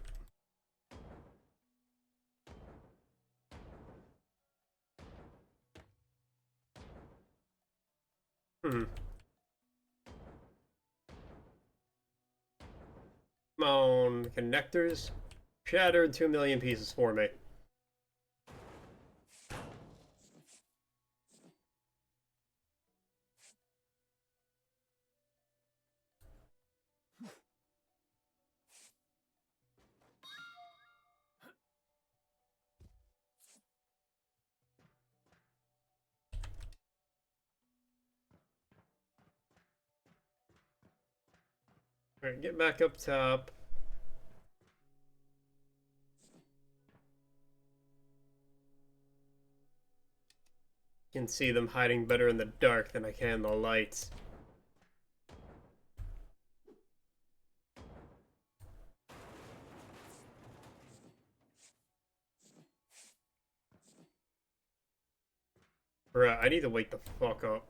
Hmm. Come on, connectors. Shattered 2 million pieces for me. Alright, get back up top. I can see them hiding better in the dark than I can the lights. Bruh, I need to wake the fuck up.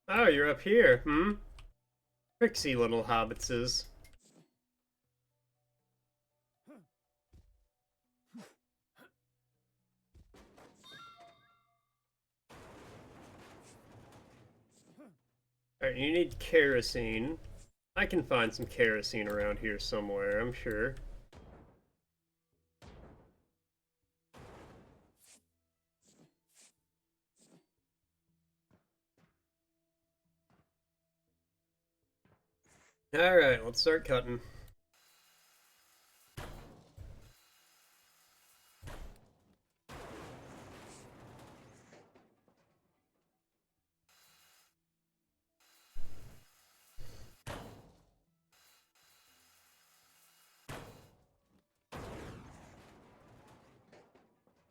Oh, you're up here, hmm? Tricksy little hobbitses. Alright, you need kerosene. I can find some kerosene around here somewhere, I'm sure. Alright, let's start cutting.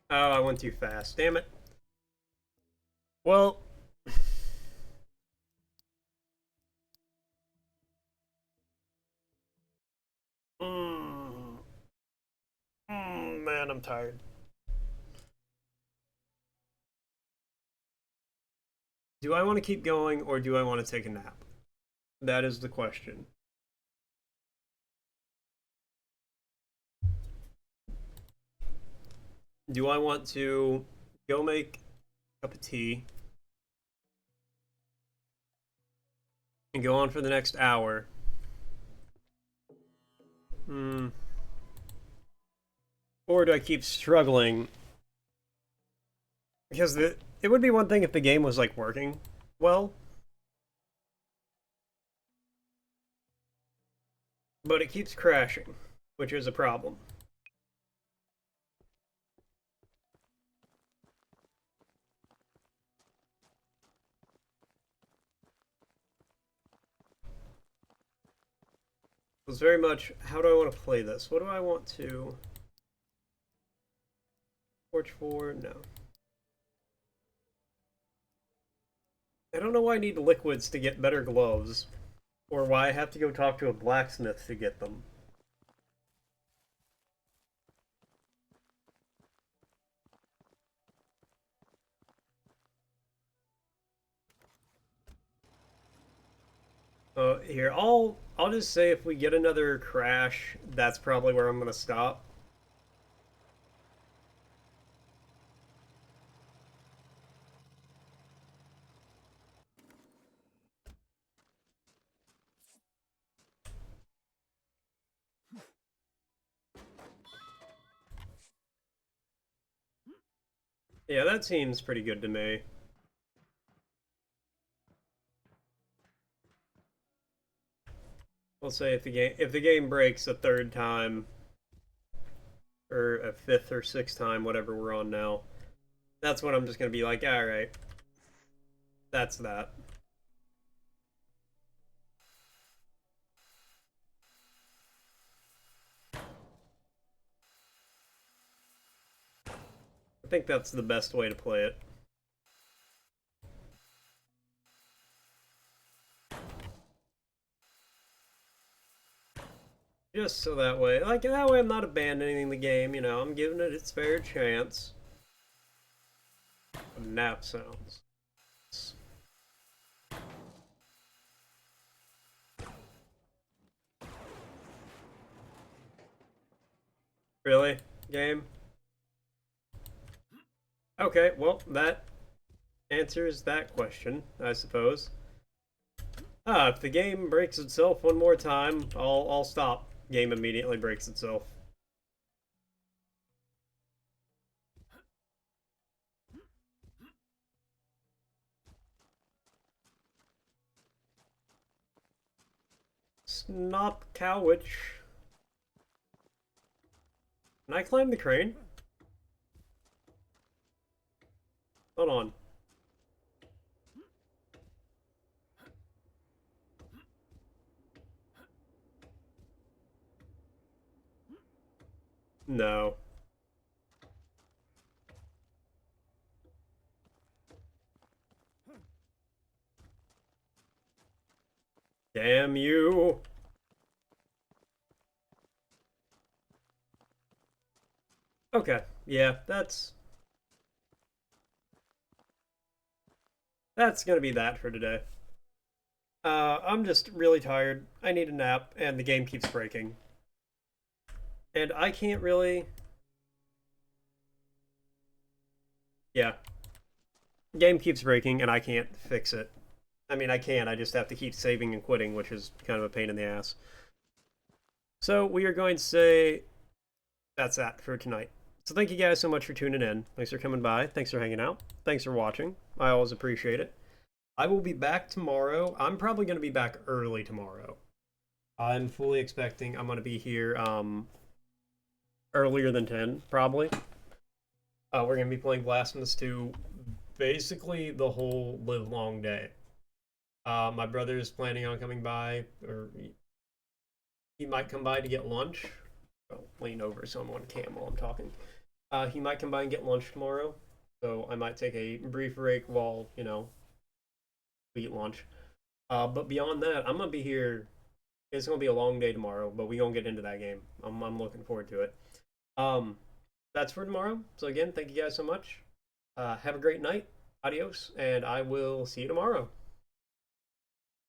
Oh, I went too fast. Damn it. Well... man, I'm tired. Do I want to keep going, or do I want to take a nap? That is the question. Do I want to go make a cup of tea and go on for the next hour? Or do I keep struggling? Because it would be one thing if the game was, like, working well. But it keeps crashing, which is a problem. It's very much, how do I want to play this? What do I want to... Torch 4? No. I don't know why I need liquids to get better gloves. Or why I have to go talk to a blacksmith to get them. Here, I'll just say if we get another crash, that's probably where I'm gonna stop. Yeah, that seems pretty good to me. We'll say if the game breaks a third time, or a fifth or sixth time, whatever we're on now, that's when I'm just gonna be like, all right, that's that. I think that's the best way to play it. Just so that way, like, that way I'm not abandoning the game, you know, I'm giving it its fair chance. Nap sounds. Really? Game? Okay, well, that answers that question, I suppose. If the game breaks itself one more time, I'll stop. Game immediately breaks itself. Snop Cowwitch. Can I climb the crane? Hold on. No. Damn you. Okay, yeah, that's gonna be that for today. I'm just really tired. I need a nap, and the game keeps breaking. And I can't really... Yeah. Game keeps breaking, and I can't fix it. I mean, I can, I just have to keep saving and quitting, which is kind of a pain in the ass. So, we are going to say that's that for tonight. So thank you guys so much for tuning in. Thanks for coming by. Thanks for hanging out. Thanks for watching. I always appreciate it. I will be back tomorrow. I'm probably going to be back early tomorrow. I'm fully expecting I'm going to be here earlier than 10, probably. We're going to be playing Blasphemous 2 basically the whole live long day. My brother is planning on coming by, or he might come by to get lunch. I'll lean over so I'm on cam while I'm talking. He might come by and get lunch tomorrow, so I might take a brief break while, you know, we eat lunch. But beyond that, I'm gonna be here. It's gonna be a long day tomorrow, but we gonna get into that game. I'm looking forward to it. That's for tomorrow. So again, thank you guys so much. Have a great night. Adios, and I will see you tomorrow.